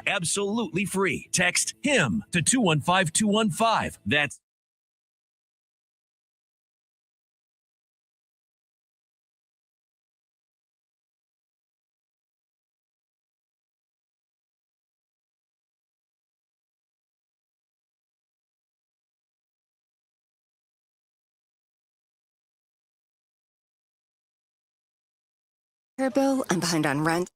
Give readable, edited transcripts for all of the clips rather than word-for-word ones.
Absolutely free. Text HIM to 215215. That's Bill, I'm behind on rent.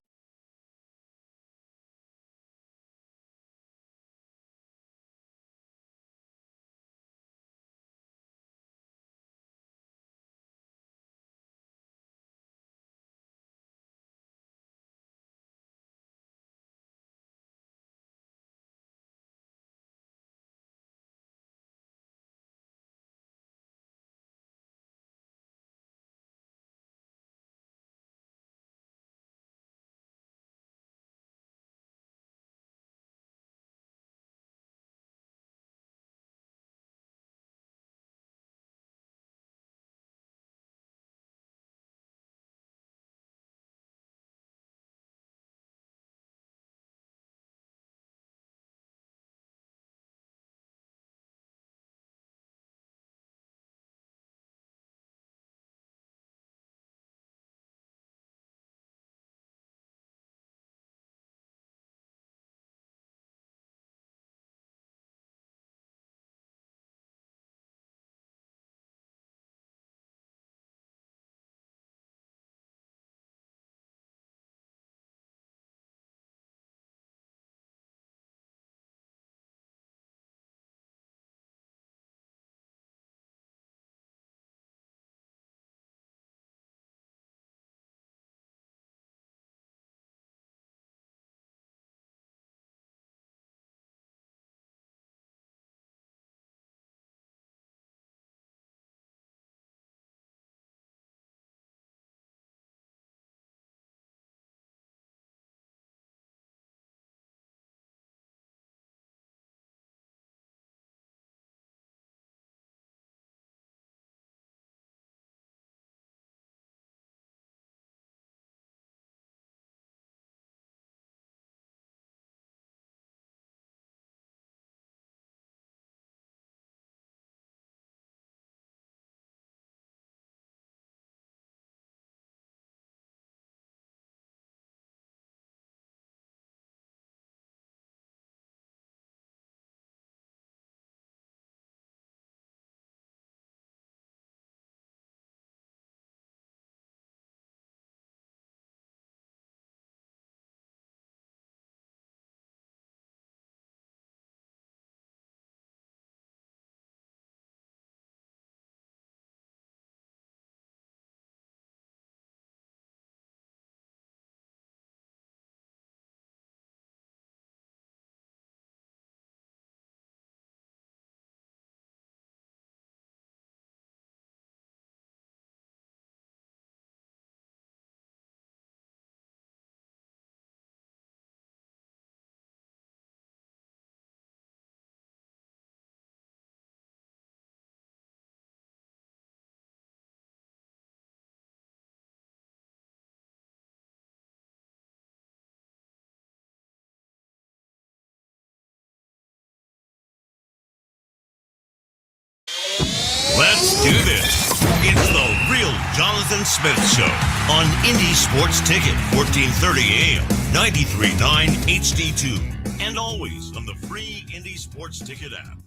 Let's do this. It's the Real Jonathan Smith Show on Indy Sports Ticket, 1430 AM, 93.9 HD2, and always on the free Indy Sports Ticket app.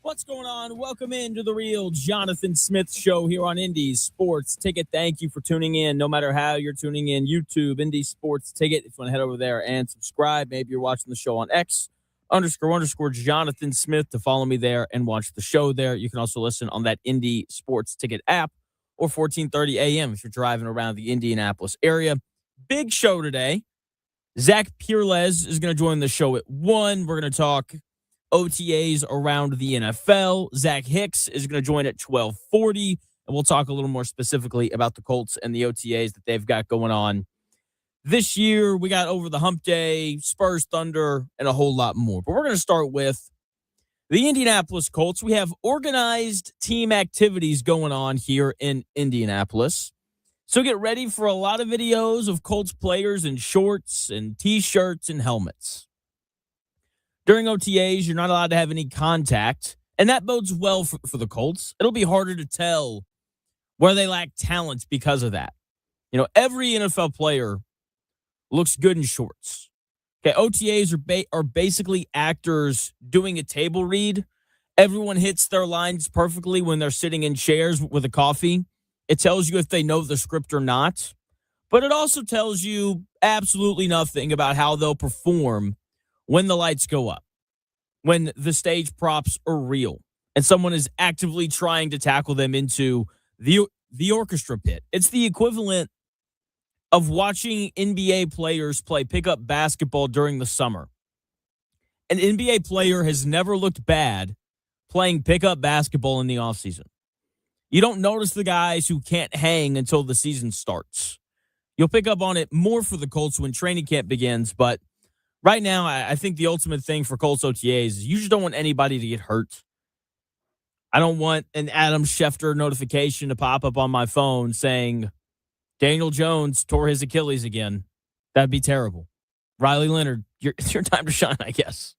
What's going on? Welcome into the Real Jonathan Smith Show here on Indy Sports Ticket. Thank you for tuning in, no matter how you're tuning in. YouTube, Indy Sports Ticket. If you want to head over there and subscribe, maybe you're watching the show on X, __ Jonathan Smith to follow me there and watch the show there. You can also listen on that Indy Sports Ticket app or 1430 AM if you're driving around the Indianapolis area. Big show today. Zach Pereles is going to join the show at 1. We're going to talk OTAs around the NFL. Zach Hicks is going to join at 12:40, and we'll talk a little more specifically about the Colts and the OTAs that they've got going on this year. We got over the Hump Day, Spurs, Thunder, and a whole lot more. But we're going to start with the Indianapolis Colts. We have organized team activities going on here in Indianapolis. So get ready for a lot of videos of Colts players in shorts and T-shirts and helmets. During OTAs, you're not allowed to have any contact, and that bodes well for the Colts. It'll be harder to tell where they lack talent because of that. Every NFL player looks good in shorts. Okay, OTAs are basically actors doing a table read. Everyone hits their lines perfectly when they're sitting in chairs with a coffee. It tells you if they know the script or not. But it also tells you absolutely nothing about how they'll perform when the lights go up, when the stage props are real, and someone is actively trying to tackle them into the orchestra pit. It's the equivalent of watching NBA players play pickup basketball during the summer. An NBA player has never looked bad playing pickup basketball in the offseason. You don't notice the guys who can't hang until the season starts. You'll pick up on it more for the Colts when training camp begins, but right now I think the ultimate thing for Colts OTAs is you just don't want anybody to get hurt. I don't want an Adam Schefter notification to pop up on my phone saying Daniel Jones tore his Achilles again. That'd be terrible. Riley Leonard, it's your time to shine, I guess.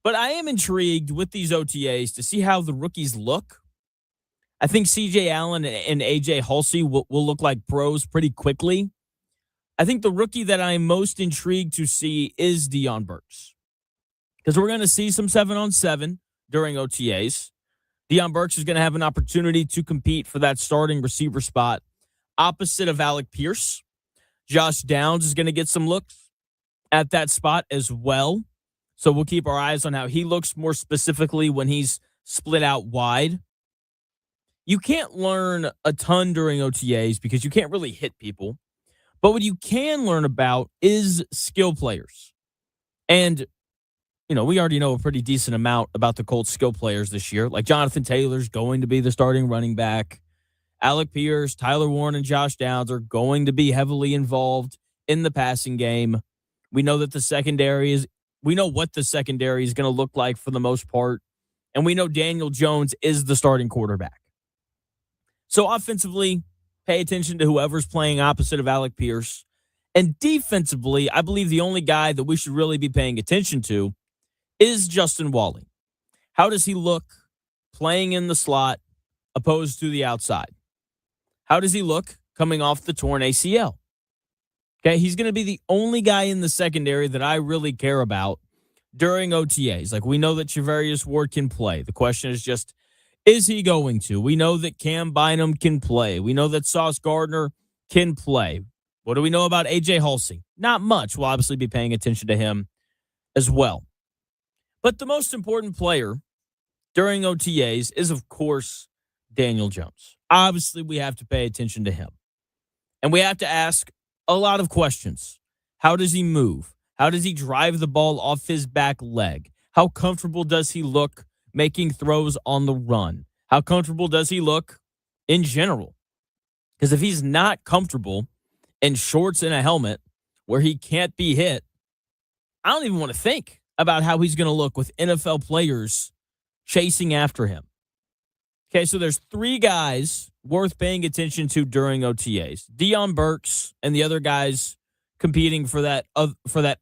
But I am intrigued with these OTAs to see how the rookies look. I think C.J. Allen and A.J. Halsey will look like pros pretty quickly. I think the rookie that I'm most intrigued to see is Deion Burks, because we're going to see some 7-on-7 during OTAs. Deion Burks is going to have an opportunity to compete for that starting receiver spot opposite of Alec Pierce. Josh Downs is going to get some looks at that spot as well. So we'll keep our eyes on how he looks more specifically when he's split out wide. You can't learn a ton during OTAs because you can't really hit people. But what you can learn about is skill players. And, we already know a pretty decent amount about the Colts skill players this year. Like Jonathan Taylor's going to be the starting running back. Alec Pierce, Tyler Warren, and Josh Downs are going to be heavily involved in the passing game. We know that we know what the secondary is going to look like for the most part. And we know Daniel Jones is the starting quarterback. So offensively, pay attention to whoever's playing opposite of Alec Pierce. And defensively, I believe the only guy that we should really be paying attention to is Justin Wally. How does he look playing in the slot opposed to the outside? How does he look coming off the torn ACL? Okay, he's going to be the only guy in the secondary that I really care about during OTAs. Like, we know that Javarius Ward can play. The question is just, is he going to? We know that Cam Bynum can play. We know that Sauce Gardner can play. What do we know about A.J. Halsey? Not much. We'll obviously be paying attention to him as well. But the most important player during OTAs is, of course, Daniel Jones. Obviously, we have to pay attention to him. And we have to ask a lot of questions. How does he move? How does he drive the ball off his back leg? How comfortable does he look making throws on the run? How comfortable does he look in general? Because if he's not comfortable in shorts and a helmet where he can't be hit, I don't even want to think about how he's going to look with NFL players chasing after him. Okay, so there's three guys worth paying attention to during OTAs. Deion Burks and the other guys competing for that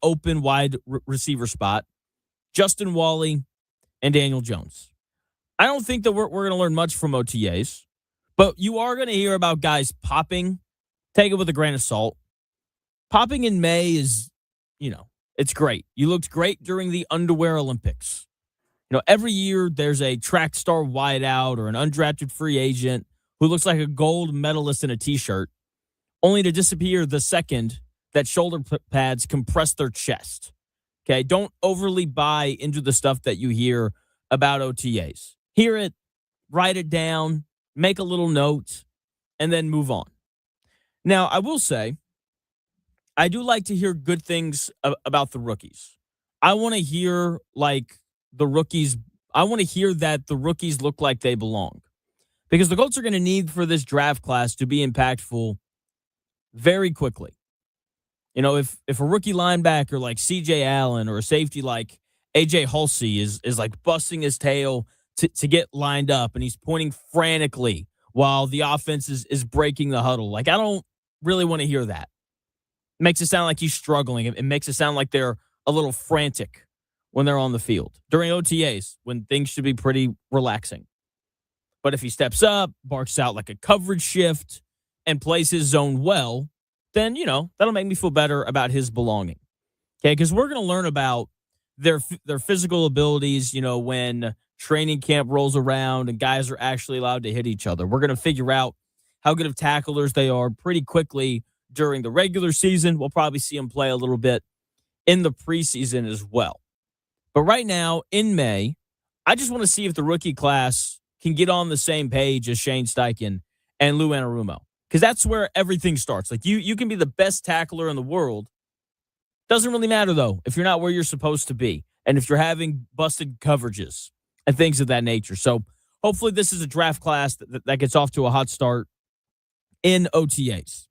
open wide receiver spot. Justin Wally and Daniel Jones. I don't think that we're going to learn much from OTAs, but you are going to hear about guys popping. Take it with a grain of salt. Popping in May is, it's great. You looked great during the Underwear Olympics. Every year there's a track star wideout or an undrafted free agent who looks like a gold medalist in a T-shirt, only to disappear the second that shoulder pads compress their chest. Okay, don't overly buy into the stuff that you hear about OTAs. Hear it, write it down, make a little note, and then move on. Now, I will say, I do like to hear good things about the rookies. I want to hear the rookies. I want to hear that the rookies look like they belong, because the Colts are going to need for this draft class to be impactful very quickly. If a rookie linebacker like C.J. Allen or a safety like A.J. Halsey is like busting his tail to get lined up and he's pointing frantically while the offense is breaking the huddle. Like, I don't really want to hear that. It makes it sound like he's struggling. It makes it sound like they're a little frantic when they're on the field. During OTAs, when things should be pretty relaxing. But if he steps up, barks out like a coverage shift, and plays his zone well, then, that'll make me feel better about his belonging. Okay, because we're going to learn about their physical abilities, when training camp rolls around and guys are actually allowed to hit each other. We're going to figure out how good of tacklers they are pretty quickly during the regular season. We'll probably see them play a little bit in the preseason as well. But right now, in May, I just want to see if the rookie class can get on the same page as Shane Steichen and Lou Anarumo. Because that's where everything starts. Like, you can be the best tackler in the world. Doesn't really matter, though, if you're not where you're supposed to be and if you're having busted coverages and things of that nature. So hopefully this is a draft class that gets off to a hot start in OTAs.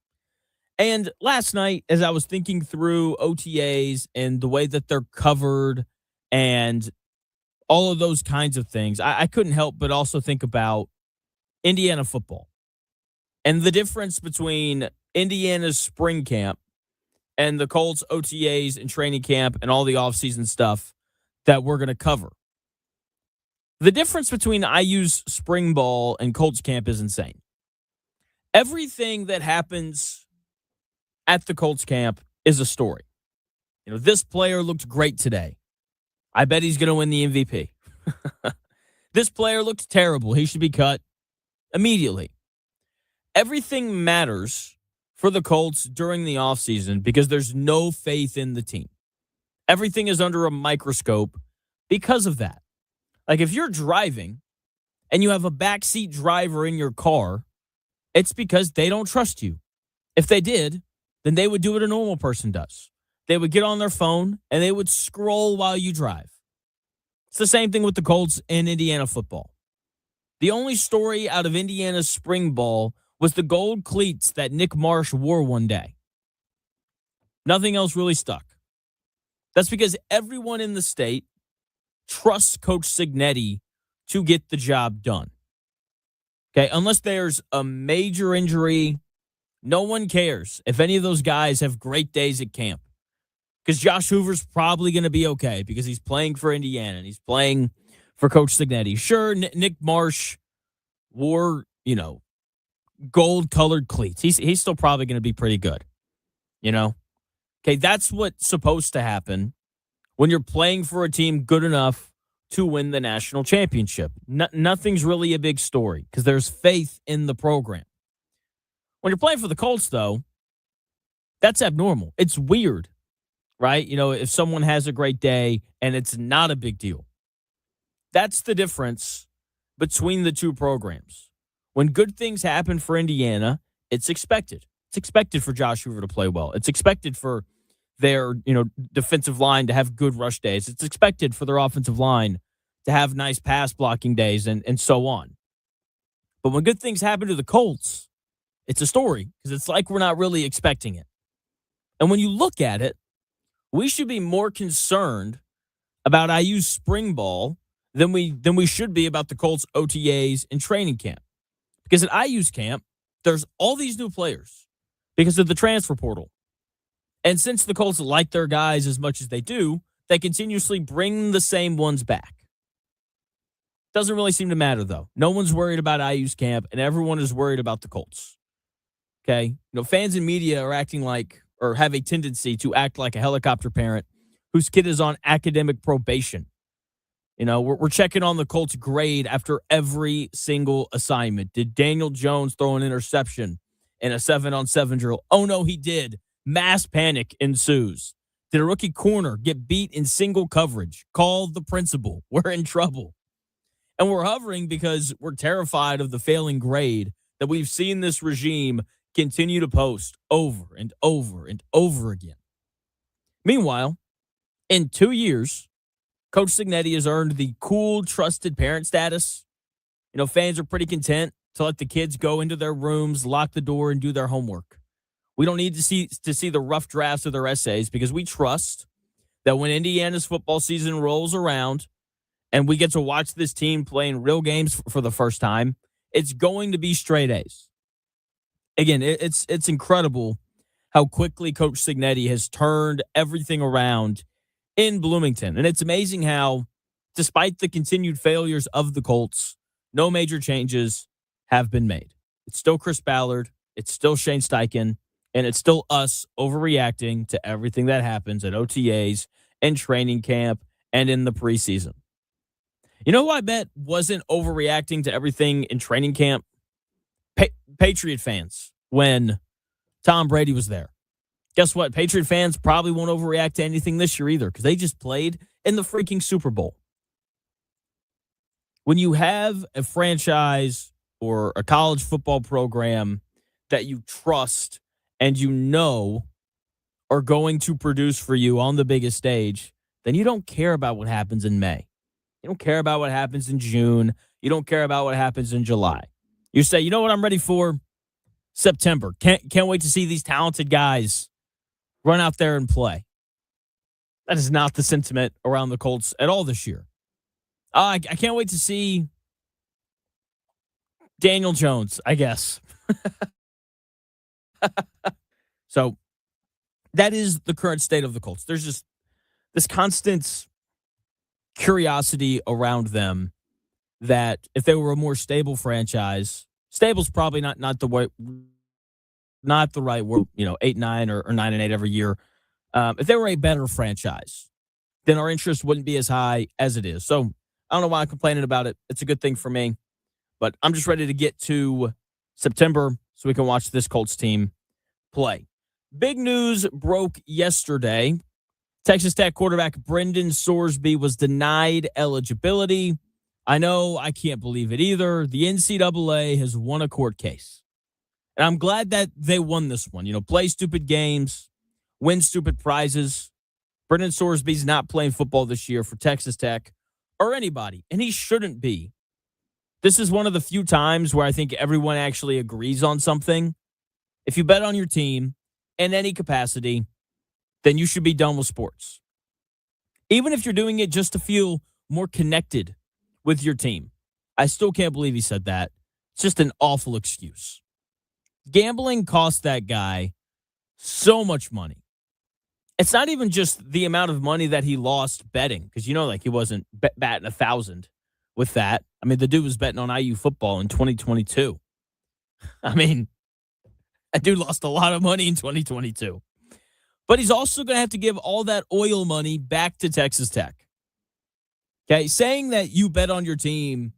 And last night, as I was thinking through OTAs and the way that they're covered and all of those kinds of things, I couldn't help but also think about Indiana football and the difference between Indiana's spring camp and the Colts OTAs and training camp and all the offseason stuff that we're going to cover. The difference between IU's spring ball and Colts camp is insane. Everything that happens at the Colts camp is a story. This player looked great today. I bet he's going to win the MVP. This player looked terrible. He should be cut immediately. Everything matters for the Colts during the offseason because there's no faith in the team. Everything is under a microscope because of that. Like, if you're driving and you have a backseat driver in your car, it's because they don't trust you. If they did, then they would do what a normal person does. They would get on their phone and they would scroll while you drive. It's the same thing with the Colts and Indiana football. The only story out of Indiana's spring ball was the gold cleats that Nick Marsh wore one day. Nothing else really stuck. That's because everyone in the state trusts Coach Cignetti to get the job done. Okay, unless there's a major injury, no one cares if any of those guys have great days at camp. Because Josh Hoover's probably going to be okay because he's playing for Indiana and he's playing for Coach Cignetti. Sure, Nick Marsh wore, gold-colored cleats. He's still probably going to be pretty good, Okay, that's what's supposed to happen when you're playing for a team good enough to win the national championship. Nothing's really a big story because there's faith in the program. When you're playing for the Colts, though, that's abnormal. It's weird, right? If someone has a great day and it's not a big deal. That's the difference between the two programs. When good things happen for Indiana, it's expected. It's expected for Josh Hoover to play well. It's expected for their, defensive line to have good rush days. It's expected for their offensive line to have nice pass blocking days and so on. But when good things happen to the Colts, it's a story because it's like we're not really expecting it. And when you look at it, we should be more concerned about IU's spring ball than we should be about the Colts OTAs and training camp. Because at IU's camp, there's all these new players because of the transfer portal. And since the Colts like their guys as much as they do, they continuously bring the same ones back. Doesn't really seem to matter, though. No one's worried about IU's camp, and everyone is worried about the Colts. Okay? Fans and media are acting like, or have a tendency to act like a helicopter parent whose kid is on academic probation. We're checking on the Colts' grade after every single assignment. Did Daniel Jones throw an interception in a 7-on-7 drill? Oh, no, he did. Mass panic ensues. Did a rookie corner get beat in single coverage? Call the principal. We're in trouble. And we're hovering because we're terrified of the failing grade that we've seen this regime continue to post over and over and over again. Meanwhile, in 2 years, Coach Cignetti has earned the cool, trusted parent status. Fans are pretty content to let the kids go into their rooms, lock the door, and do their homework. We don't need to see the rough drafts of their essays because we trust that when Indiana's football season rolls around and we get to watch this team playing real games for the first time, it's going to be straight A's. Again, it's incredible how quickly Coach Cignetti has turned everything around in Bloomington. And it's amazing how, despite the continued failures of the Colts, no major changes have been made. It's still Chris Ballard, it's still Shane Steichen, and it's still us overreacting to everything that happens at OTAs and training camp and in the preseason. You know who I bet wasn't overreacting to everything in training camp? Patriot fans when Tom Brady was there. Guess what? Patriot fans probably won't overreact to anything this year either because they just played in the freaking Super Bowl. When you have a franchise or a college football program that you trust and you know are going to produce for you on the biggest stage, then you don't care about what happens in May. You don't care about what happens in June. You don't care about what happens in July. You say, you know what I'm ready for? September. Can't wait to see these talented guys run out there and play. That is not the sentiment around the Colts at all this year. I can't wait to see Daniel Jones, I guess. So that is the current state of the Colts. There's just this constant curiosity around them that if they were a more stable franchise, stable's probably not the right word, 8-9 or 9-8 every year. If they were a better franchise, then our interest wouldn't be as high as it is. So I don't know why I'm complaining about it. It's a good thing for me. But I'm just ready to get to September so we can watch this Colts team play. Big news broke yesterday. Texas Tech quarterback Brendan Sorsby was denied eligibility. I know, I can't believe it either. The NCAA has won a court case. And I'm glad that they won this one. Play stupid games, win stupid prizes. Brendan Sorsby's not playing football this year for Texas Tech or anybody, and he shouldn't be. This is one of the few times where I think everyone actually agrees on something. If you bet on your team in any capacity, then you should be done with sports. Even if you're doing it just to feel more connected with your team. I still can't believe he said that. It's just an awful excuse. Gambling cost that guy so much money. It's not even just the amount of money that he lost betting, because he wasn't batting 1,000 with that. I mean, the dude was betting on IU football in 2022. I mean, that dude lost a lot of money in 2022. But he's also going to have to give all that oil money back to Texas Tech. Okay, saying that you bet on your team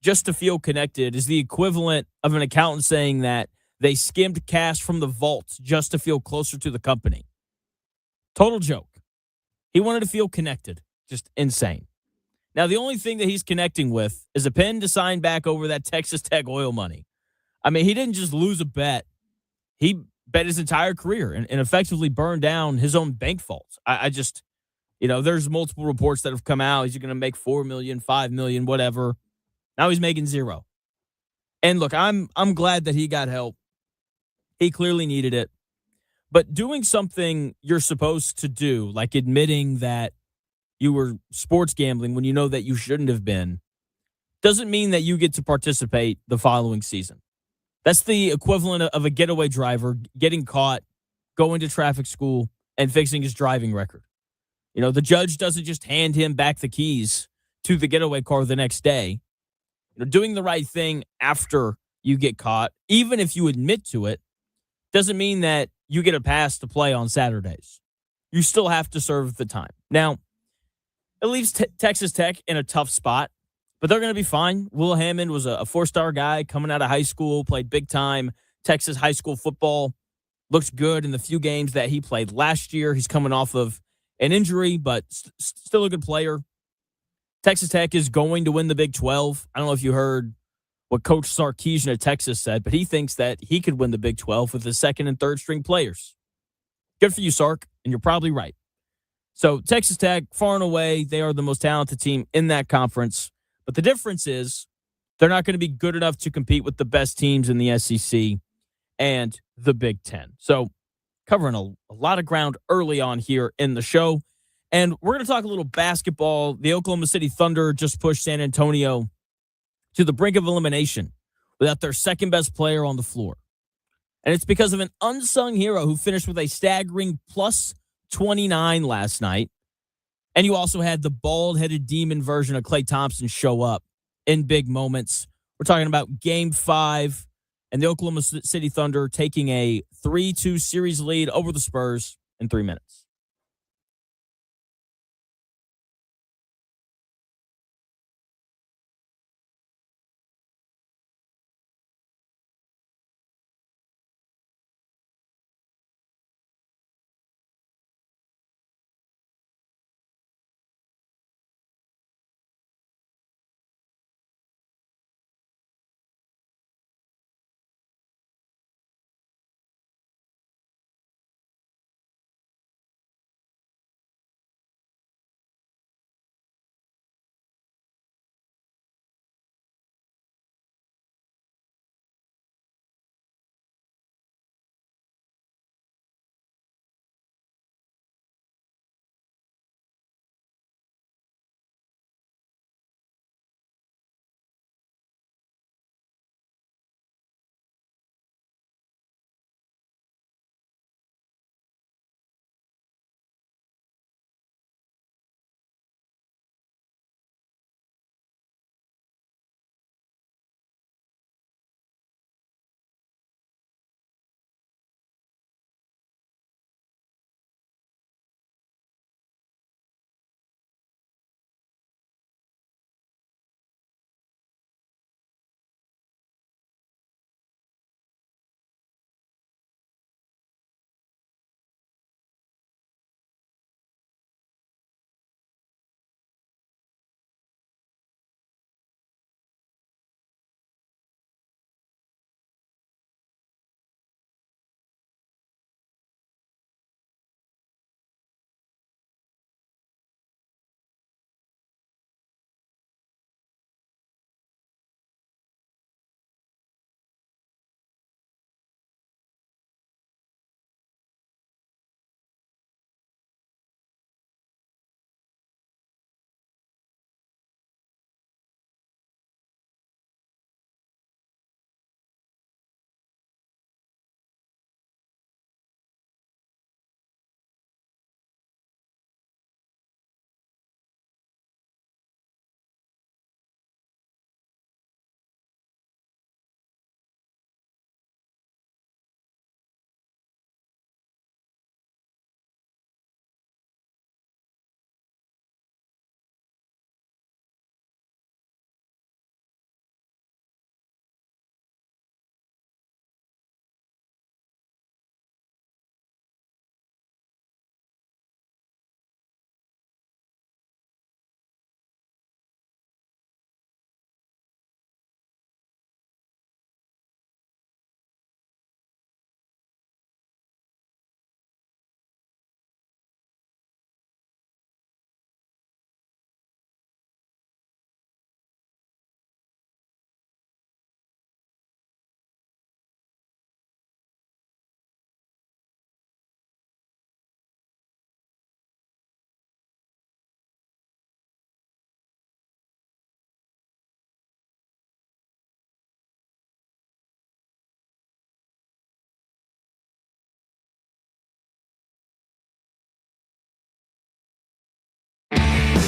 just to feel connected is the equivalent of an accountant saying that they skimmed cash from the vaults just to feel closer to the company. Total joke. He wanted to feel connected. Just insane. Now, the only thing that he's connecting with is a pen to sign back over that Texas Tech oil money. I mean, he didn't just lose a bet. He bet his entire career and effectively burned down his own bank vaults. I just, there's multiple reports that have come out. He's going to make $4 million, $5 million, whatever. Now he's making $0. And look, I'm glad that he got help. He clearly needed it. But doing something you're supposed to do, like admitting that you were sports gambling when you know that you shouldn't have been, doesn't mean that you get to participate the following season. That's the equivalent of a getaway driver getting caught, going to traffic school, and fixing his driving record. The judge doesn't just hand him back the keys to the getaway car the next day. Doing the right thing after you get caught, even if you admit to it, doesn't mean that you get a pass to play on Saturdays. You still have to serve the time. Now, it leaves Texas Tech in a tough spot, but they're going to be fine. Will Hammond was a 4-star guy coming out of high school, played big-time Texas high school football, looked good in the few games that he played last year. He's coming off of an injury, but still a good player. Texas Tech is going to win the Big 12. I don't know if you heard what Coach Sarkisian at Texas said, but he thinks that he could win the Big 12 with his second and third string players. Good for you, Sark, and you're probably right. So Texas Tech, far and away, they are the most talented team in that conference. But the difference is they're not going to be good enough to compete with the best teams in the SEC and the Big Ten. So covering a lot of ground early on here in the show. And we're going to talk a little basketball. The Oklahoma City Thunder just pushed San Antonio to the brink of elimination without their second best player on the floor. And it's because of an unsung hero who finished with a staggering plus 29 last night. And you also had the bald-headed demon version of Klay Thompson show up in big moments. We're talking about Game 5 and the Oklahoma City Thunder taking a 3-2 series lead over the Spurs in 3 minutes.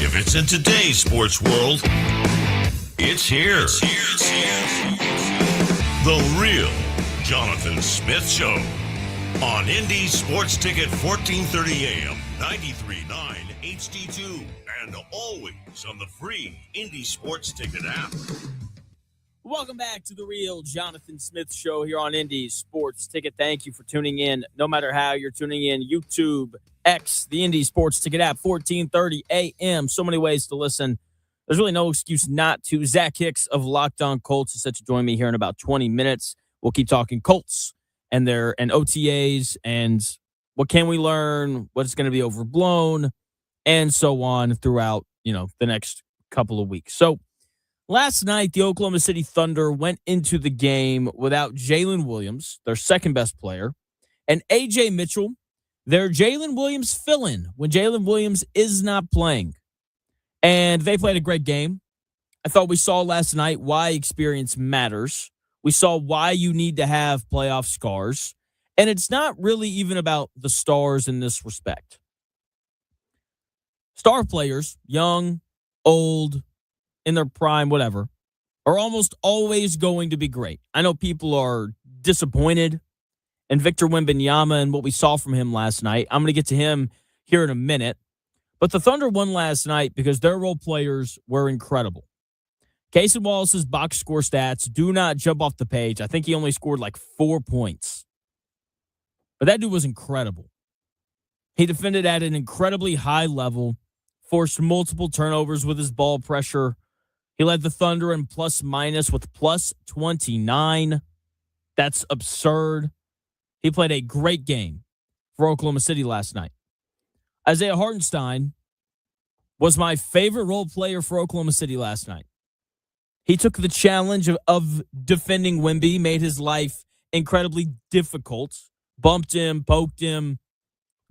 If it's in today's sports world, it's here. The real Jonathan Smith Show on Indy Sports Ticket 1430 AM, 93.9 HD2, and always on the free Indy Sports Ticket app. Welcome back to the real Jonathan Smith Show here on Indy Sports Ticket. Thank you for tuning in. No matter how you're tuning in, YouTube, X, the Indy Sports Ticket app, 1430 AM. So many ways to listen. There's really no excuse not to. Zach Hicks of Locked On Colts is set to join me here in about 20 minutes. We'll keep talking Colts and OTAs and what can we learn, what's going to be overblown, and so on throughout, the next couple of weeks. So last night, the Oklahoma City Thunder went into the game without Jalen Williams, their second best player, and A.J. Mitchell, their Jalen Williams fill-in when Jalen Williams is not playing. And they played a great game. I thought we saw last night why experience matters. We saw why you need to have playoff scars. And it's not really even about the stars in this respect. Star players, young, old, in their prime, whatever, are almost always going to be great. I know people are disappointed in Victor Wembanyama and what we saw from him last night. I'm going to get to him here in a minute. But the Thunder won last night because their role players were incredible. Casey Wallace's box score stats do not jump off the page. I think he only scored like 4 points. But that dude was incredible. He defended at an incredibly high level, forced multiple turnovers with his ball pressure. He led the Thunder in plus minus with plus 29. That's absurd. He played a great game for Oklahoma City last night. Isaiah Hartenstein was my favorite role player for Oklahoma City last night. He took the challenge of defending Wemby, made his life incredibly difficult, bumped him, poked him,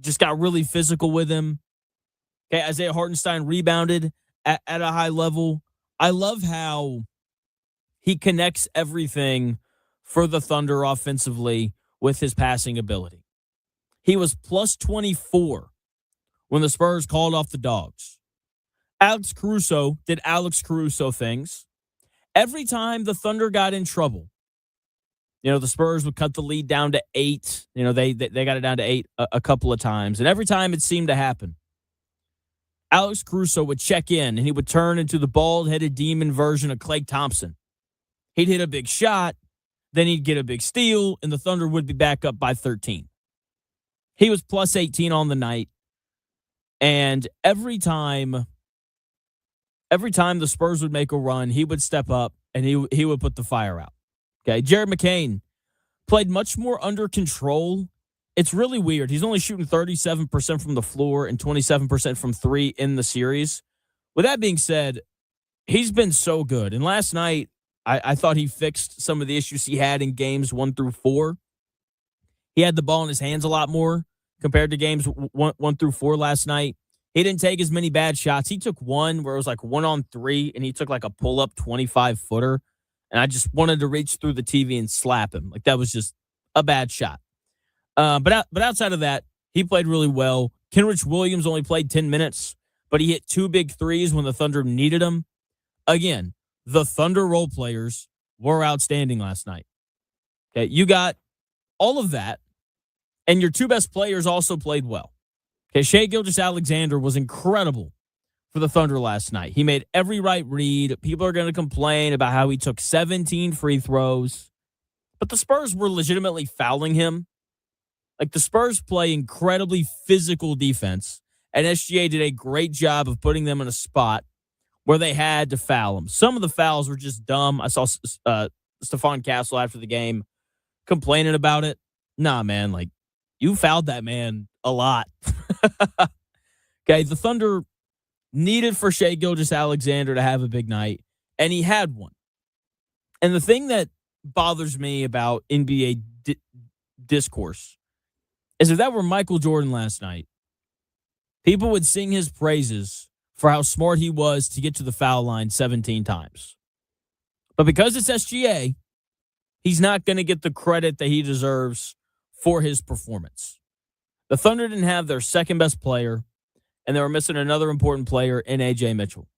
just got really physical with him. Okay, Isaiah Hartenstein rebounded at a high level. I love how he connects everything for the Thunder offensively with his passing ability. He was plus 24 when the Spurs called off the Dogs. Alex Caruso did Alex Caruso things. Every time the Thunder got in trouble, the Spurs would cut the lead down to 8. They got it down to 8 a couple of times. And every time it seemed to happen, Alex Caruso would check in and he would turn into the bald-headed demon version of Klay Thompson. He'd hit a big shot, then he'd get a big steal, and the Thunder would be back up by 13. He was plus 18 on the night. And every time the Spurs would make a run, he would step up and he would put the fire out. Okay, Jared McCain played much more under control. It's really weird. He's only shooting 37% from the floor and 27% from 3 in the series. With that being said, he's been so good. And last night, I thought he fixed some of the issues he had in games 1 through 4. He had the ball in his hands a lot more compared to games 1 through 4 last night. He didn't take as many bad shots. He took one where it was like 1-on-3, and he took like a pull-up 25-footer. And I just wanted to reach through the TV and slap him. Like, that was just a bad shot. But outside of that, he played really well. Kenrich Williams only played 10 minutes, but he hit 2 big threes when the Thunder needed him. Again, the Thunder role players were outstanding last night. Okay, you got all of that, and your 2 best players also played well. Okay, Shai Gilgeous-Alexander was incredible for the Thunder last night. He made every right read. People are going to complain about how he took 17 free throws, but the Spurs were legitimately fouling him. Like, the Spurs play incredibly physical defense, and SGA did a great job of putting them in a spot where they had to foul him. Some of the fouls were just dumb. I saw Stephon Castle after the game complaining about it. Nah, man, like, you fouled that man a lot. Okay, the Thunder needed for Shai Gilgeous-Alexander to have a big night, and he had one. And the thing that bothers me about NBA discourse is if that were Michael Jordan last night, people would sing his praises for how smart he was to get to the foul line 17 times. But because it's SGA, he's not going to get the credit that he deserves for his performance. The Thunder didn't have their second best player, and they were missing another important player in A.J. Mitchell.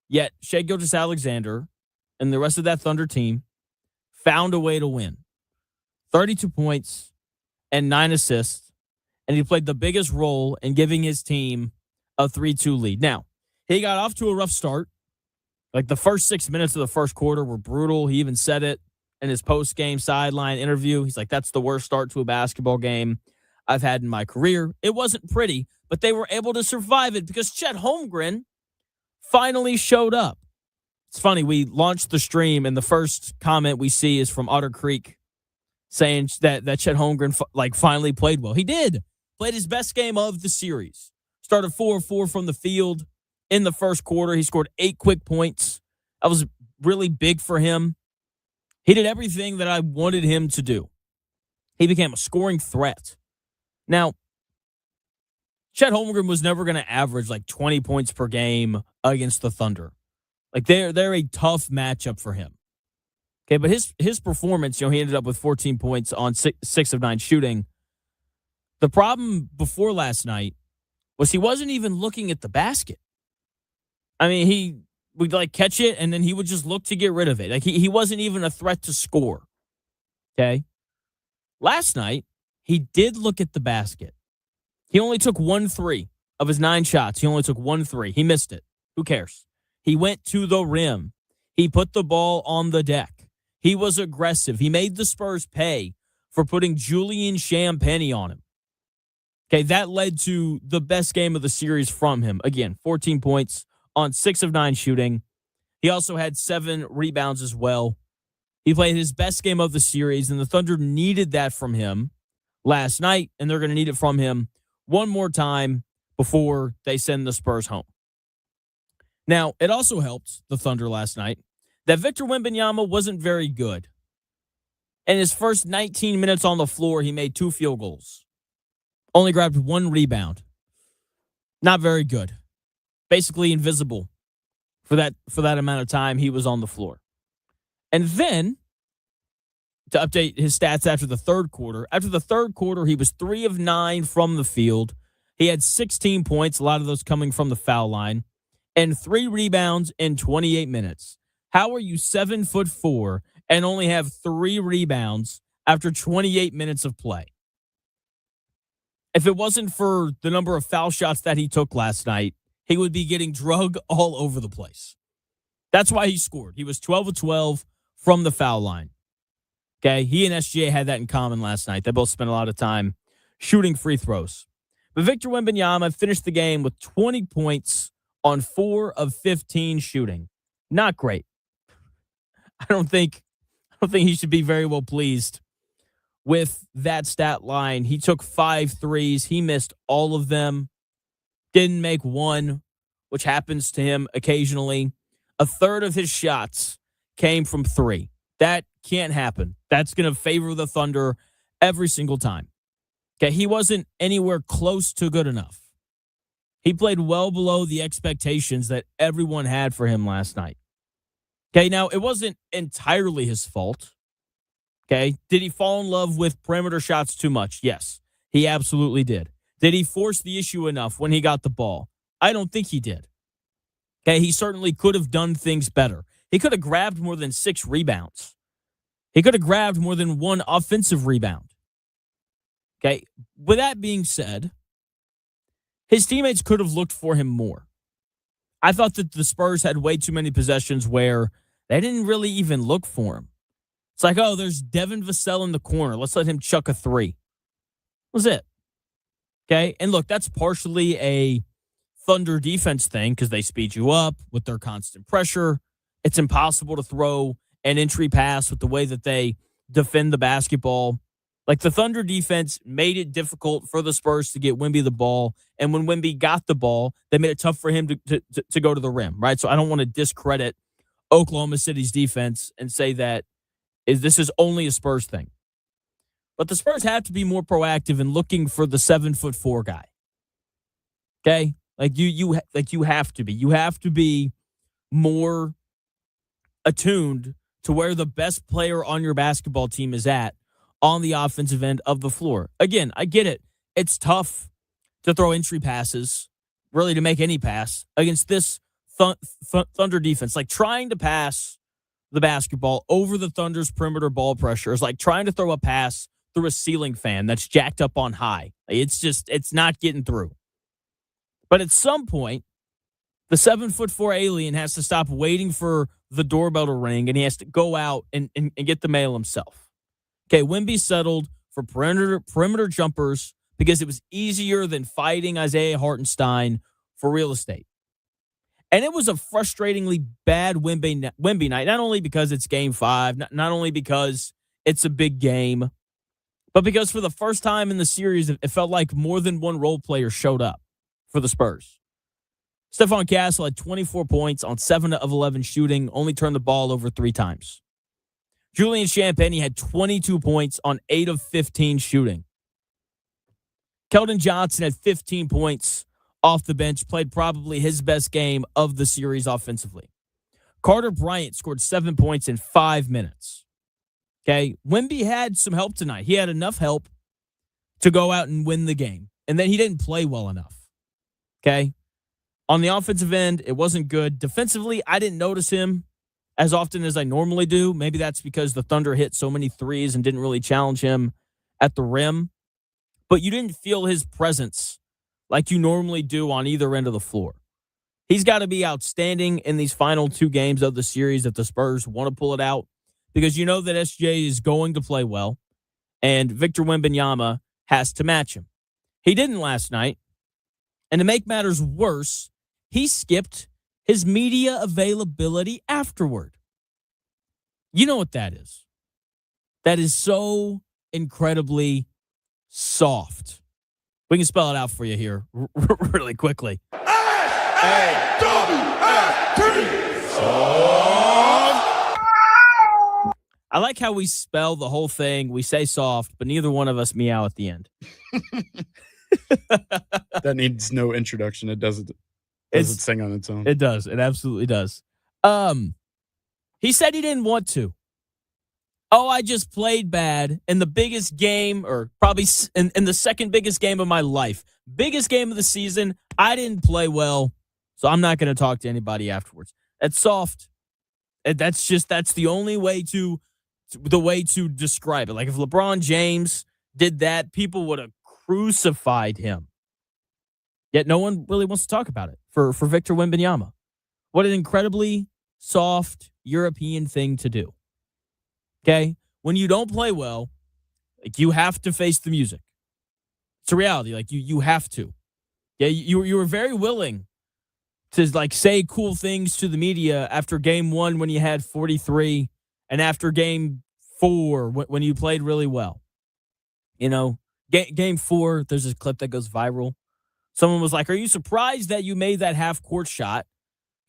Yet, Shai Gilgeous-Alexander and the rest of that Thunder team found a way to win. 32 points and 9 assists, and he played the biggest role in giving his team a 3-2 lead. Now, he got off to a rough start. Like, the first 6 minutes of the first quarter were brutal. He even said it in his post-game sideline interview. He's like, that's the worst start to a basketball game I've had in my career. It wasn't pretty, but they were able to survive it because Chet Holmgren finally showed up. It's funny, we launched the stream, and the first comment we see is from Otter Creek saying that Chet Holmgren finally played well. He did. Played his best game of the series. Started 4-4 from the field in the first quarter. He scored 8 quick points. That was really big for him. He did everything that I wanted him to do. He became a scoring threat. Now, Chet Holmgren was never going to average like 20 points per game against the Thunder. Like, they're a tough matchup for him. Okay, but his performance, he ended up with 14 points on 6 of 9 shooting. The problem before last night was he wasn't even looking at the basket. I mean, he would catch it and then he would just look to get rid of it. Like he wasn't even a threat to score. Okay. Last night, he did look at the basket. He only took 1 3 of his 9 shots. He only took 1 3. He missed it. Who cares? He went to the rim. He put the ball on the deck. He was aggressive. He made the Spurs pay for putting Julian Champagnie on him. Okay, that led to the best game of the series from him. Again, 14 points on 6 of 9 shooting. He also had 7 rebounds as well. He played his best game of the series, and the Thunder needed that from him last night, and they're going to need it from him one more time before they send the Spurs home. Now, it also helped the Thunder last night that Victor Wembanyama wasn't very good. In his first 19 minutes on the floor, he made 2 field goals. Only grabbed 1 rebound. Not very good. Basically invisible for that amount of time he was on the floor. And then, to update his stats after the third quarter, he was 3 of 9 from the field. He had 16 points, a lot of those coming from the foul line, and 3 rebounds in 28 minutes. How are you 7'4" and only have 3 rebounds after 28 minutes of play? If it wasn't for the number of foul shots that he took last night, he would be getting drug all over the place. That's why he scored. He was 12 of 12 from the foul line. Okay, he and SGA had that in common last night. They both spent a lot of time shooting free throws. But Victor Wembanyama finished the game with 20 points on 4 of 15 shooting. Not great. I don't think he should be very well pleased with that stat line. He took 5 threes. He missed all of them. Didn't make one, which happens to him occasionally. A third of his shots came from 3. That can't happen. That's going to favor the Thunder every single time. Okay, he wasn't anywhere close to good enough. He played well below the expectations that everyone had for him last night. Okay, now it wasn't entirely his fault. Okay, did he fall in love with perimeter shots too much? Yes, he absolutely did. Did he force the issue enough when he got the ball? I don't think he did. Okay, he certainly could have done things better. He could have grabbed more than 6 rebounds. He could have grabbed more than 1 offensive rebound. Okay, with that being said, his teammates could have looked for him more. I thought that the Spurs had way too many possessions where they didn't really even look for him. It's like, oh, there's Devin Vassell in the corner. Let's let him chuck a 3. That was it. Okay, and look, that's partially a Thunder defense thing because they speed you up with their constant pressure. It's impossible to throw an entry pass with the way that they defend the basketball. Like the Thunder defense made it difficult for the Spurs to get Wemby the ball. And when Wemby got the ball, they made it tough for him to go to the rim, right? So I don't want to discredit Oklahoma City's defense and say that this is only a Spurs thing. But the Spurs have to be more proactive in looking for the 7'4" guy. Okay? Like you have to be. You have to be more attuned to where the best player on your basketball team is at on the offensive end of the floor. Again, I get it. It's tough to throw entry passes, really to make any pass against this Thunder defense. Like trying to pass the basketball over the Thunder's perimeter ball pressure is like trying to throw a pass through a ceiling fan that's jacked up on high. It's not getting through. But at some point, the 7'4" alien has to stop waiting for the doorbell to ring, and he has to go out and get the mail himself. Okay, Wemby settled for perimeter jumpers because it was easier than fighting Isaiah Hartenstein for real estate. And it was a frustratingly bad Wemby night, not only because it's Game 5, not only because it's a big game, but because for the first time in the series, it felt like more than one role player showed up for the Spurs. Stephon Castle had 24 points on 7 of 11 shooting, only turned the ball over 3 times. Julian Champagnie had 22 points on 8 of 15 shooting. Keldon Johnson had 15 points off the bench, played probably his best game of the series offensively. Carter Bryant scored 7 points in 5 minutes. Okay. Wemby had some help tonight. He had enough help to go out and win the game. And then he didn't play well enough. Okay. On the offensive end, it wasn't good. Defensively, I didn't notice him as often as I normally do. Maybe that's because the Thunder hit so many threes and didn't really challenge him at the rim. But you didn't feel his presence like you normally do on either end of the floor. He's got to be outstanding in these final 2 games of the series if the Spurs want to pull it out, because you know that SJ is going to play well, and Victor Wembanyama has to match him. He didn't last night, and to make matters worse, he skipped his media availability afterward. You know what that is. That is so incredibly soft. We can spell it out for you here really quickly. I like how we spell the whole thing. We say soft, but neither one of us meow at the end. That needs no introduction. It doesn't sing on its own. It does. It absolutely does. He said he didn't want to. Oh, I just played bad in the biggest game, or probably in the second biggest game of my life. Biggest game of the season. I didn't play well, so I'm not going to talk to anybody afterwards. That's soft. That's the only way to describe it. Like if LeBron James did that, people would have crucified him. Yet no one really wants to talk about it for Victor Wembanyama. What an incredibly soft European thing to do. Okay? When you don't play well, like, you have to face the music. It's a reality. Like, you have to. Yeah, you were very willing to, like, say cool things to the media after game 1 when you had 43 and after game 4 when you played really well. You know, game 4, there's this clip that goes viral. Someone was like, "Are you surprised that you made that half-court shot?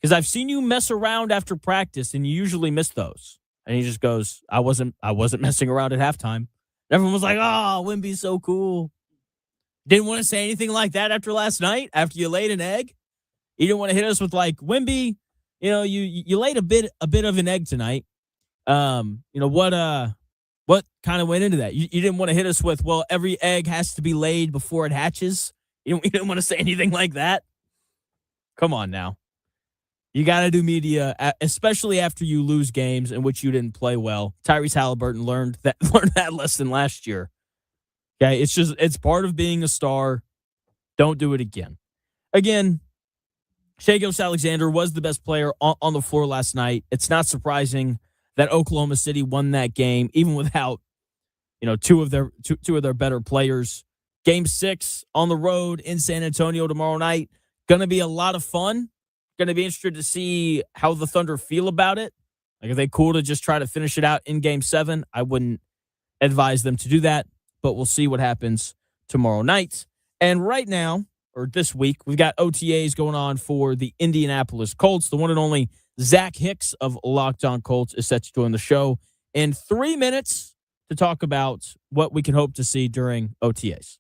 Because I've seen you mess around after practice, and you usually miss those." And he just goes, I wasn't messing around at halftime. Everyone was like, "Oh, Wemby's so cool." Didn't want to say anything like that after last night, after you laid an egg. You didn't want to hit us with, like, Wemby, you know, you laid a bit of an egg tonight. What kind of went into that? You didn't want to hit us with, well, every egg has to be laid before it hatches. You didn't want to say anything like that. Come on now. You got to do media, especially after you lose games in which you didn't play well. Tyrese Halliburton learned that lesson last year. Okay, it's part of being a star. Don't do it again. Again, Shai Gilgeous-Alexander was the best player on the floor last night. It's not surprising that Oklahoma City won that game, even without, two of their better players. Game 6 on the road in San Antonio tomorrow night. Going to be a lot of fun. Going to be interested to see how the Thunder feel about it. Like, are they cool to just try to finish it out in Game 7? I wouldn't advise them to do that, but we'll see what happens tomorrow night. And right now, or this week, we've got OTAs going on for the Indianapolis Colts. The one and only Zach Hicks of Locked On Colts is set to join the show in 3 minutes to talk about what we can hope to see during OTAs.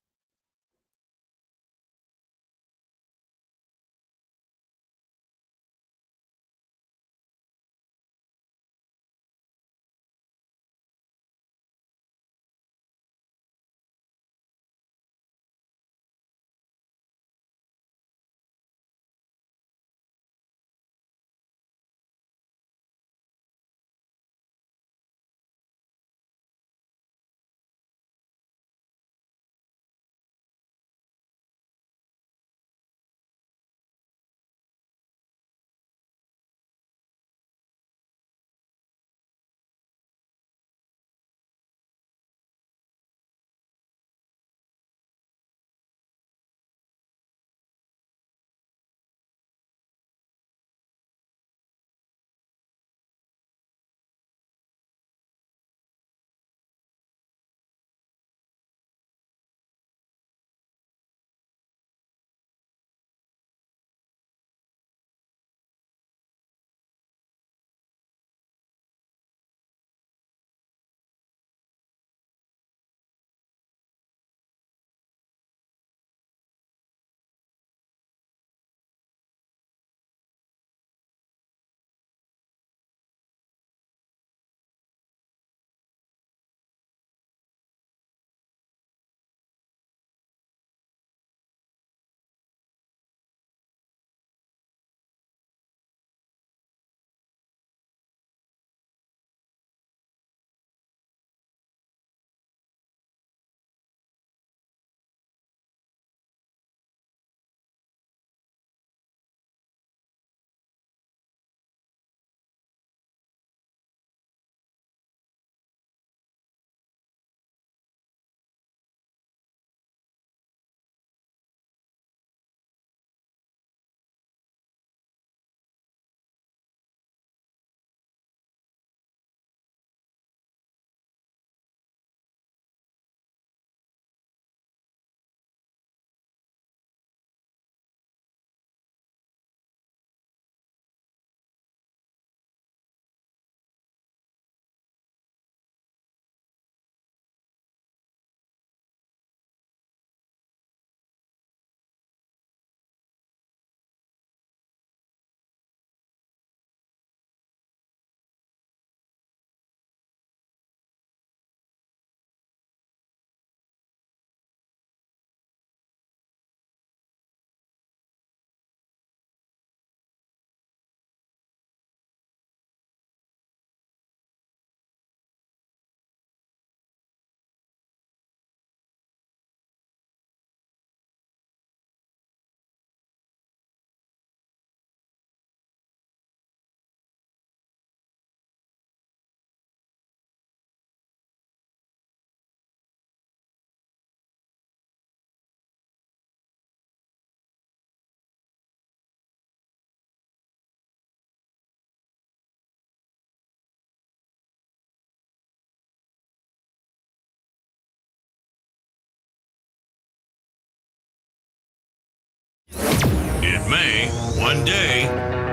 it may, one day,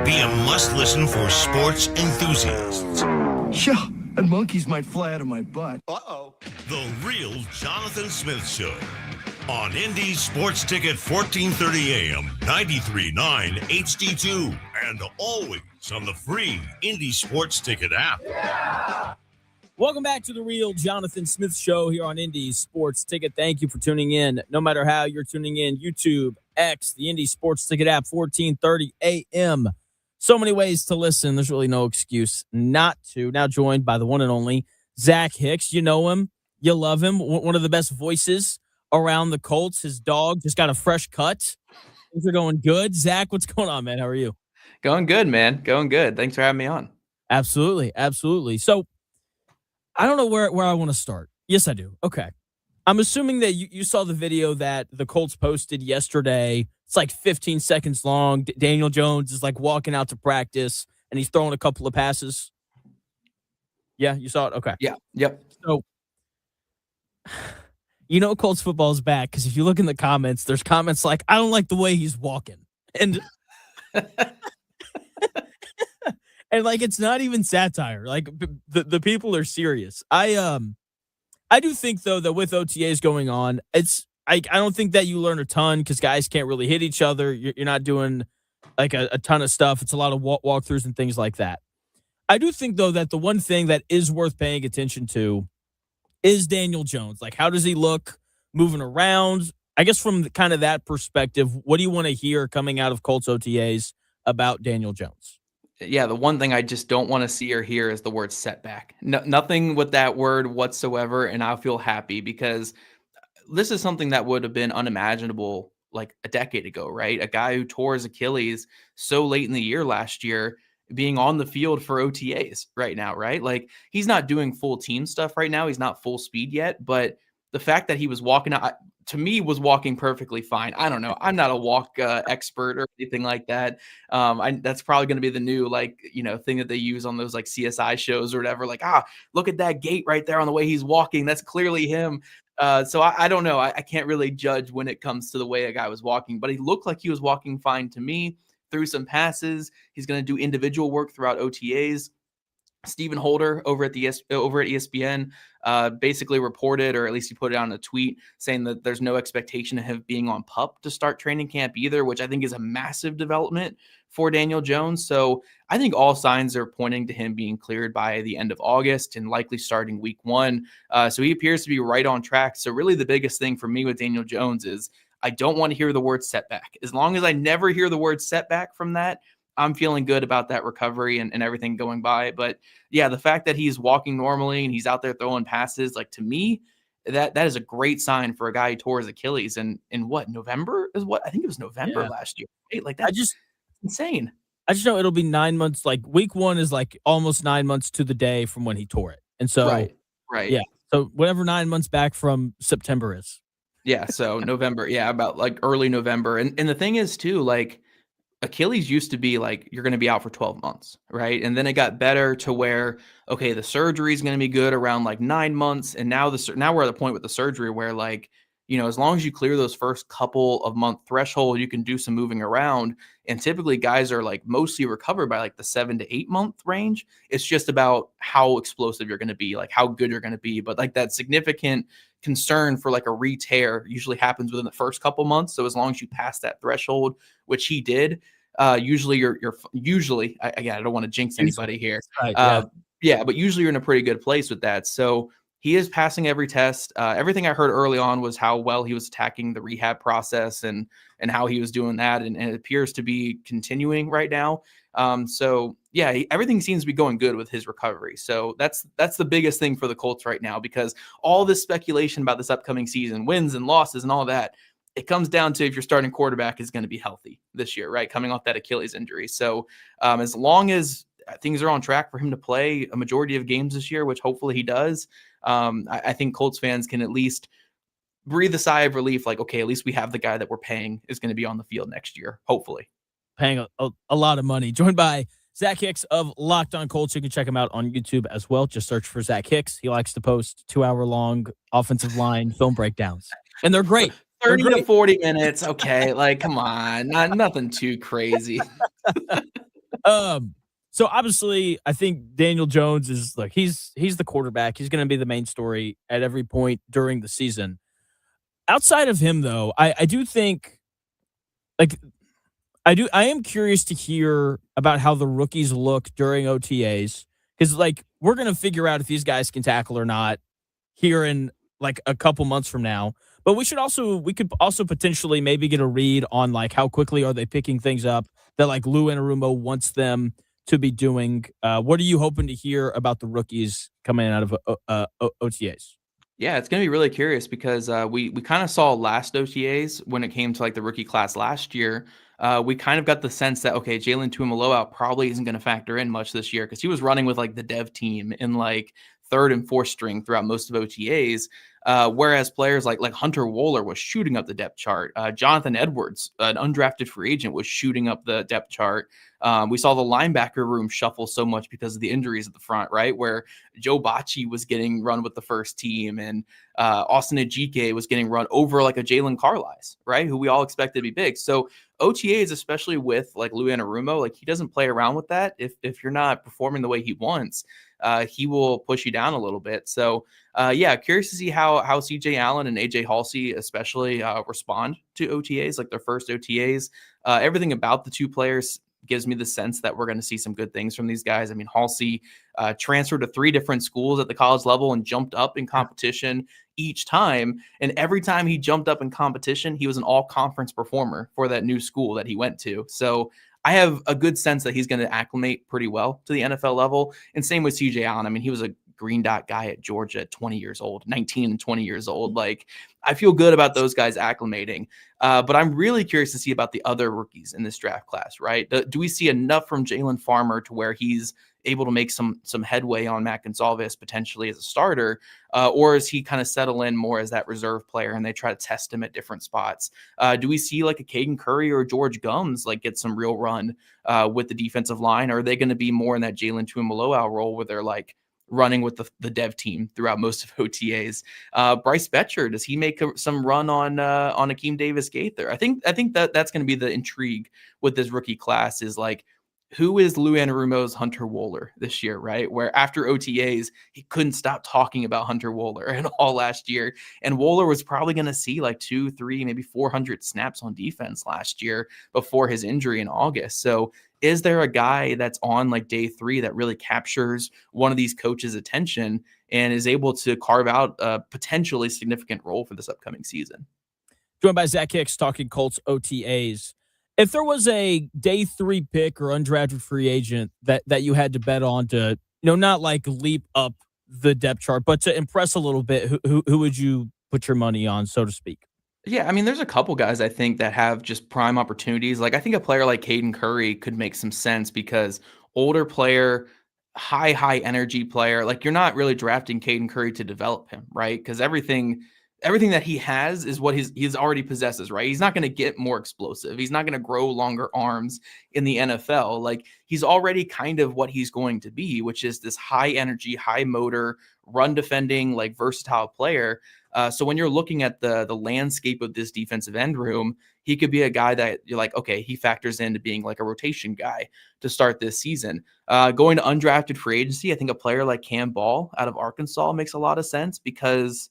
be a must-listen for sports enthusiasts. Yeah, and monkeys might fly out of my butt. Uh-oh. The Real Jonathan Smith Show on Indy Sports Ticket 1430 AM, 93.9 HD2, and always on the free Indy Sports Ticket app. Yeah. Welcome back to the Real Jonathan Smith Show here on Indy Sports Ticket. Thank you for tuning in. No matter how you're tuning in, YouTube, X, the Indy Sports Ticket app, 1430 AM. So many ways to listen. There's really no excuse not to. Now joined by the one and only Zach Hicks. You know him. You love him. One of the best voices around the Colts. His dog just got a fresh cut. Things are going good. Zach, what's going on, man? How are you? Going good, man. Going good. Thanks for having me on. Absolutely. Absolutely. So I don't know where I want to start. Yes, I do. Okay. I'm assuming that you saw the video that the Colts posted yesterday. It's like 15 seconds long. Daniel Jones is like walking out to practice, and he's throwing a couple of passes. Yeah, you saw it? Okay. Yeah. Yep. So, Colts football is back because if you look in the comments, there's comments like, I don't like the way he's walking. And and like, it's not even satire. Like the people are serious. I do think though that with OTAs going on, I don't think that you learn a ton because guys can't really hit each other. You're not doing like a ton of stuff. It's a lot of walkthroughs and things like that. I do think though that the one thing that is worth paying attention to is Daniel Jones. Like, how does he look moving around? I guess from kind of that perspective, what do you want to hear coming out of Colts OTAs about Daniel Jones? Yeah, the one thing I just don't want to see or hear is the word setback. No, nothing with that word whatsoever, and I'll feel happy because this is something that would have been unimaginable like a decade ago, right? A guy who tore his Achilles so late in the year last year being on the field for OTAs right now, right? Like, he's not doing full team stuff right now. He's not full speed yet, but the fact that he was walking out, to me, was walking perfectly fine. I don't know. I'm not a walk expert or anything like that. That's probably going to be the new, thing that they use on those like CSI shows or whatever. Like, look at that gait right there on the way he's walking. That's clearly him. So I don't know. I can't really judge when it comes to the way a guy was walking, but he looked like he was walking fine to me. Threw some passes. He's going to do individual work throughout OTAs. Stephen Holder over at ESPN basically reported, or at least he put it on a tweet, saying that there's no expectation of him being on PUP to start training camp either, which I think is a massive development for Daniel Jones. So I think all signs are pointing to him being cleared by the end of August and likely starting week 1. So he appears to be right on track. So really the biggest thing for me with Daniel Jones is I don't want to hear the word setback. As long as I never hear the word setback from that, I'm feeling good about that recovery and everything going by. But yeah, the fact that he's walking normally and he's out there throwing passes, like, to me, that is a great sign for a guy who tore his Achilles in what, November is what? I think it was November last year. Right? Like, that's insane. I just know it'll be 9 months. Like, week 1 is like almost 9 months to the day from when he tore it. And so, right. Yeah. So whatever 9 months back from September is. Yeah. So November. Yeah. About like early November. And the thing is too, like, Achilles used to be like, you're going to be out for 12 months, right? And then it got better to where, okay, the surgery is going to be good around like 9 months. And now we're at the point with the surgery where, like, as long as you clear those first couple of month threshold, you can do some moving around. And typically guys are like mostly recovered by like the 7 to 8 month range. It's just about how explosive you're going to be, like how good you're going to be. But like that significant concern for like a re-tear usually happens within the first couple months. So as long as you pass that threshold, which he did, usually you're usually, again, I don't want to jinx anybody here. Right, but usually you're in a pretty good place with that. So he is passing every test. Everything I heard early on was how well he was attacking the rehab process and how he was doing that. And it appears to be continuing right now. So yeah, everything seems to be going good with his recovery. So that's the biggest thing for the Colts right now, because all this speculation about this upcoming season, wins and losses and all that, it comes down to if your starting quarterback is going to be healthy this year, right? Coming off that Achilles injury. So as long as things are on track for him to play a majority of games this year, which hopefully he does, I think Colts fans can at least breathe a sigh of relief. Like, okay, at least we have the guy that we're paying is going to be on the field next year, hopefully. Paying a lot of money. Joined by Zach Hicks of Locked On Colts. You can check him out on YouTube as well. Just search for Zach Hicks. He likes to post 2-hour-long offensive line film breakdowns, and they're great. 30 to 40 minutes. Okay, like come on, nothing too crazy. So obviously, I think Daniel Jones is like he's the quarterback. He's going to be the main story at every point during the season. Outside of him, though, I do think like I am curious to hear about how the rookies look during OTAs because like we're going to figure out if these guys can tackle or not here in like a couple months from now. But we could also potentially maybe get a read on like how quickly are they picking things up that like Lou Anarumo wants them to be doing. What are you hoping to hear about the rookies coming out of OTAs? Yeah, it's gonna be really curious because we kind of saw last OTAs when it came to like the rookie class last year. We kind of got the sense that okay, Jalen Tuimoloau probably isn't going to factor in much this year because he was running with like the dev team in like third and fourth string throughout most of OTAs. Whereas players like Hunter Wohler was shooting up the depth chart. Jonathan Edwards, an undrafted free agent, was shooting up the depth chart. We saw the linebacker room shuffle so much because of the injuries at the front, right? Where Joe Bacci was getting run with the first team and Austin Ejike was getting run over like a Jalen Carlisle, right? Who we all expected to be big. So OTAs, especially with like Lou Anarumo, like he doesn't play around with that. If you're not performing the way he wants, he will push you down a little bit. So yeah, curious to see how CJ Allen and AJ Halsey especially respond to OTAs, like their first OTAs. Everything about the two players gives me the sense that we're going to see some good things from these guys. I mean, Halsey transferred to 3 different schools at the college level and jumped up in competition each time. And every time he jumped up in competition, he was an all-conference performer for that new school that he went to. So I have a good sense that he's going to acclimate pretty well to the NFL level. And same with CJ Allen. I mean, he was a green dot guy at Georgia at 20 years old, 19 and 20 years old. Like, I feel good about those guys acclimating. But I'm really curious to see about the other rookies in this draft class, right? Do we see enough from Jalen Farmer to where he's able to make some headway on Matt Gonsalves potentially as a starter? Or is he kind of settle in more as that reserve player and they try to test him at different spots? Do we see like a Caden Curry or George Gums like get some real run with the defensive line? Or are they going to be more in that Jalen Tuimoloau role where they're like running with the dev team throughout most of OTAs? Bryce Betcher, does he make some run on Akeem Davis-Gaither? I think that's going to be the intrigue with this rookie class is like, who is Lou Anarumo's Hunter Wohler this year, right? Where after OTAs, he couldn't stop talking about Hunter Wohler and all last year. And Wohler was probably going to see like 200, 300, maybe 400 snaps on defense last year before his injury in August. So is there a guy that's on like day 3 that really captures one of these coaches' attention and is able to carve out a potentially significant role for this upcoming season? Joined by Zach Hicks talking Colts OTAs. If there was a day 3 pick or undrafted free agent that you had to bet on to, not like leap up the depth chart, but to impress a little bit, who would you put your money on, so to speak? Yeah, I mean, there's a couple guys I think that have just prime opportunities. Like I think a player like Caden Curry could make some sense because older player, high energy player. Like you're not really drafting Caden Curry to develop him, right? Because everything that he has is what he's already possesses, right? He's not going to get more explosive. He's not going to grow longer arms in the NFL. Like he's already kind of what he's going to be, which is this high energy, high motor, run defending, like versatile player. So when you're looking at the landscape of this defensive end room, he could be a guy that you're like, okay, he factors into being like a rotation guy to start this season. Going to undrafted free agency, I think a player like Cam Ball out of Arkansas makes a lot of sense because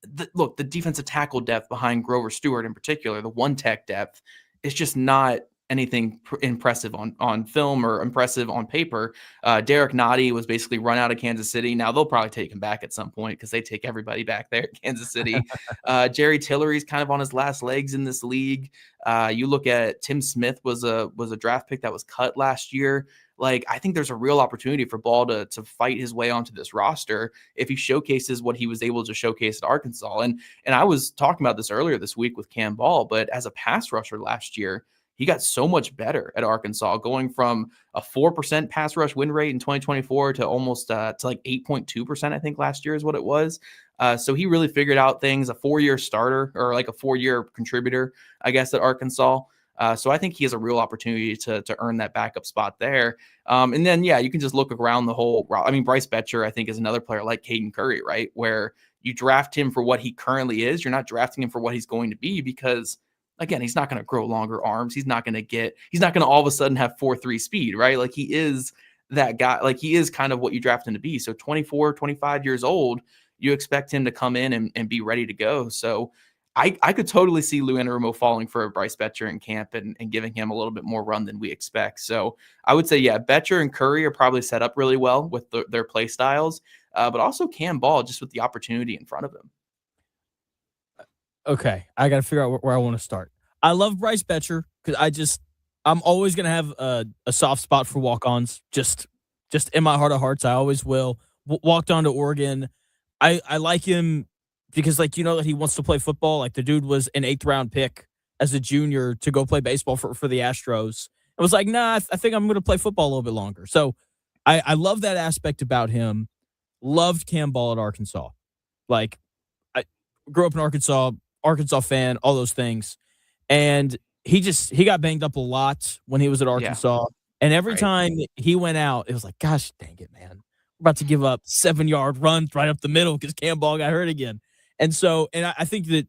the defensive tackle depth behind Grover Stewart in particular, the one tech depth, is just not anything impressive on film or impressive on paper. Derek Nottie was basically run out of Kansas City. Now they'll probably take him back at some point because they take everybody back there at Kansas City. Jerry Tillery's kind of on his last legs in this league. You look at Tim Smith was a draft pick that was cut last year. Like, I think there's a real opportunity for Ball to fight his way onto this roster if he showcases what he was able to showcase at Arkansas. And I was talking about this earlier this week with Cam Ball, but as a pass rusher last year, he got so much better at Arkansas, going from a 4% pass rush win rate in 2024 to almost to like 8.2%, I think last year is what it was. So he really figured out things, a 4-year starter or like a 4-year contributor, I guess, at Arkansas. So I think he has a real opportunity to earn that backup spot there. And then, yeah, you can just look around the whole route. I mean, Bryce Betcher, I think, is another player like Caden Curry, right? Where you draft him for what he currently is. You're not drafting him for what he's going to be because, again, he's not going to grow longer arms. He's not going to all of a sudden have 4.3 speed, right? Like he is that guy. Like he is kind of what you draft him to be. So 24, 25 years old, you expect him to come in and be ready to go. So I could totally see Lou Anarumo falling for a Bryce Betcher in camp and giving him a little bit more run than we expect. So I would say, yeah, Betcher and Curry are probably set up really well with their play styles, but also Cam Ball just with the opportunity in front of him. Okay, I got to figure out where I want to start. I love Bryce Betcher because I'm always going to have a soft spot for walk-ons. Just in my heart of hearts, I always will. Walked on to Oregon. I like him because, like, you know that he wants to play football. Like, the dude was an 8th round pick as a junior to go play baseball for the Astros. I was like, nah, I think I'm going to play football a little bit longer. So I love that aspect about him. Loved Cam Ball at Arkansas. Like, I grew up in Arkansas fan, all those things. And he got banged up a lot when he was at Arkansas. Yeah. And every time he went out, it was like, gosh, dang it, man. We're about to give up 7-yard runs right up the middle because Cam Ball got hurt again. And so, and I think that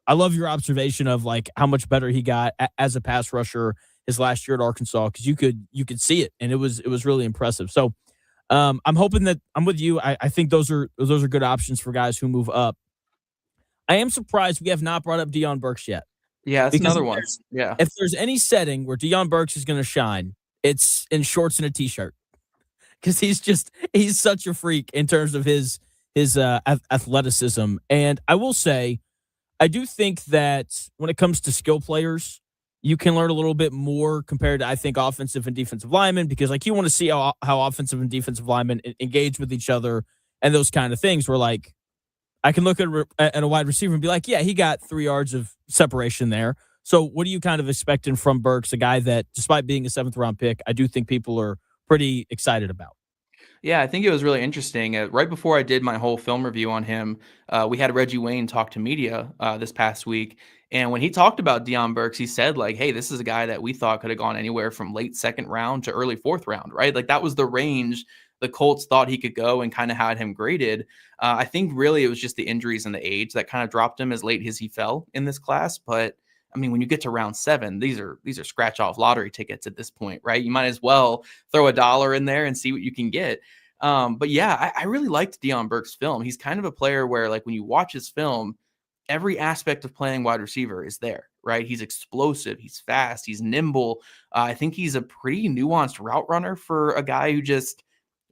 I love your observation of like how much better he got as a pass rusher his last year at Arkansas, because you could see it, and it was really impressive. So I'm hoping that I'm with you. I think those are good options for guys who move up. I am surprised we have not brought up Deion Burks yet. Yeah, that's another one. Yeah. If there's any setting where Deion Burks is going to shine, it's in shorts and a t-shirt, because he's such a freak in terms of his athleticism. And I will say, I do think that when it comes to skill players, you can learn a little bit more compared to, I think, offensive and defensive linemen, because like you want to see how offensive and defensive linemen engage with each other and those kind of things, where like I can look at a wide receiver and be like, yeah, he got 3 yards of separation there. So what are you kind of expecting from Burks, a guy that, despite being a 7th round pick, I do think people are pretty excited about? Yeah, I think it was really interesting. Right before I did my whole film review on him, we had Reggie Wayne talk to media this past week. And when he talked about Deion Burks, he said, like, hey, this is a guy that we thought could have gone anywhere from late 2nd round to early 4th round, right? Like that was the range the Colts thought he could go and kind of had him graded. I think really it was just the injuries and the age that kind of dropped him as late as he fell in this class. But I mean, when you get to round 7, these are scratch off lottery tickets at this point, right? You might as well throw $1 in there and see what you can get. But yeah, I really liked Deion Burks' film. He's kind of a player where, like, when you watch his film, every aspect of playing wide receiver is there, right? He's explosive, he's fast, he's nimble. I think he's a pretty nuanced route runner for a guy who just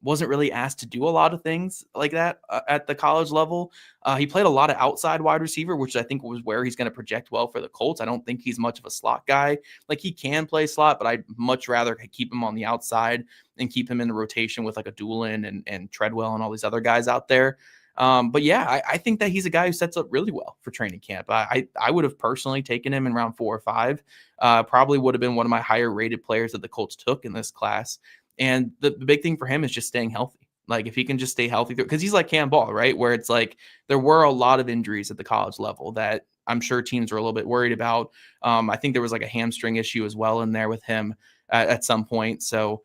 wasn't really asked to do a lot of things like that at the college level. He played a lot of outside wide receiver, which I think was where he's going to project well for the Colts. I don't think he's much of a slot guy. Like, he can play slot, but I'd much rather keep him on the outside and keep him in the rotation with like a Doolin and Treadwell and all these other guys out there. But yeah, I think that he's a guy who sets up really well for training camp. I would have personally taken him in round 4 or 5. Probably would have been one of my higher rated players that the Colts took in this class. And the big thing for him is just staying healthy. Like, if he can just stay healthy, because he's like Cam Ball, right? Where it's like there were a lot of injuries at the college level that I'm sure teams are a little bit worried about. I think there was like a hamstring issue as well in there with him at some point. So,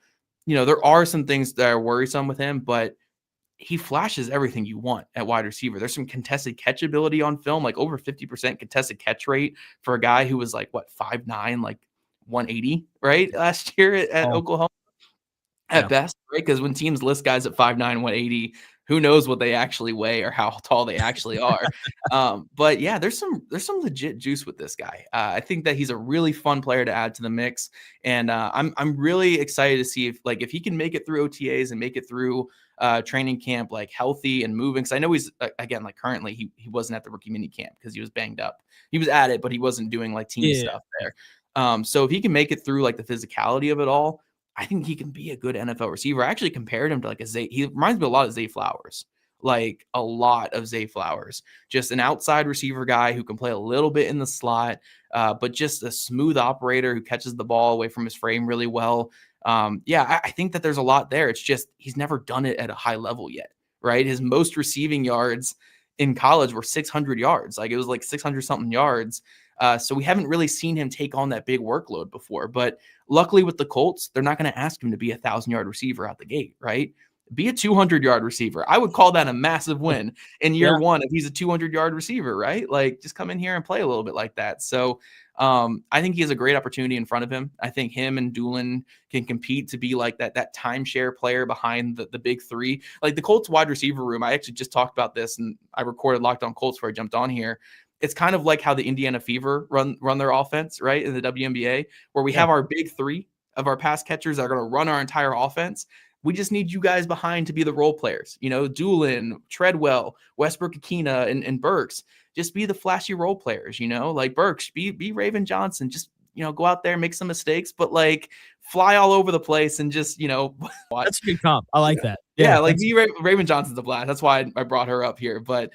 there are some things that are worrisome with him, but he flashes everything you want at wide receiver. There's some contested catch ability on film, like over 50% contested catch rate for a guy who was like, 5'9", like 180, right? Last year at Oklahoma. At best, right? Because when teams list guys at 5'9", 180, who knows what they actually weigh or how tall they actually are. But yeah, there's some legit juice with this guy. I think that he's a really fun player to add to the mix. And I'm really excited to see if he can make it through OTAs and make it through training camp, like healthy and moving. Because I know he's, again, like currently he wasn't at the rookie mini camp because he was banged up. He was at it, but he wasn't doing like team stuff there. So if he can make it through like the physicality of it all, I think he can be a good NFL receiver. I actually compared him to like he reminds me a lot of Zay Flowers, like a lot of Zay Flowers, just an outside receiver guy who can play a little bit in the slot, but just a smooth operator who catches the ball away from his frame really well. I think that there's a lot there. It's just, he's never done it at a high level yet, right? His most receiving yards in college were 600 yards. Like, it was like 600 something yards. So we haven't really seen him take on that big workload before, but luckily with the Colts, they're not going to ask him to be a 1,000-yard receiver out the gate, right? be a 200-yard receiver. I would call that a massive win in year one if he's a 200-yard receiver, right? Like, just come in here and play a little bit like that. So I think he has a great opportunity in front of him. I think him and Doolin can compete to be like that timeshare player behind the big three. Like the Colts wide receiver room, I actually just talked about this, and I recorded Locked On Colts before I jumped on here. It's kind of like how the Indiana Fever run their offense, right, in the WNBA, where we have our big three of our pass catchers that are going to run our entire offense. We just need you guys behind to be the role players. Doolin, Treadwell, Westbrook-Akina, and Burks. Just be the flashy role players, like Burks, be Raven Johnson. Just, go out there, make some mistakes, but like fly all over the place and just, watch. That's a good comp. I like that. Yeah, like Raven Johnson's a blast. That's why I brought her up here. But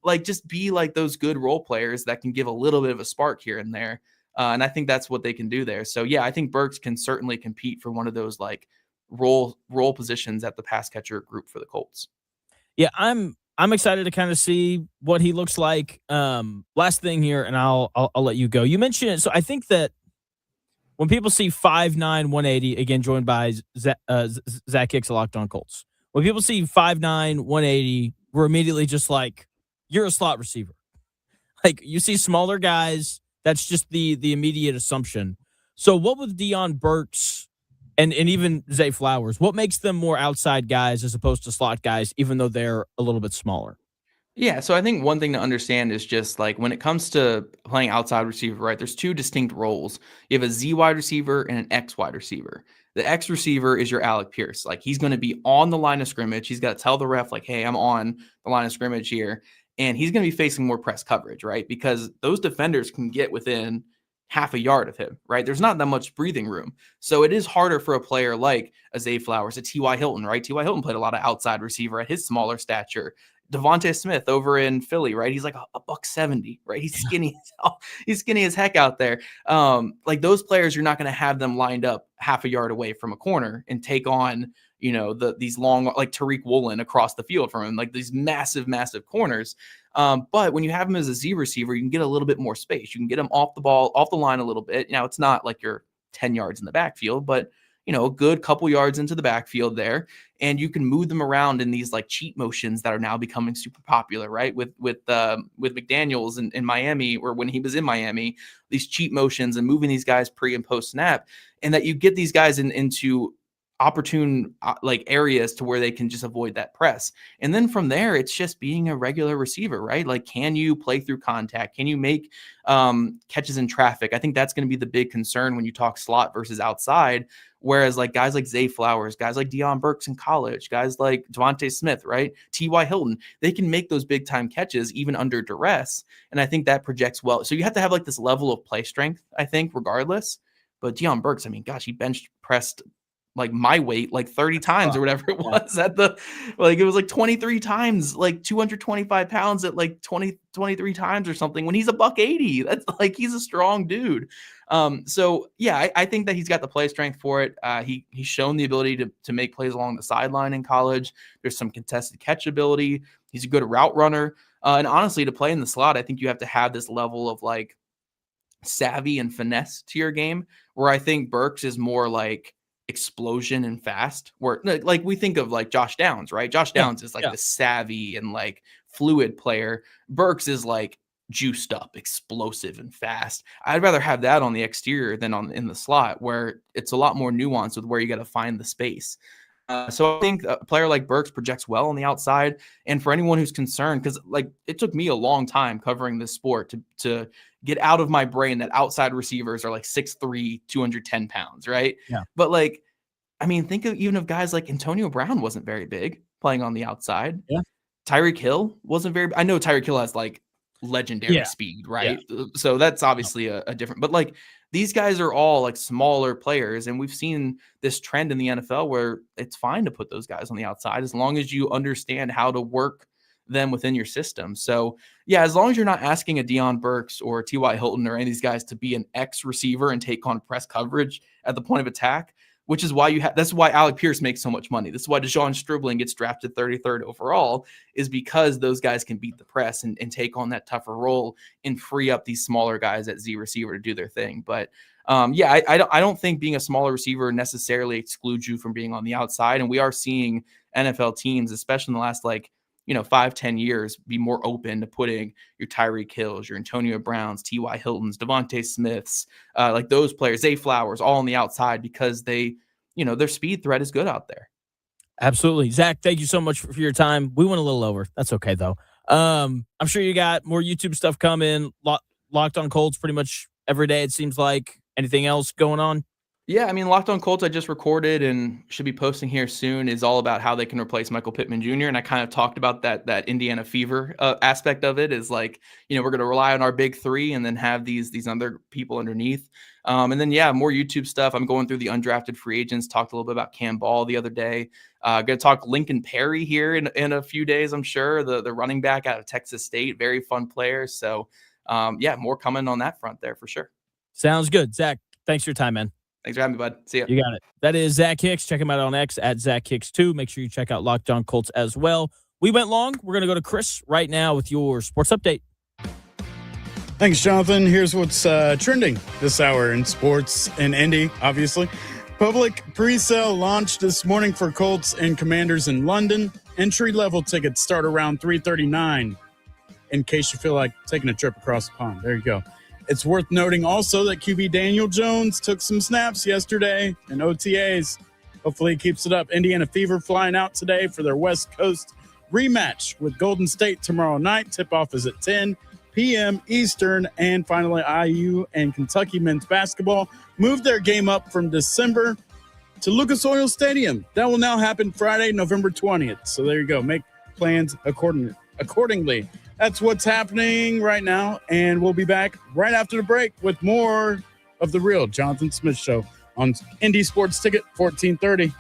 like just be like those good role players that can give a little bit of a spark here and there. And I think that's what they can do there. So yeah, I think Burks can certainly compete for one of those like role positions at the pass catcher group for the Colts. Yeah, I'm excited to kind of see what he looks like. Last thing here, and I'll let you go. You mentioned it, so I think that when people see 5'9", 180, again joined by Zach Hicks, Locked On Colts. When people see 5'9", 180, we're immediately just like, you're a slot receiver. Like you see smaller guys, that's just the immediate assumption. So what with Deion Burks and even Zay Flowers, what makes them more outside guys as opposed to slot guys, even though they're a little bit smaller? Yeah, so I think one thing to understand is just like when it comes to playing outside receiver, right, there's two distinct roles. You have a Z wide receiver and an X wide receiver. The X receiver is your Alec Pierce. Like he's going to be on the line of scrimmage. He's got to tell the ref like, hey, I'm on the line of scrimmage here. And he's going to be facing more press coverage, right? Because those defenders can get within half a yard of him, right? There's not that much breathing room. So it is harder for a player like a Zay Flowers, a T.Y. Hilton, right? T.Y. Hilton played a lot of outside receiver at his smaller stature. Devontae Smith over in Philly, right? He's like a $170, right? He's skinny. He's skinny as heck out there. Like those players, you're not going to have them lined up half a yard away from a corner and take on, these long, like Tariq Woolen across the field from him, like these massive, massive corners. But when you have him as a Z receiver, you can get a little bit more space. You can get him off the line a little bit. Now it's not like you're 10 yards in the backfield, but a good couple yards into the backfield there, and you can move them around in these like cheat motions that are now becoming super popular, right? With McDaniels in Miami, or when he was in Miami, these cheat motions and moving these guys pre and post snap, and that you get these guys into opportune like areas to where they can just avoid that press. And then from there, it's just being a regular receiver, right? Like, can you play through contact? Can you make catches in traffic? I think that's going to be the big concern when you talk slot versus outside. Whereas like guys like Zay Flowers, guys like Deion Burks in college, guys like Devontae Smith, right? T.Y. Hilton, they can make those big time catches even under duress. And I think that projects well. So you have to have like this level of play strength, I think, regardless. But Deion Burks, I mean, gosh, he bench pressed like my weight like 30 times or whatever it was at the, like it was like 23 times, like 225 pounds at like 23 times or something when he's $180. That's like, he's a strong dude. So yeah, I think that he's got the play strength for it. He's shown the ability to make plays along the sideline in college. There's some contested catch ability. He's a good route runner. And honestly, to play in the slot, I think you have to have this level of like savvy and finesse to your game, where I think Burks is more like explosion and fast, where like we think of like Josh Downs, right? Josh Downs is like the savvy and like fluid player. Burks is like juiced up, explosive and fast. I'd rather have that on the exterior than in the slot, where it's a lot more nuanced with where you got to find the space. So I think a player like Burks projects well on the outside. And for anyone who's concerned, because like it took me a long time covering this sport to get out of my brain that outside receivers are like 6'3", 210 pounds, right? Yeah. But like, I mean, think of even of guys like Antonio Brown wasn't very big playing on the outside. Yeah. Tyreek Hill wasn't very. I know Tyreek Hill has like legendary speed, right? Yeah. So that's obviously a different. But like these guys are all like smaller players, and we've seen this trend in the NFL where it's fine to put those guys on the outside as long as you understand how to work them within your system. So yeah, as long as you're not asking a Deion Burks or T.Y. Hilton or any of these guys to be an X receiver and take on press coverage at the point of attack, which is why that's why Alec Pierce makes so much money. This is why DeJon Stribling gets drafted 33rd overall, is because those guys can beat the press and take on that tougher role and free up these smaller guys at Z receiver to do their thing. But I don't think being a smaller receiver necessarily excludes you from being on the outside. And we are seeing NFL teams, especially in the last 5-10 years, be more open to putting your Tyreek Hills, your Antonio Browns, T.Y. Hiltons, Devontae Smiths, like those players, Zay Flowers, all on the outside because they, their speed threat is good out there. Absolutely. Zach, thank you so much for your time. We went a little over. That's okay, though. I'm sure you got more YouTube stuff coming. Locked on Colts pretty much every day, it seems like. Anything else going on? Yeah, I mean, Locked on Colts I just recorded and should be posting here soon is all about how they can replace Michael Pittman Jr. And I kind of talked about that Indiana fever aspect of it is we're going to rely on our big three and then have these other people underneath. And then, more YouTube stuff. I'm going through the undrafted free agents, talked a little bit about Cam Ball the other day. Going to talk Lincoln Perry here in a few days, I'm sure, the running back out of Texas State, very fun player. So, more coming on that front there for sure. Sounds good. Zach, thanks for your time, man. Thanks for having me, bud. See ya. You got it. That is Zach Hicks. Check him out on X at Zach Hicks2. Make sure you check out Locked On Colts as well. We went long. We're going to go to Chris right now with your sports update. Thanks, Jonathan. Here's what's trending this hour in sports and Indy, obviously. Public pre-sale launched this morning for Colts and Commanders in London. Entry-level tickets start around $339 in case you feel like taking a trip across the pond. There you go. It's worth noting also that QB Daniel Jones took some snaps yesterday in OTAs. Hopefully he keeps it up. Indiana Fever flying out today for their West Coast rematch with Golden State tomorrow night. Tip-off is at 10 p.m. Eastern. And finally, IU and Kentucky men's basketball moved their game up from December to Lucas Oil Stadium. That will now happen Friday, November 20th. So there you go. Make plans accordingly. That's what's happening right now, and we'll be back right after the break with more of The Real Jonathan Smith Show on Indy Sports Ticket 1430.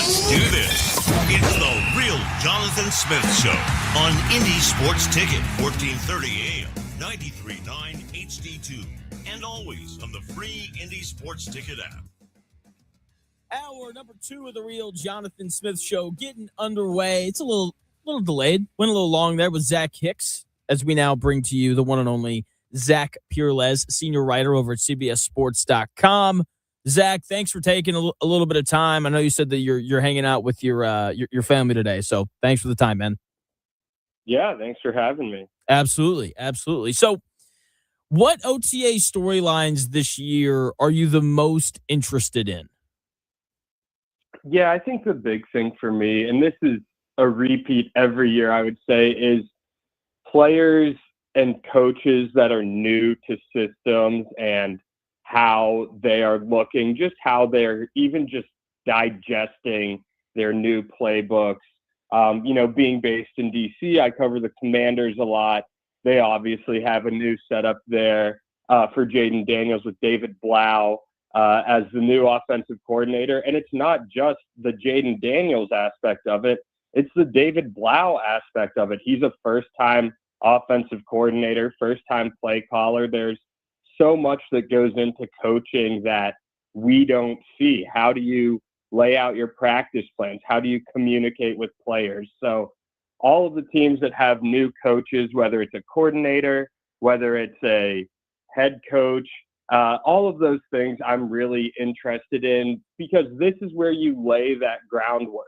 Let's do this. It's the real Jonathan Smith Show on Indy Sports Ticket, 1430 AM, 93.9 HD2, and always on the free Indy Sports Ticket app. Hour number 2 of the real Jonathan Smith Show getting underway. It's a little delayed. Went a little long there with Zach Hicks, as we now bring to you the one and only Zach Pereles, senior writer over at CBSSports.com. Zach, thanks for taking a little bit of time. I know you said that you're hanging out with your family today, so thanks for the time, man. Yeah, thanks for having me. Absolutely. So, what OTA storylines this year are you the most interested in? Yeah, I think the big thing for me, and this is a repeat every year, I would say, is players and coaches that are new to systems and how they are looking, just how they're even just digesting their new playbooks. Being based in DC, I cover the Commanders a lot. They obviously have a new setup there for Jaden Daniels with David Blau as the new offensive coordinator. And it's not just the Jaden Daniels aspect of it. It's the David Blau aspect of it. He's a first-time offensive coordinator, first-time play caller. There's so much that goes into coaching that we don't see. How do you lay out your practice plans? How do you communicate with players? So all of the teams that have new coaches, whether it's a coordinator, whether it's a head coach, all of those things I'm really interested in, because this is where you lay that groundwork.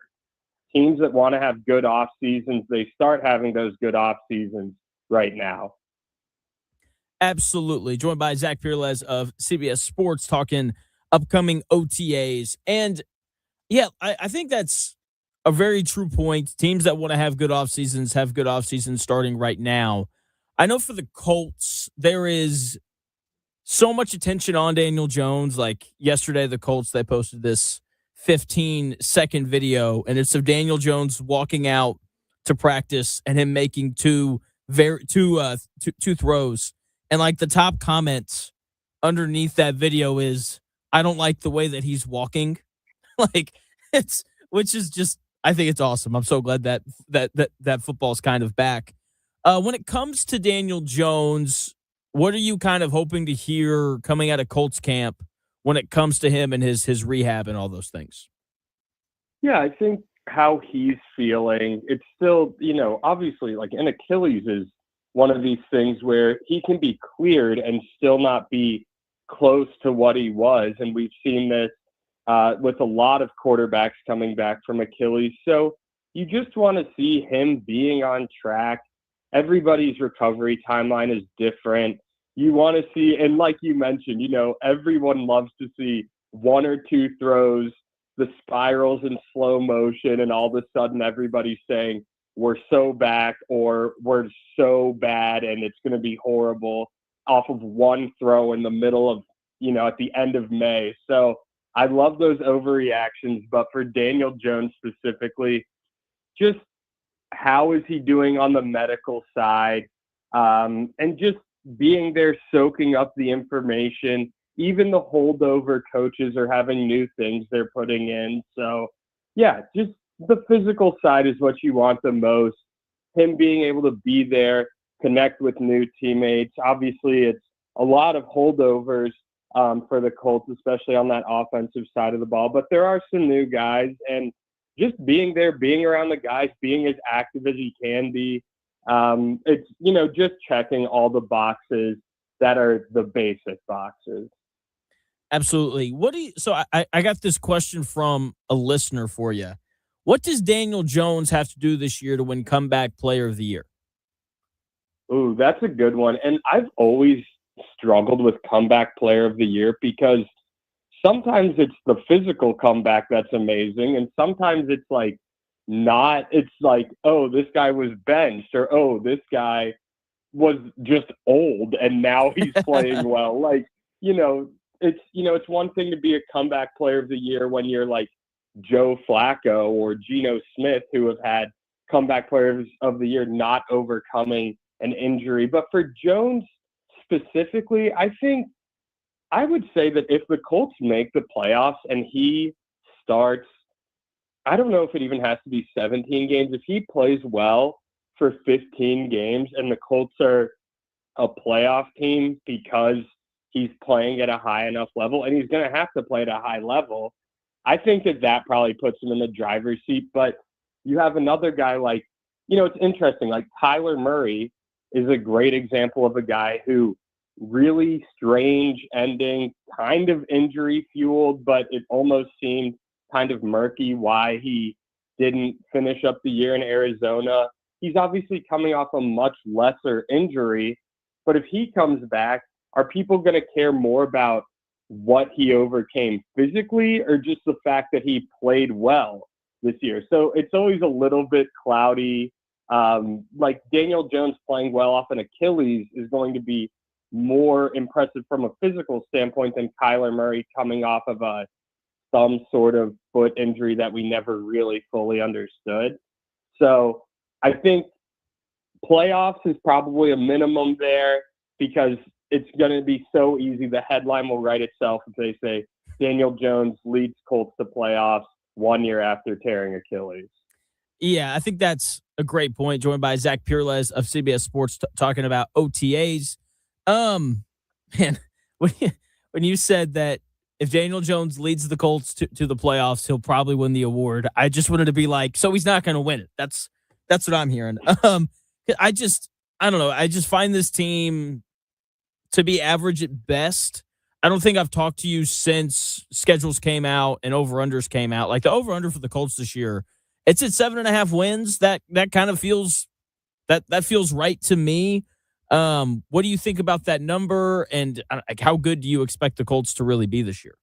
Teams that want to have good off seasons, they start having those good off seasons right now. Absolutely. Joined by Zach Pereles of CBS Sports, talking upcoming OTAs. And yeah, I think that's a very true point. Teams that want to have good off seasons have good off seasons starting right now. I know for the Colts, there is so much attention on Daniel Jones. Like yesterday, the Colts, they posted this 15-second video, and it's of Daniel Jones walking out to practice and him making two throws. And like the top comments underneath that video is, "I don't like the way that he's walking." Like which is just, I think it's awesome. I'm so glad that football's kind of back. When it comes to Daniel Jones, what are you kind of hoping to hear coming out of Colts camp when it comes to him and his rehab and all those things? Yeah, I think how he's feeling, it's still, obviously like an Achilles is one of these things where he can be cleared and still not be close to what he was. And we've seen this with a lot of quarterbacks coming back from Achilles. So you just want to see him being on track. Everybody's recovery timeline is different. You want to see, and like you mentioned, everyone loves to see one or two throws, the spirals in slow motion, and all of a sudden everybody's saying, we're so back or we're so bad and it's going to be horrible off of one throw in the middle of, at the end of May. So I love those overreactions, but for Daniel Jones specifically, just how is he doing on the medical side, and just being there, soaking up the information. Even the holdover coaches are having new things they're putting in. So, yeah, just the physical side is what you want the most. Him being able to be there, connect with new teammates. Obviously, it's a lot of holdovers for the Colts, especially on that offensive side of the ball. But there are some new guys, and just being there, being around the guys, being as active as he can be. It's, just checking all the boxes that are the basic boxes. Absolutely. So I got this question from a listener for you. What does Daniel Jones have to do this year to win Comeback Player of the Year? Ooh, that's a good one. And I've always struggled with Comeback Player of the Year because sometimes it's the physical comeback that's amazing, and sometimes it's like not. It's like, oh, this guy was benched, or oh, this guy was just old and now he's playing well. Like, it's one thing to be a Comeback Player of the Year when you're like Joe Flacco or Geno Smith, who have had Comeback Players of the Year not overcoming an injury. But for Jones specifically, I think I would say that if the Colts make the playoffs and he starts I don't know if it even has to be 17 games. If he plays well for 15 games and the Colts are a playoff team because he's playing at a high enough level, and he's going to have to play at a high level, I think that probably puts him in the driver's seat. But you have another guy like, it's interesting, like Kyler Murray is a great example of a guy who really strange ending, kind of injury fueled, but it almost seemed kind of murky why he didn't finish up the year in Arizona. He's obviously coming off a much lesser injury, but if he comes back, are people going to care more about what he overcame physically or just the fact that he played well this year? So it's always a little bit cloudy. Like Daniel Jones playing well off an Achilles is going to be more impressive from a physical standpoint than Kyler Murray coming off of some sort of foot injury that we never really fully understood. So I think playoffs is probably a minimum there because it's going to be so easy. The headline will write itself if they say Daniel Jones leads Colts to playoffs 1 year after tearing Achilles. Yeah, I think that's a great point. Joined by Zach Pereles of CBS Sports talking about OTAs. Man, when you said that if Daniel Jones leads the Colts to the playoffs, he'll probably win the award, I just wanted to be like, so he's not going to win it. That's what I'm hearing. I don't know. I just find this team to be average at best. I don't think I've talked to you since schedules came out and over-unders came out. Like the over-under for the Colts this year, it's at 7.5 wins. That kind of feels that feels right to me. What do you think about that number, and like how good do you expect the Colts to really be this year?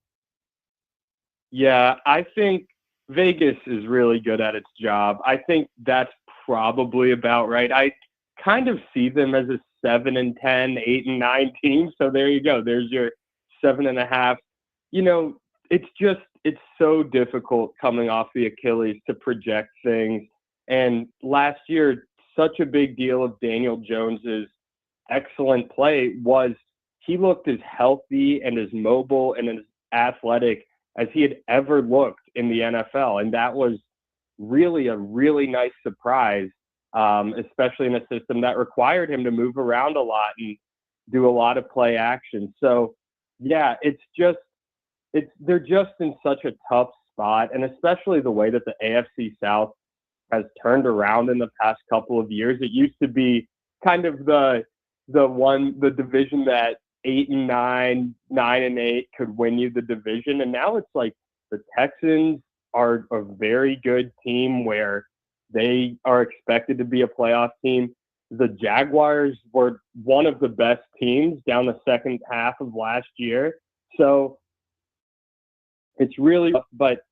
Yeah, I think Vegas is really good at its job. I think that's probably about right. I kind of see them as a 7-10, 8-9 team. So there you go. There's your 7.5. It's so difficult coming off the Achilles to project things. And last year, such a big deal of Daniel Jones's excellent play was he looked as healthy and as mobile and as athletic as he had ever looked in the NFL. And that was really a really nice surprise, especially in a system that required him to move around a lot and do a lot of play action. So, yeah, they're just in such a tough spot, and especially the way that the AFC South has turned around in the past couple of years. It used to be kind of the division that 8-9, 9-8 could win you the division, and now it's like the Texans are a very good team where they are expected to be a playoff team. The Jaguars were one of the best teams down the second half of last year. So it's really, but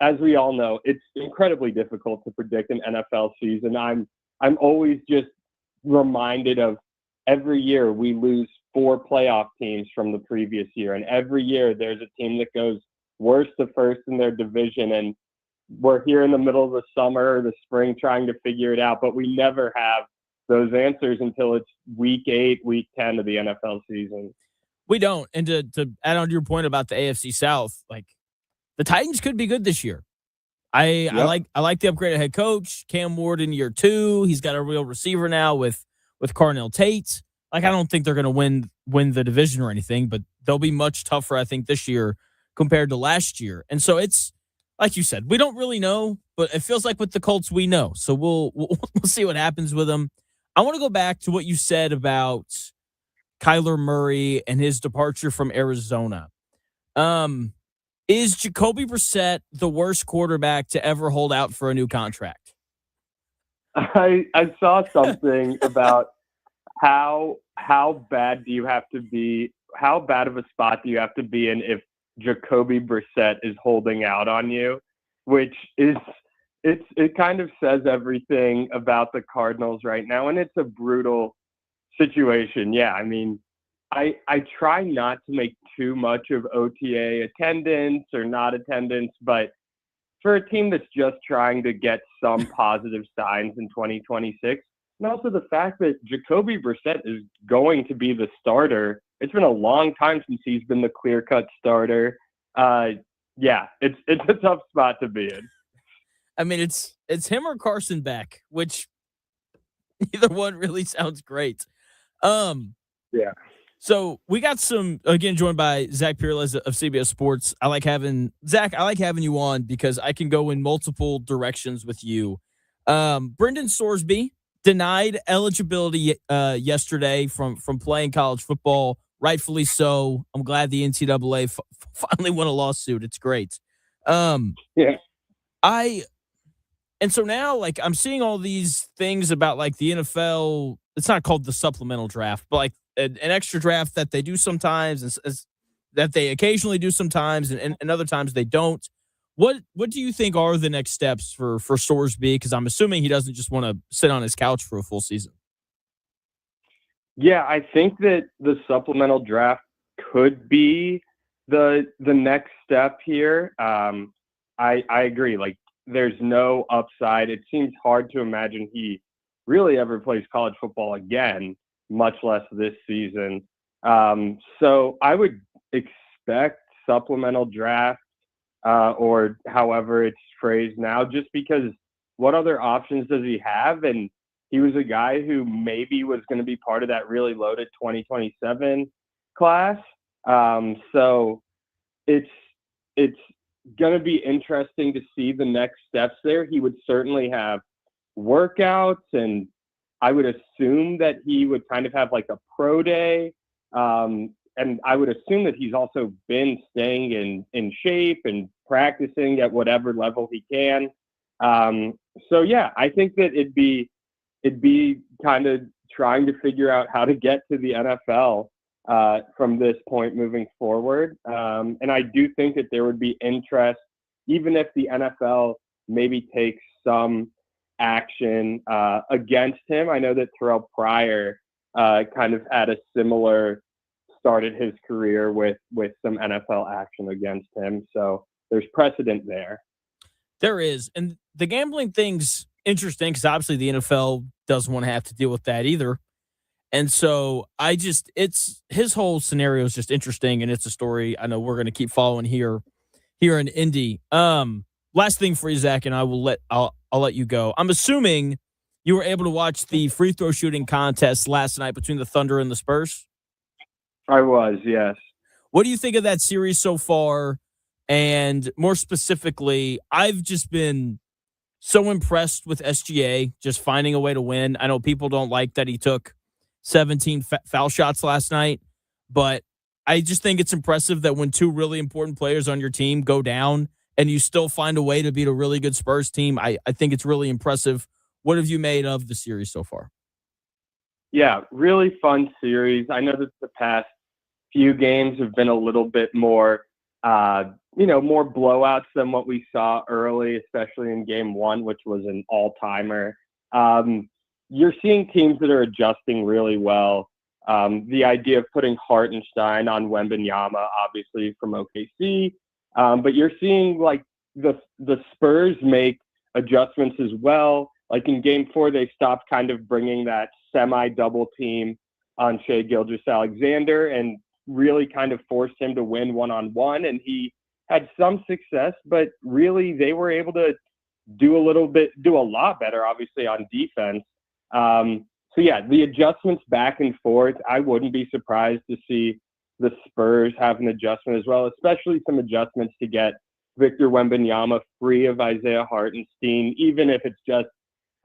as we all know, it's incredibly difficult to predict an NFL season. I'm always just reminded of every year we lose 4 playoff teams from the previous year. And every year there's a team that goes worst to first in their division. And we're here in the middle of the summer or the spring trying to figure it out, but we never have those answers until it's week 8, week 10 of the NFL season. We don't. And to add on to your point about the AFC South, like the Titans could be good this year. I like the upgraded head coach, Cam Ward in year 2. He's got a real receiver now with Carnell Tate. Like I don't think they're going to win the division or anything, but they'll be much tougher, I think, this year compared to last year. And so it's like you said, we don't really know, but it feels like with the Colts we know. So we'll see what happens with them. I want to go back to what you said about Kyler Murray and his departure from Arizona. Is Jacoby Brissett the worst quarterback to ever hold out for a new contract? I saw something about how bad do you have to be, how bad of a spot do you have to be in if Jacoby Brissett is holding out on you, which is it kind of says everything about the Cardinals right now, and it's a brutal situation. Yeah, I mean, I try not to make too much of OTA attendance or not attendance, but for a team that's just trying to get some positive signs in 2026, and also the fact that Jacoby Brissett is going to be the starter. It's been a long time since he's been the clear-cut starter. Yeah, it's a tough spot to be in. I mean, it's him or Carson Beck, which either one really sounds great. Yeah. So we got again, joined by Zach Pereles of CBS Sports. I like having you on because I can go in multiple directions with you. Brendan Sorsby denied eligibility yesterday from playing college football, rightfully so. I'm glad the NCAA finally won a lawsuit. It's great. Yeah. And so now, like, I'm seeing all these things about, like, the NFL. It's not called the supplemental draft, but, like, an extra draft that they do sometimes, and that they occasionally do sometimes, and other times they don't. What do you think are the next steps for Sorsby? Because I'm assuming he doesn't just want to sit on his couch for a full season. Yeah, I think that the supplemental draft could be the next step here. I agree. Like, there's no upside. It seems hard to imagine he really ever plays college football again, much less this season. So I would expect supplemental draft, or however it's phrased now, just because what other options does he have? And he was a guy who maybe was going to be part of that really loaded 2027 class. So it's going to be interesting to see the next steps there. He would certainly have workouts, and I would assume that he would kind of have like a pro day. And I would assume that he's also been staying in shape and practicing at whatever level he can. So yeah, I think that it'd be kind of trying to figure out how to get to the NFL from this point moving forward. And I do think that there would be interest, even if the NFL maybe takes some action against him. I know that Terrell Pryor kind of had a similar started his career with some NFL action against him. So there's precedent there. There is. And the gambling thing's interesting because obviously the NFL doesn't want to have to deal with that either. And so it's his whole scenario is just interesting, and it's a story I know we're going to keep following here in Indy. Last thing for you, Zach, and I'll let you go. I'm assuming you were able to watch the free throw shooting contest last night between the Thunder and the Spurs. I was, yes. What do you think of that series so far? And more specifically, I've just been so impressed with SGA just finding a way to win. I know people don't like that he took 17 foul shots last night, but I just think it's impressive that when two really important players on your team go down and you still find a way to beat a really good Spurs team, I think it's really impressive. What have you made of the series so far? Yeah, really fun series. I know that the past few games have been a little bit more, more blowouts than what we saw early, especially in game one, which was an all-timer. You're seeing teams that are adjusting really well. The idea of putting Hartenstein on Wembanyama, obviously from OKC, but you're seeing like the Spurs make adjustments as well. Like in game four, they stopped kind of bringing that semi-double team on Shai Gilgeous-Alexander and really kind of forced him to win one-on-one. And he had some success, but really they were able to do a lot better, obviously, on defense. So yeah, the adjustments back and forth, I wouldn't be surprised to see the Spurs have an adjustment as well, especially some adjustments to get Victor Wembanyama free of Isaiah Hartenstein, even if it's just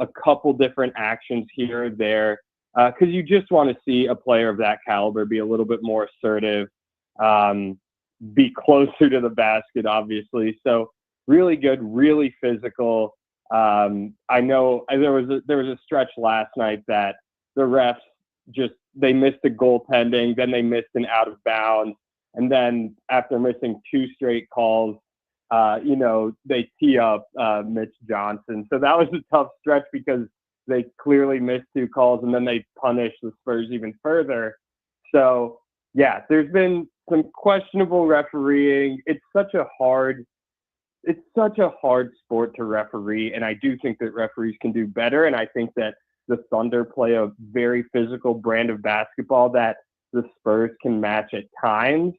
a couple different actions here or there, because you just want to see a player of that caliber be a little bit more assertive, be closer to the basket, obviously. So really good, really physical. I know there was a stretch last night that the refs they missed a goaltending, then they missed an out of bounds, and then after missing two straight calls, they tee up Mitch Johnson. So that was a tough stretch because they clearly missed two calls, and then they punished the Spurs even further. So yeah, there's been some questionable refereeing. It's such a hard sport to referee, and I do think that referees can do better. And I think that the Thunder play a very physical brand of basketball that the Spurs can match at times.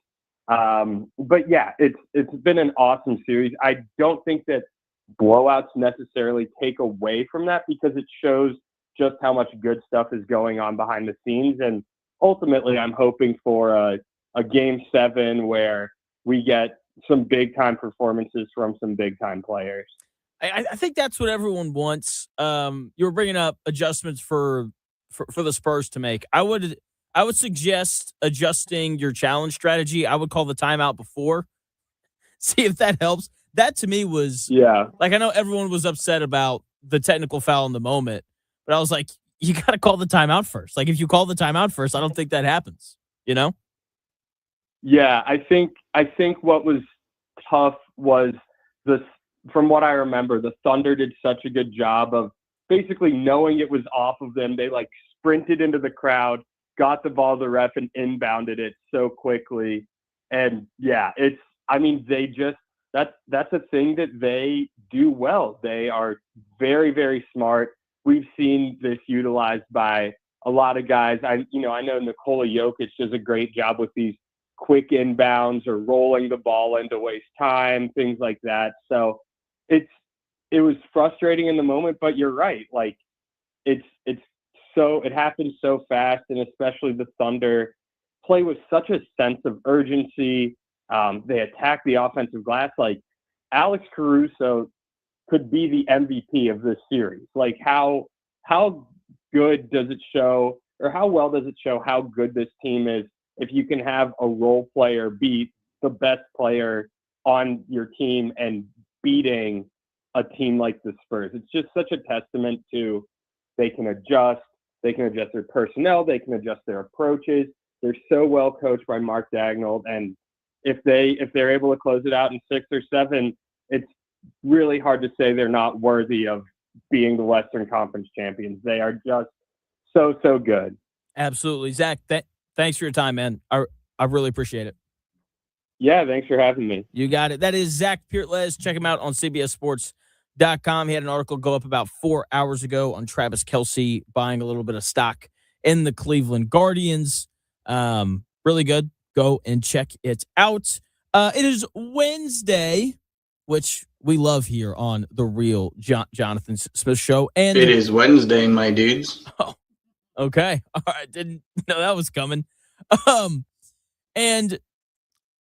But yeah, it's been an awesome series. I don't think that blowouts necessarily take away from that, because it shows just how much good stuff is going on behind the scenes. And ultimately, I'm hoping for a game 7 where we get some big time performances from some big time players. I think that's what everyone wants. You were bringing up adjustments for the Spurs to make. I would suggest adjusting your challenge strategy. I would call the timeout before, see if that helps. That to me was like, I know everyone was upset about the technical foul in the moment, but I was like, you got to call the timeout first. Like, if you call the timeout first, I don't think that happens. You know? Yeah, I think what was tough was from what I remember, the Thunder did such a good job of basically knowing it was off of them. They like sprinted into the crowd, got the ball to the ref, and inbounded it so quickly. And yeah, that's a thing that they do well. They are very, very smart. We've seen this utilized by a lot of guys. I know Nikola Jokic does a great job with these quick inbounds or rolling the ball in to waste time, things like that. So it was frustrating in the moment, but you're right. Like it happens so fast, and especially the Thunder play with such a sense of urgency. They attack the offensive glass. Like Alex Caruso could be the MVP of this series. Like how good does it show, or how well does it show how good this team is if you can have a role player beat the best player on your team and beating a team like the Spurs? It's just such a testament to they can adjust their personnel, they can adjust their approaches. They're so well coached by Mark Daigneault, and if they're able to close it out in 6 or 7, it's really hard to say they're not worthy of being the Western Conference champions. They are just so good. Absolutely. Zach, thanks for your time, man. I really appreciate it. Yeah, thanks for having me. You got it. That is Zach Pereles. Check him out on CBSSports.com. He had an article go up about 4 hours ago on Travis Kelce buying a little bit of stock in the Cleveland Guardians. Really good. Go and check it out. It is Wednesday, which we love here on the Real Jonathan Smith Show. And it is Wednesday, my dudes. Oh, okay. All right. Didn't know that was coming. And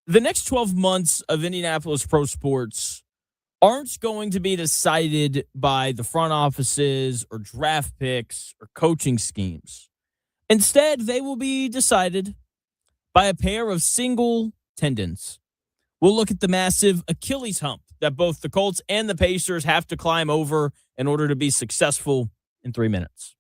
the next 12 months of Indianapolis pro sports aren't going to be decided by the front offices or draft picks or coaching schemes. Instead, they will be decided by a pair of single tendons. We'll look at the massive Achilles hump that both the Colts and the Pacers have to climb over in order to be successful in 3 minutes.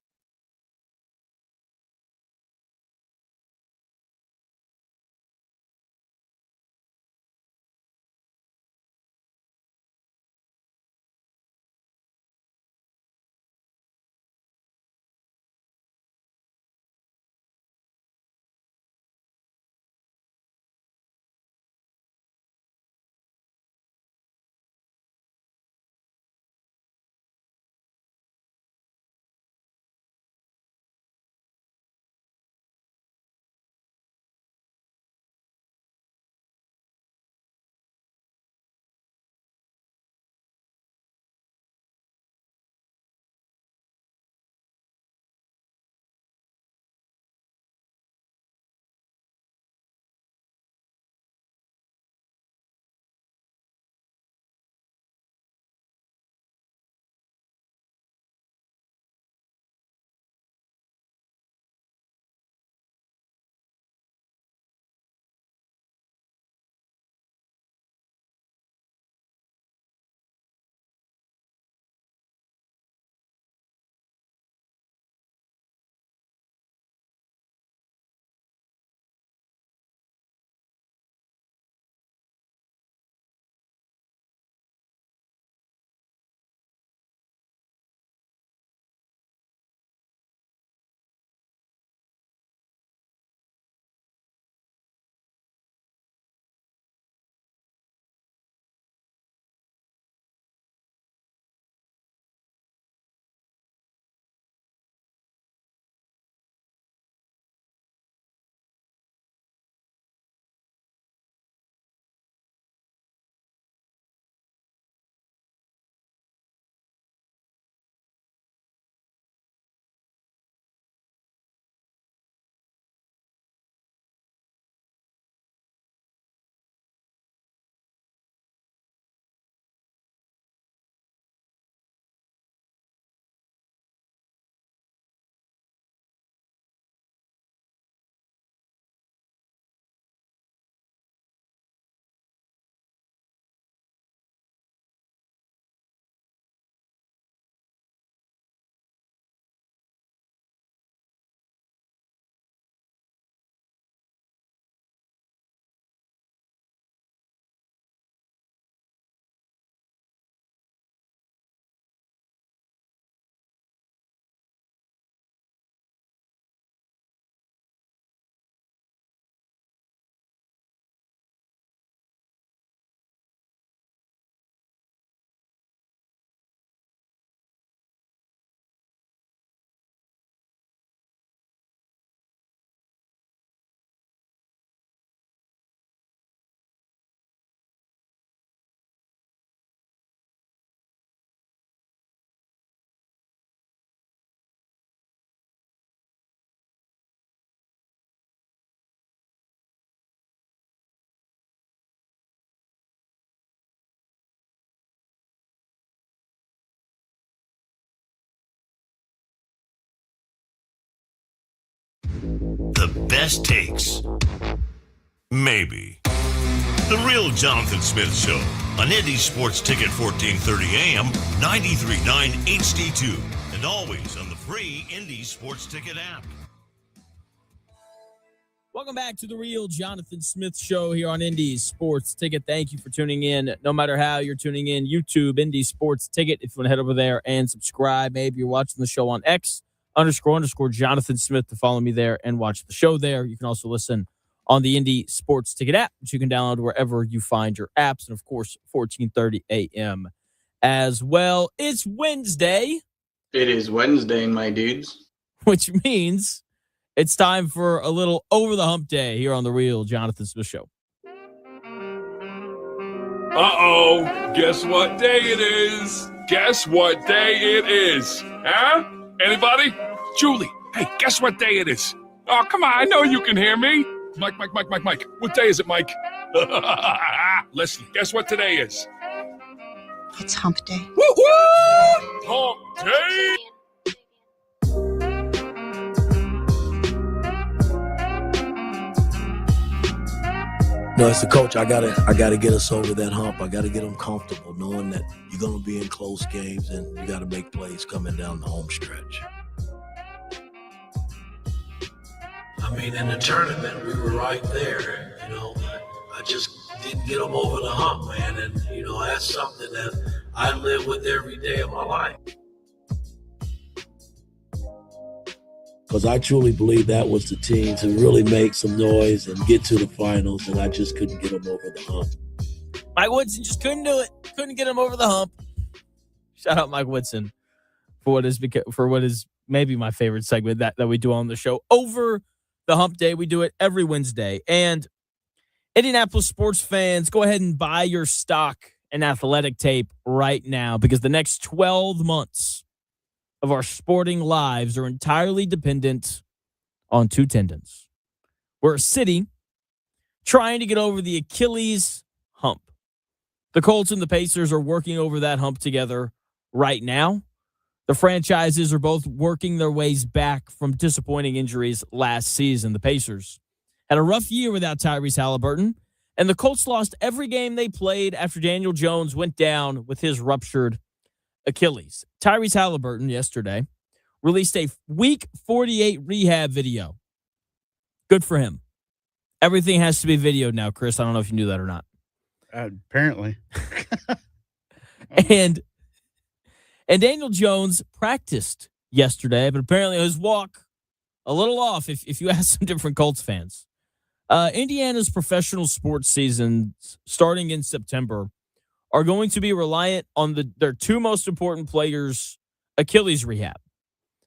The best takes. Maybe. The Real Jonathan Smith Show on Indy Sports Ticket 1430 AM, 93.9 HD2, and always on the free Indy Sports Ticket app. Welcome back to the Real Jonathan Smith Show here on Indy Sports Ticket. Thank you for tuning in. No matter how you're tuning in, YouTube, Indy Sports Ticket. If you want to head over there and subscribe, maybe you're watching the show on X, _ Jonathan Smith to follow me there and watch the show there. You can also listen on the Indy Sports Ticket app, which you can download wherever you find your apps. And, of course, 1430 a.m. as well. It's Wednesday. It is Wednesday, my dudes. Which means it's time for a little Over the Hump Day here on the Real Jonathan Smith Show. Uh-oh. Guess what day it is? Guess what day it is? Huh? Anybody? Julie, hey, guess what day it is? Oh, come on. I know you can hear me. Mike. What day is it, Mike? Listen, guess what today is? It's Hump Day. Woo-hoo! Hump Day! No, as a coach, I gotta get us over that hump. I gotta get them comfortable, knowing that you're gonna be in close games and you gotta make plays coming down the home stretch. I mean, in the tournament, we were right there. I just didn't get them over the hump, man. And that's something that I live with every day of my life. Because I truly believe that was the team to really make some noise and get to the finals, and I just couldn't get them over the hump. Mike Woodson just couldn't do it. Couldn't get him over the hump. Shout out Mike Woodson for what is maybe my favorite segment that we do on the show. Over the Hump Day, we do it every Wednesday. And Indianapolis sports fans, go ahead and buy your stock in Athletic Tape right now, because the next 12 months of our sporting lives are entirely dependent on two tendons. We're a city trying to get over the Achilles hump. The Colts and the Pacers are working over that hump together right now. The franchises are both working their ways back from disappointing injuries last season. The Pacers had a rough year without Tyrese Halliburton, and the Colts lost every game they played after Daniel Jones went down with his ruptured Achilles. Tyrese Halliburton yesterday released a week 48 rehab video. Good for him. Everything has to be videoed now, Chris. I don't know if you knew that or not. Apparently. And Daniel Jones practiced yesterday, but apparently his walk a little off if you ask some different Colts fans. Indiana's professional sports seasons starting in September are going to be reliant on their two most important players' Achilles rehab.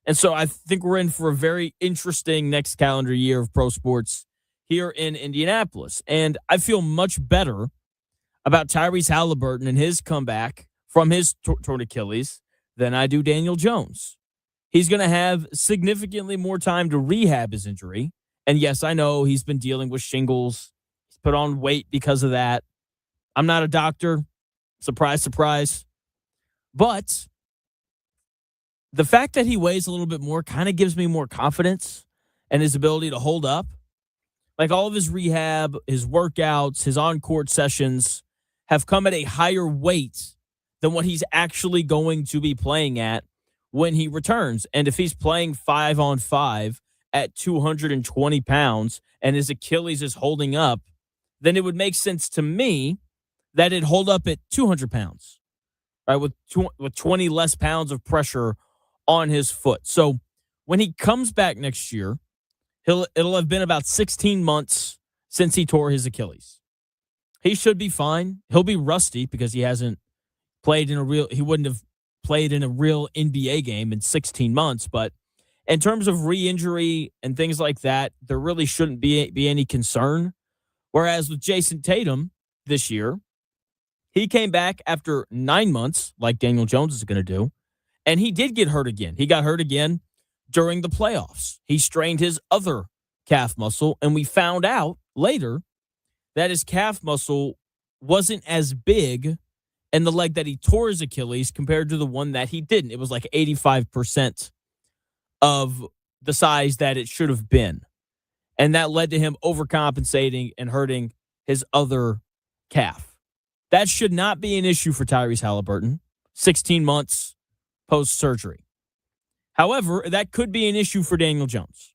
And so I think we're in for a very interesting next calendar year of pro sports here in Indianapolis. And I feel much better about Tyrese Halliburton and his comeback from his torn Achilles than I do Daniel Jones. He's going to have significantly more time to rehab his injury. And yes, I know he's been dealing with shingles. He's put on weight because of that. I'm not a doctor. Surprise, surprise. But the fact that he weighs a little bit more kind of gives me more confidence in his ability to hold up. Like all of his rehab, his workouts, his on-court sessions have come at a higher weight than what he's actually going to be playing at when he returns. And if he's playing 5-on-5 at 220 pounds and his Achilles is holding up, then it would make sense to me that it'd hold up at 200 pounds, right? With 20 less pounds of pressure on his foot. So when he comes back next year, it'll have been about 16 months since he tore his Achilles. He should be fine. He'll be rusty because he hasn't played he wouldn't have played in a real NBA game in 16 months. But in terms of re-injury and things like that, there really shouldn't be any concern. Whereas with Jason Tatum this year, he came back after 9 months, like Daniel Jones is going to do, and he did get hurt again. He got hurt again during the playoffs. He strained his other calf muscle, and we found out later that his calf muscle wasn't as big in the leg that he tore his Achilles compared to the one that he didn't. It was like 85% of the size that it should have been. And that led to him overcompensating and hurting his other calf. That should not be an issue for Tyrese Halliburton, 16 months post-surgery. However, that could be an issue for Daniel Jones.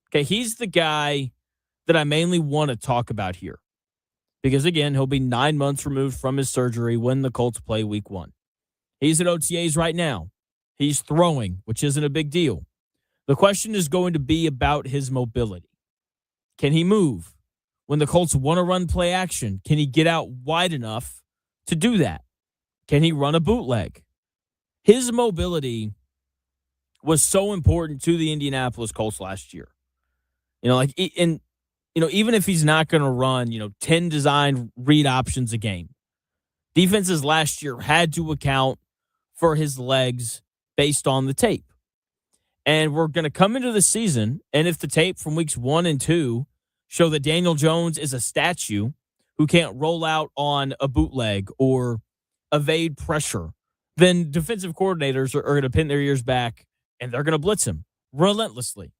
Okay, he's the guy that I mainly want to talk about here. Because, again, he'll be 9 months removed from his surgery when the Colts play week 1. He's at OTAs right now. He's throwing, which isn't a big deal. The question is going to be about his mobility. Can he move? When the Colts want to run play action, can he get out wide enough to do that? Can he run a bootleg? His mobility was so important to the Indianapolis Colts last year. Even if he's not going to run, 10 design read options a game, defenses last year had to account for his legs based on the tape. And we're going to come into the season, and if the tape from weeks 1 and 2 show that Daniel Jones is a statue who can't roll out on a bootleg or evade pressure, then defensive coordinators are going to pin their ears back, and they're going to blitz him relentlessly.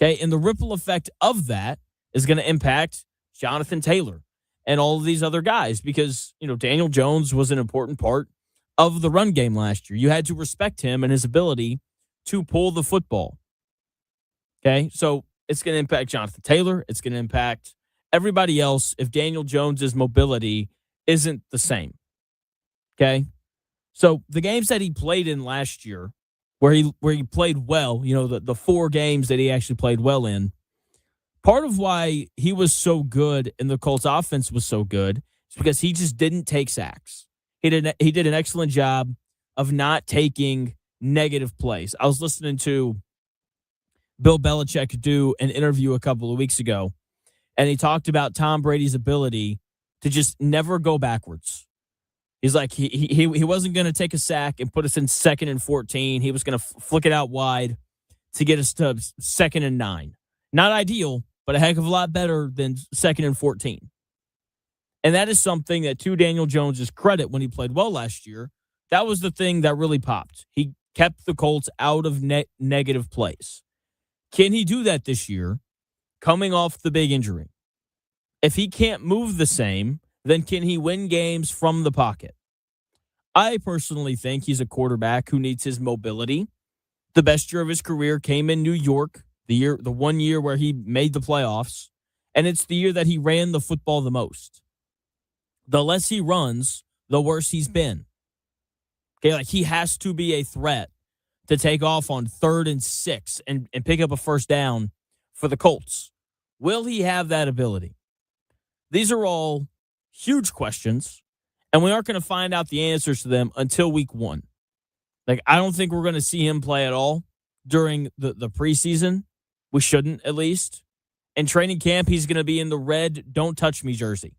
Okay, and the ripple effect of that is going to impact Jonathan Taylor and all of these other guys because, Daniel Jones was an important part of the run game last year. You had to respect him and his ability to pull the football. Okay, so it's going to impact Jonathan Taylor. It's going to impact everybody else if Daniel Jones's mobility isn't the same. Okay, so the games that he played in last year, where he played well, the 4 games that he actually played well in, part of why he was so good and the Colts offense was so good is because he just didn't take sacks. He did an excellent job of not taking negative plays. I was listening to Bill Belichick do an interview a couple of weeks ago, and he talked about Tom Brady's ability to just never go backwards. He's like, he wasn't going to take a sack and put us in 2nd and 14. He was going to flick it out wide to get us to 2nd and 9. Not ideal, but a heck of a lot better than 2nd and 14. And that is something that, to Daniel Jones' credit, when he played well last year, that was the thing that really popped. He kept the Colts out of negative plays. Can he do that this year, coming off the big injury? If he can't move the same, then can he win games from the pocket? I personally think he's a quarterback who needs his mobility. The best year of his career came in New York, the 1 year where he made the playoffs, and it's the year that he ran the football the most. The less he runs, the worse he's been. Okay, he has to be a threat to take off on 3rd and 6 and pick up a first down for the Colts. Will he have that ability? These are all huge questions, and we aren't going to find out the answers to them until week 1. I don't think we're going to see him play at all during the preseason. We shouldn't, at least. In training camp, he's going to be in the red "Don't Touch Me" jersey.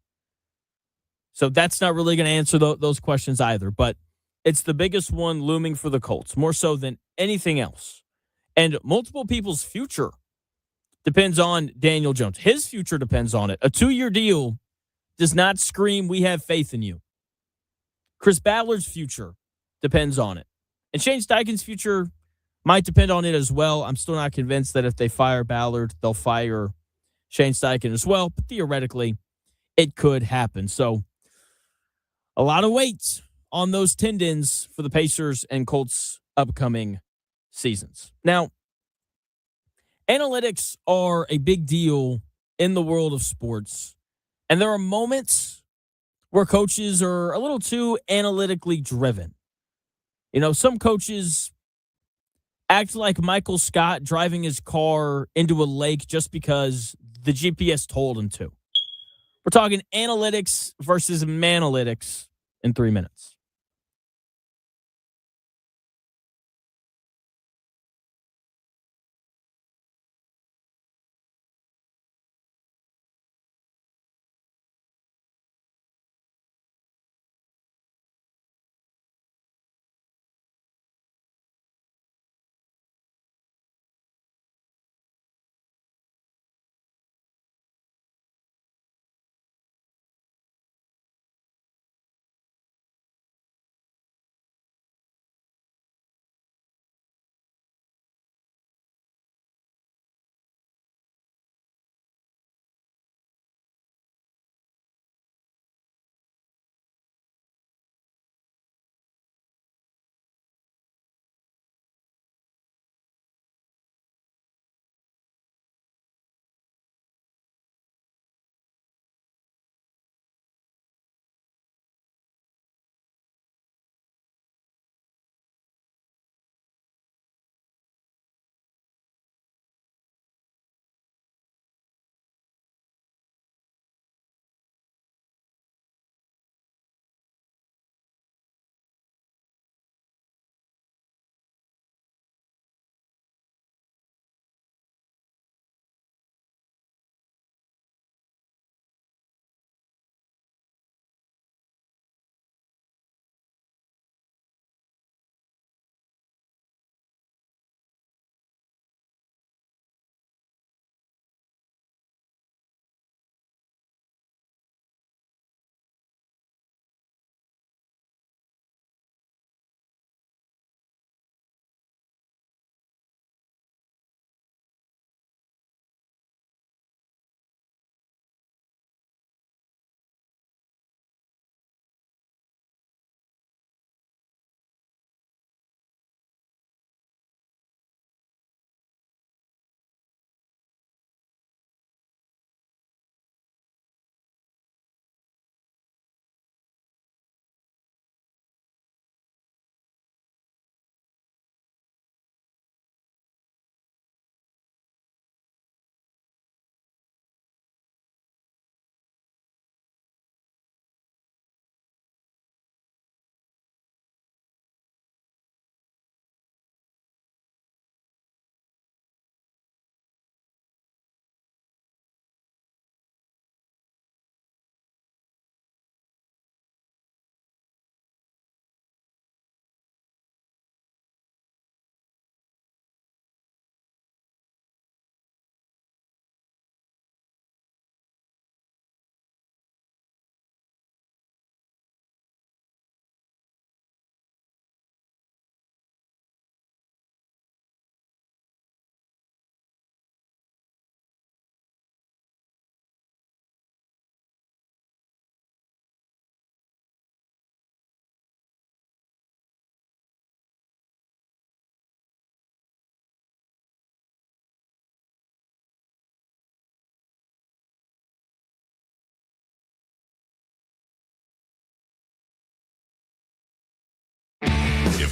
So that's not really going to answer those questions either, but it's the biggest one looming for the Colts, more so than anything else. And multiple people's future depends on Daniel Jones. His future depends on it. A 2-year deal does not scream, "We have faith in you." Chris Ballard's future depends on it. And Shane Steichen's future might depend on it as well. I'm still not convinced that if they fire Ballard, they'll fire Shane Steichen as well. But theoretically, it could happen. So a lot of weight on those tendons for the Pacers and Colts upcoming seasons. Now, analytics are a big deal in the world of sports. And there are moments where coaches are a little too analytically driven. Some coaches act like Michael Scott driving his car into a lake just because the GPS told him to. We're talking analytics versus manalytics in 3 minutes.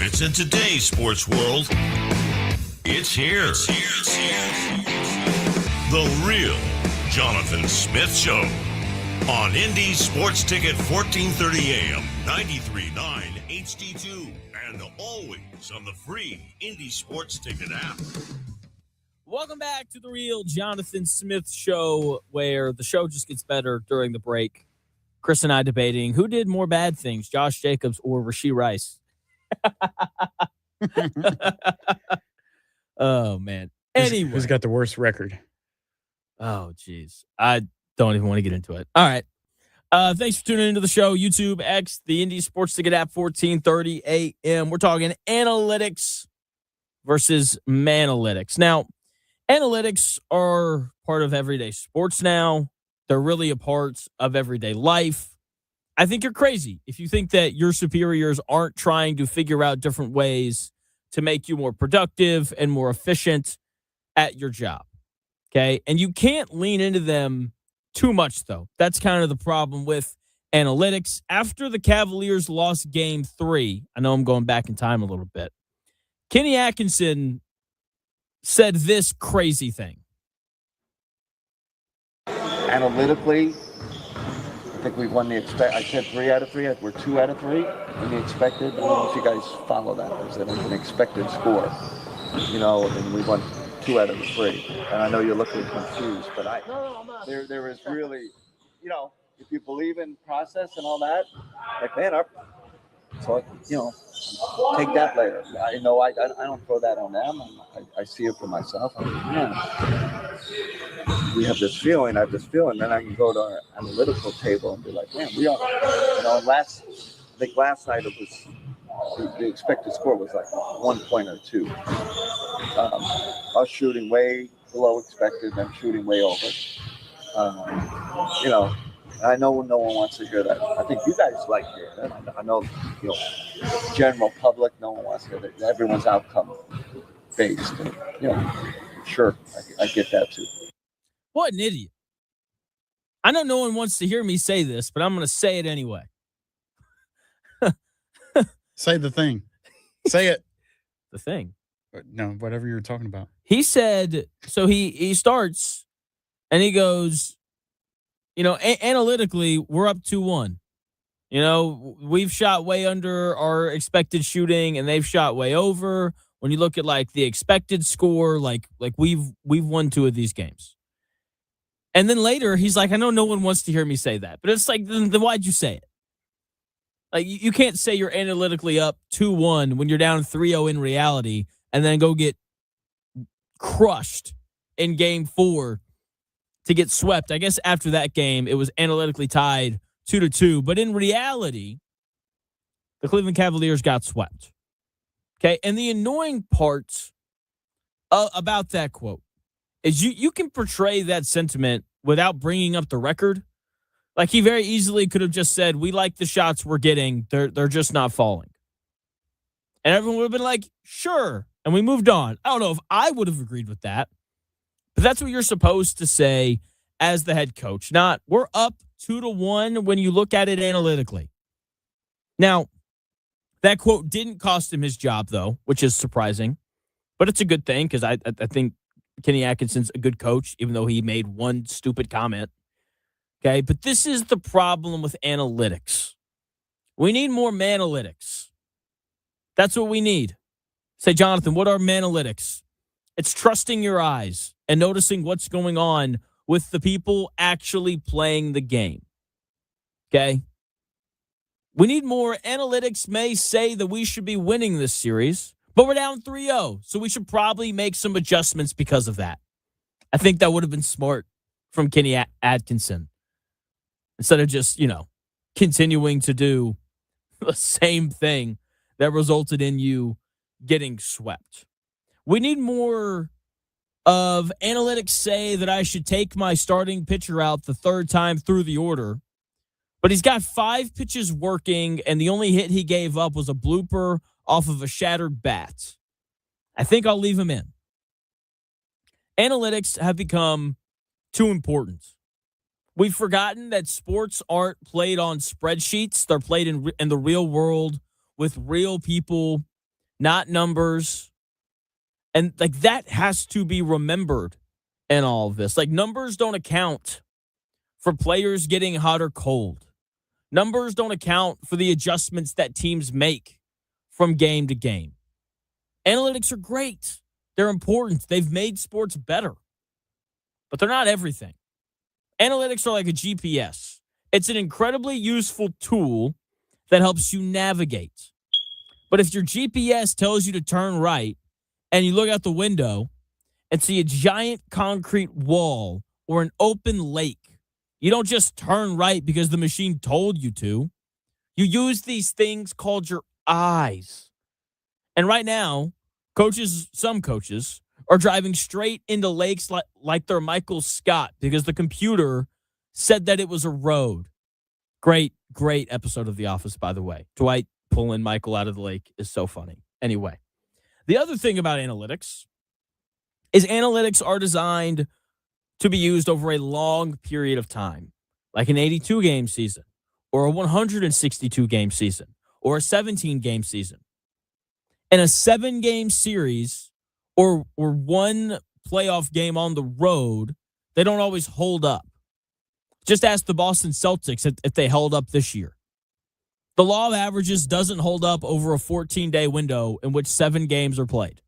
If it's in today's sports world, it's here. The Real Jonathan Smith Show on Indy Sports Ticket 1430 AM, 93.9 HD2, and always on the free Indy Sports Ticket app. Welcome back to the Real Jonathan Smith Show, where the show just gets better during the break. Chris and I debating who did more bad things, Josh Jacobs or Rashee Rice. Oh, man. Anyway. Who's got the worst record? Oh, geez. I don't even want to get into it. All right. Thanks for tuning into the show. YouTube, X, the Indy Sports Ticket app, 1430 AM. We're talking analytics versus manalytics. Now, analytics are part of everyday sports now. They're really a part of everyday life. I think you're crazy if you think that your superiors aren't trying to figure out different ways to make you more productive and more efficient at your job. Okay? And you can't lean into them too much, though. That's kind of the problem with analytics. After the Cavaliers lost Game 3, I know I'm going back in time a little bit, Kenny Atkinson said this crazy thing. Analytically, I think we've won the I said 3 out of 3. We're 2 out of 3 in the expected. I don't know if you guys follow that. There's an expected score, and we won 2 out of the 3. And I know you're looking confused, but there is really, if you believe in process and all that, like, man, take that layer. I know I don't throw that on them. I see it for myself. We have this feeling. I have this feeling. Then I can go to our analytical table and be like, man, we are. Last night it was the expected score was like 1 point or 2. Us shooting way below expected, them shooting way over. I know no one wants to hear that. I think you guys like hearing that. I know, general public, no one wants to hear that. Everyone's outcome based. And, sure, I get that too. What an idiot. I know no one wants to hear me say this, but I'm going to say it anyway. Say the thing. Say it. The thing. No, whatever you were talking about. He said, so he starts and he goes, analytically, we're up 2-1. We've shot way under our expected shooting and they've shot way over. When you look at like the expected score, like we've won 2 of these games. And then later he's like, I know no one wants to hear me say that, but it's like, then why'd you say it? Like you can't say you're analytically up 2-1 when you're down 3-0 in reality and then go get crushed in Game 4 to get swept. I guess after that game, it was analytically tied 2-2. But in reality, the Cleveland Cavaliers got swept. Okay, and the annoying part about that quote is you can portray that sentiment without bringing up the record. Like he very easily could have just said, we like the shots we're getting. They're just not falling. And everyone would have been like, sure. And we moved on. I don't know if I would have agreed with that. But that's what you're supposed to say as the head coach. Not, we're up 2-1 when you look at it analytically. Now, that quote didn't cost him his job, though, which is surprising. But it's a good thing because I think Kenny Atkinson's a good coach, even though he made one stupid comment. Okay, but this is the problem with analytics. We need more manalytics. That's what we need. Say, Jonathan, what are manalytics? It's trusting your eyes and noticing what's going on with the people actually playing the game. Okay? We need more. Analytics may say that we should be winning this series, but we're down 3-0, so we should probably make some adjustments because of that. I think that would have been smart from Kenny Atkinson. Instead of just, continuing to do the same thing that resulted in you getting swept. We need more of analytics say that I should take my starting pitcher out the 3rd time through the order, but he's got 5 pitches working, and the only hit he gave up was a blooper off of a shattered bat. I think I'll leave him in. Analytics have become too important. We've forgotten that sports aren't played on spreadsheets. They're played in the real world with real people not numbers. And like that has to be remembered in all of this. Like numbers don't account for players getting hot or cold. Numbers don't account for the adjustments that teams make from game to game. Analytics are great. They're important. They've made sports better. But they're not everything. Analytics are like a GPS. It's an incredibly useful tool that helps you navigate. But if your GPS tells you to turn right and you look out the window and see a giant concrete wall or an open lake, you don't just turn right because the machine told you to. You use these things called your eyes. And right now, some coaches are driving straight into lakes like they're Michael Scott because the computer said that it was a road. Great episode of The Office, by the way. Dwight pulling Michael out of the lake is so funny. Anyway, the other thing about analytics is analytics are designed to be used over a long period of time, like an 82-game season or a 162-game season or a 17-game season. In a 7-game series or one playoff game on the road, they don't always hold up. Just ask the Boston Celtics if they held up this year. The law of averages doesn't hold up over a 14-day window in which 7 games are played.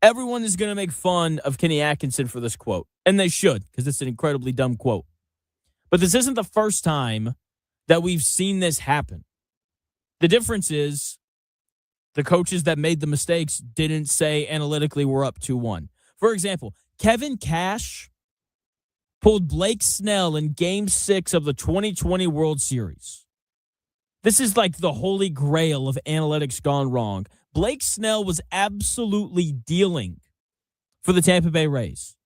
Everyone is going to make fun of Kenny Atkinson for this quote, and they should, because it's an incredibly dumb quote. But this isn't the first time that we've seen this happen. The difference is the coaches that made the mistakes didn't say analytically we're up 2-1. For example, Kevin Cash pulled Blake Snell in Game 6 of the 2020 World Series. This is like the holy grail of analytics gone wrong. Blake Snell was absolutely dealing for the Tampa Bay Rays.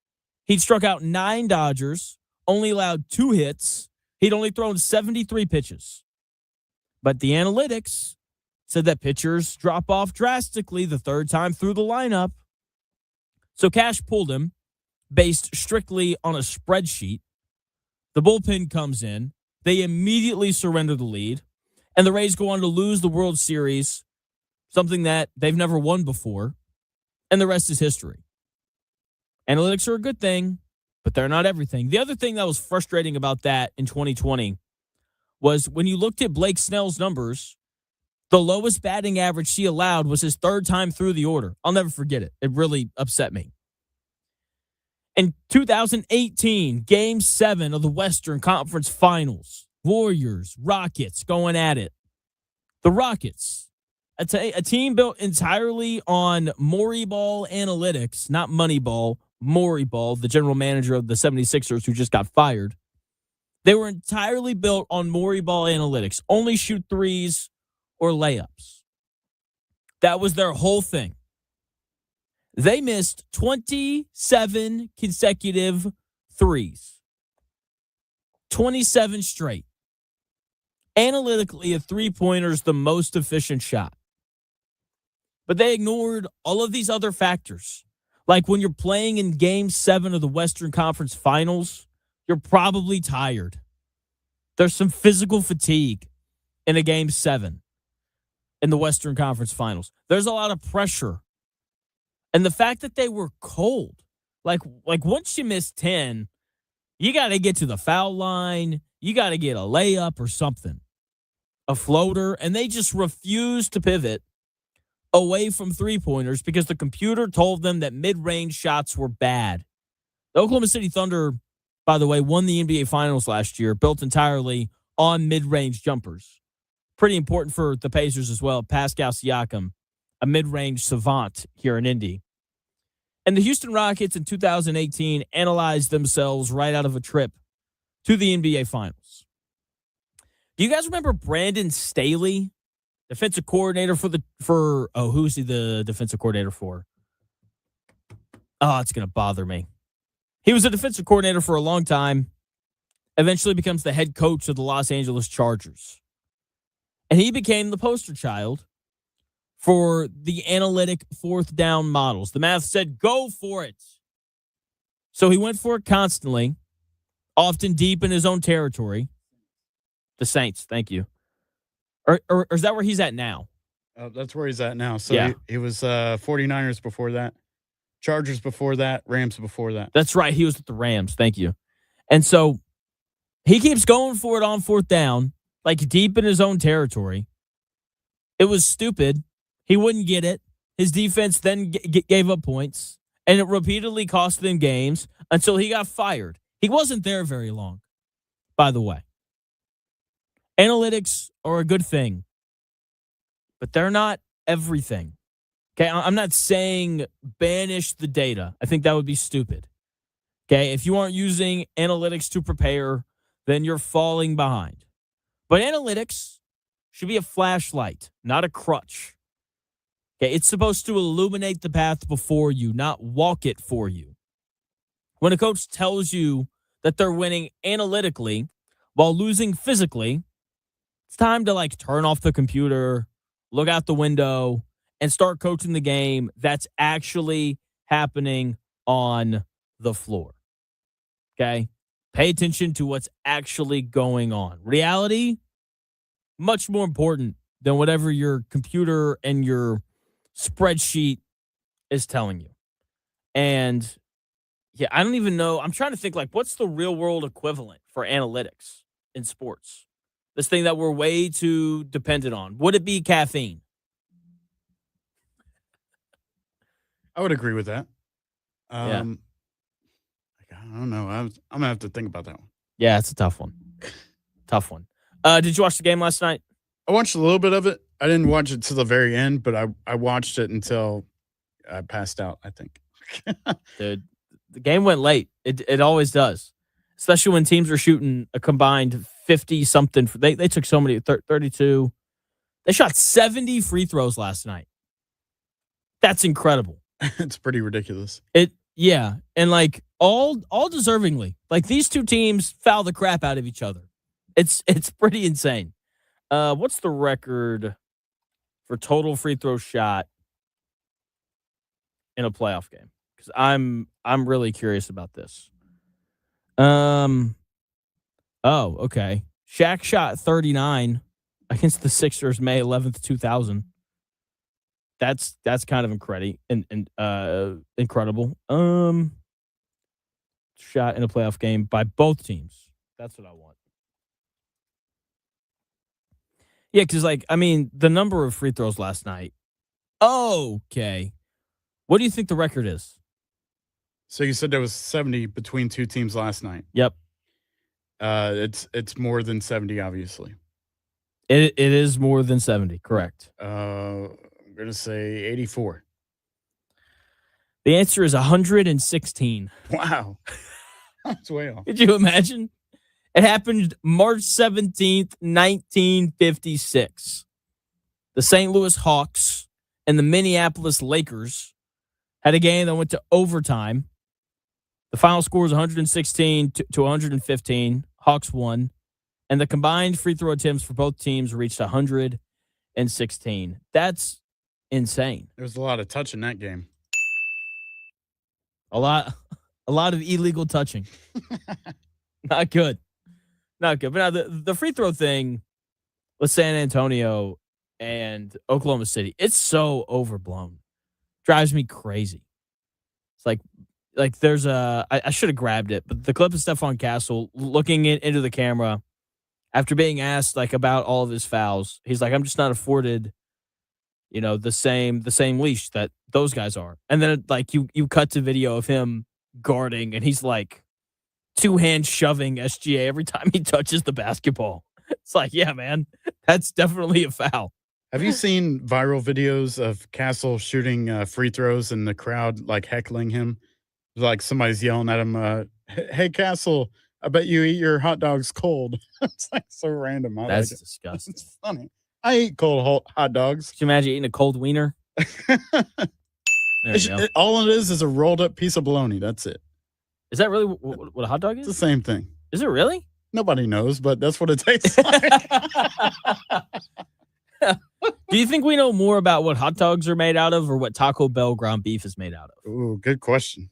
He'd struck out 9 Dodgers, only allowed 2 hits. He'd only thrown 73 pitches. But the analytics said that pitchers drop off drastically the third time through the lineup. So Cash pulled him based strictly on a spreadsheet. The bullpen comes in. They immediately surrender the lead. And the Rays go on to lose the World Series, something that they've never won before. And the rest is history. Analytics are a good thing, but they're not everything. The other thing that was frustrating about that in 2020 was when you looked at Blake Snell's numbers, the lowest batting average he allowed was his third time through the order. I'll never forget it. It really upset me. In 2018, Game 7 of the Western Conference Finals, Warriors, Rockets going at it. The Rockets, a team built entirely on Maury Ball analytics, not Moneyball, Maury Ball, the general manager of the 76ers who just got fired. They were entirely built on Maury Ball analytics, only shoot threes or layups. That was their whole thing. They missed 27 consecutive threes. 27 straight. Analytically, a three-pointer is the most efficient shot. But they ignored all of these other factors. Like when you're playing in Game 7 of the Western Conference Finals, you're probably tired. There's some physical fatigue in a Game 7 in the Western Conference Finals. There's a lot of pressure. And the fact that they were cold, like once you miss 10, you got to get to the foul line. You got to get a layup or something, a floater. And they just refused to pivot away from three-pointers because the computer told them that mid-range shots were bad. The Oklahoma City Thunder, by the way, won the NBA Finals last year, built entirely on mid-range jumpers. Pretty important for the Pacers as well. Pascal Siakam, a mid-range savant here in Indy. And the Houston Rockets in 2018 analyzed themselves right out of a trip to the NBA Finals. Do you guys remember Brandon Staley, defensive coordinator who's he the defensive coordinator for? Oh, it's going to bother me. He was a defensive coordinator for a long time, eventually becomes the head coach of the Los Angeles Chargers. And he became the poster child for the analytic fourth down models. The math said, go for it. So he went for it constantly, often deep in his own territory. The Saints, thank you. Or is that where he's at now? That's where he's at now. So Yeah. he was 49ers before that, Chargers before that, Rams before that. That's right. He was with the Rams. Thank you. And so he keeps going for it on fourth down, like deep in his own territory. It was stupid. He wouldn't get it. His defense then gave up points, and it repeatedly cost them games until he got fired. He wasn't there very long, by the way. Analytics are a good thing, but they're not everything. Okay, I'm not saying banish the data. I think that would be stupid. Okay, if you aren't using analytics to prepare, then you're falling behind. But analytics should be a flashlight, not a crutch. Okay, it's supposed to illuminate the path before you, not walk it for you. When a coach tells you that they're winning analytically while losing physically, it's time to turn off the computer, look out the window, and start coaching the game that's actually happening on the floor. Okay? Pay attention to what's actually going on. Reality, much more important than whatever your computer and your spreadsheet is telling you. And yeah, I don't even know. I'm trying to think what's the real world equivalent for analytics in sports? This thing that we're way too dependent on. Would it be caffeine? I would agree with that. Yeah. I don't know. I'm going to have to think about that one. Yeah, it's a tough one. Tough one. Did you watch the game last night? I watched a little bit of it. I didn't watch it to the very end, but I watched it until I passed out, I think. Dude, the game went late. It always does. Especially when teams are shooting a combined 50-something. They took so many, 32. They shot 70 free throws last night. That's incredible. It's pretty ridiculous. Yeah. And all deservingly. These two teams foul the crap out of each other. It's pretty insane. What's the record for total free throw shot in a playoff game? Because I'm really curious about this. Oh, okay. Shaq shot 39 against the Sixers May 11th, 2000. That's kind of incredible. Shot in a playoff game by both teams. That's what I want. Yeah, because the number of free throws last night. Okay. What do you think the record is? So you said there was 70 between two teams last night. Yep. It's more than 70, obviously. It is more than 70, correct. I'm going to say 84. The answer is 116. Wow. That's way off. Could you imagine? It happened March 17th, 1956. The St. Louis Hawks and the Minneapolis Lakers had a game that went to overtime. The final score was 116 to 115. Hawks won. And the combined free throw attempts for both teams reached 116. That's insane. There was a lot of touch in that game. A lot of illegal touching. Not good. Not good. But now the free throw thing with San Antonio and Oklahoma City, it's so overblown. Drives me crazy. It's like there's I should have grabbed it, but the clip of Stephon Castle looking into the camera after being asked about all of his fouls, he's like, I'm just not afforded, the same leash that those guys are. And then you cut to video of him guarding, and he's two-hand shoving SGA every time he touches the basketball. It's yeah, man, that's definitely a foul. Have you seen viral videos of Castle shooting free throws and the crowd heckling him? Somebody's yelling at him, hey, Castle, I bet you eat your hot dogs cold. It's so random. That's disgusting. It's funny. I eat cold hot dogs. Can you imagine eating a cold wiener? All it is a rolled up piece of bologna. That's it. Is that really what a hot dog is? It's the same thing. Is it really? Nobody knows, but that's what it tastes like. Do you think we know more about what hot dogs are made out of or what Taco Bell ground beef is made out of? Ooh, good question.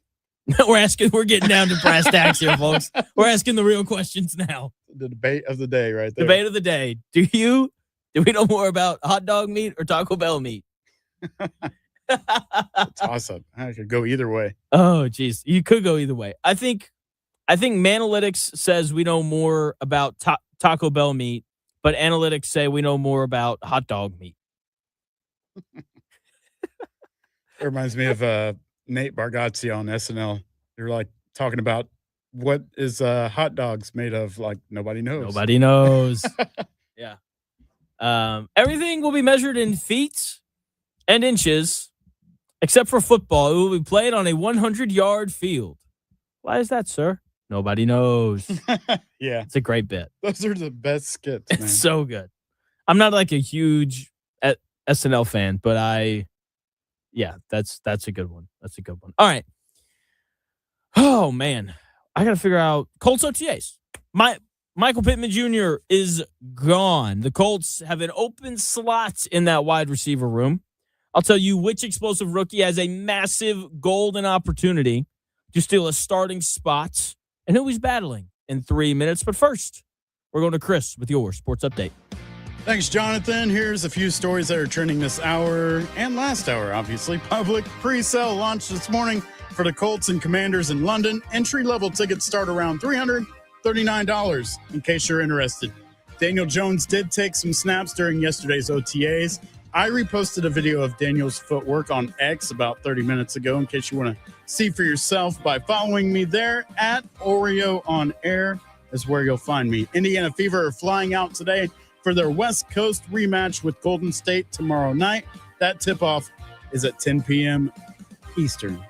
We're getting down to brass tacks here, folks. We're asking the real questions now. The debate of the day right there. Debate of the day. Do Do we know more about hot dog meat or Taco Bell meat? Toss up. I could go either way. Oh, geez. You could go either way. I think Manalytics says we know more about Taco Bell meat, but analytics say we know more about hot dog meat. It reminds me of Nate Bargatze on SNL. They're like talking about what is hot dogs made of. Like nobody knows. Nobody knows. Yeah. Everything will be measured in feet and inches, except for football. It will be played on a 100-yard field. Why is that, sir? Nobody knows. Yeah. It's a great bit. Those are the best skits, It's man. so good. I'm not like a huge SNL fan, but that's a good one. That's a good one. All right. Oh, man. I got to figure out Colts OTAs. Michael Pittman Jr. is gone. The Colts have an open slot in that wide receiver room. I'll tell you which explosive rookie has a massive golden opportunity to steal a starting spot and who he's battling in 3 minutes. But first, we're going to Chris with your sports update. Thanks, Jonathan. Here's a few stories that are trending this hour and last hour, obviously. Public pre-sale launched this morning for the Colts and Commanders in London. Entry-level tickets start around $339, in case you're interested. Daniel Jones did take some snaps during yesterday's OTAs. I reposted a video of Daniel's footwork on X about 30 minutes ago, in case you want to see for yourself by following me there. At Oreo on Air is where you'll find me. Indiana Fever are flying out today for their West Coast rematch with Golden State tomorrow night. That tip-off is at 10 p.m. Eastern.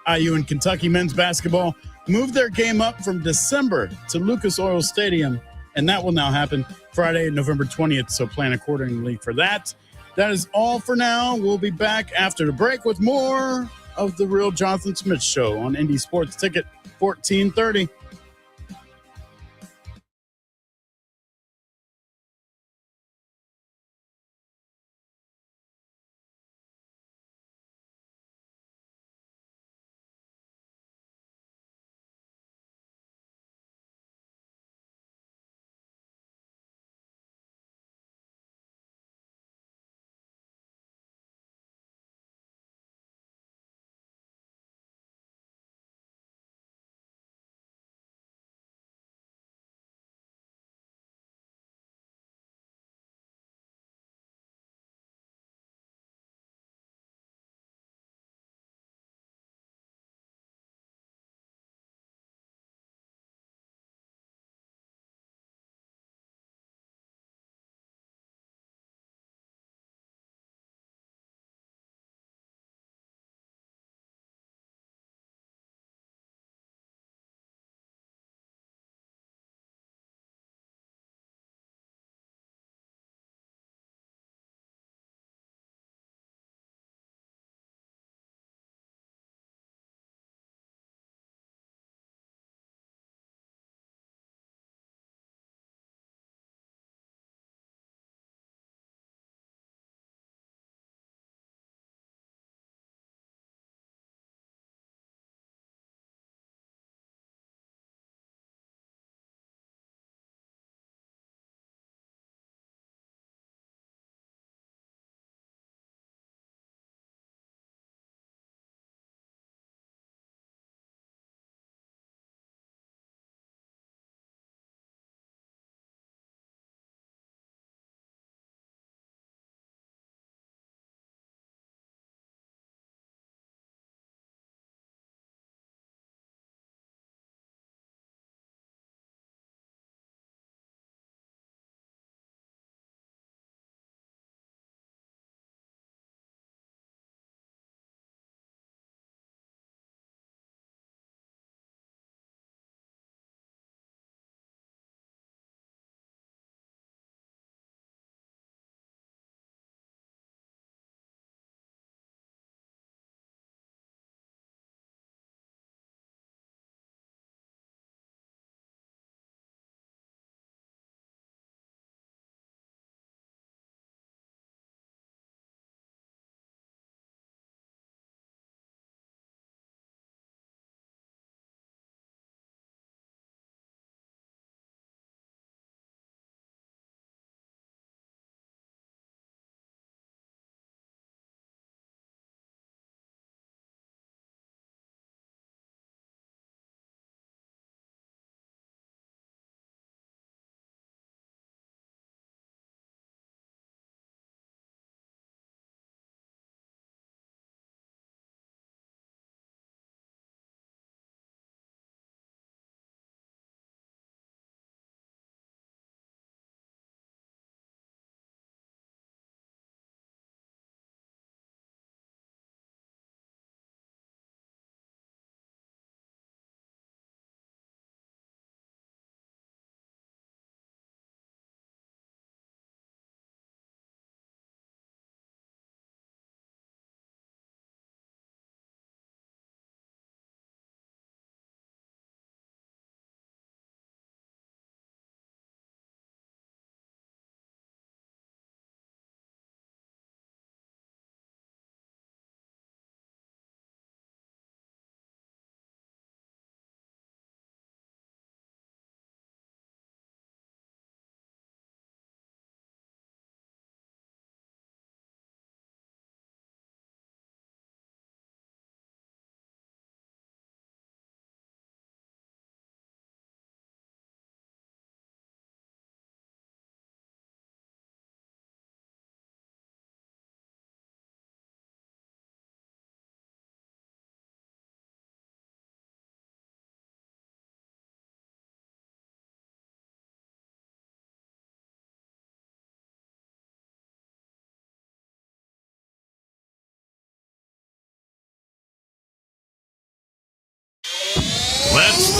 IU and Kentucky men's basketball moved their game up from December to Lucas Oil Stadium, and that will now happen Friday, November 20th, so plan accordingly for that. That is all for now. We'll be back after the break with more of The Real Jonathan Smith Show on Indy Sports Ticket 1430.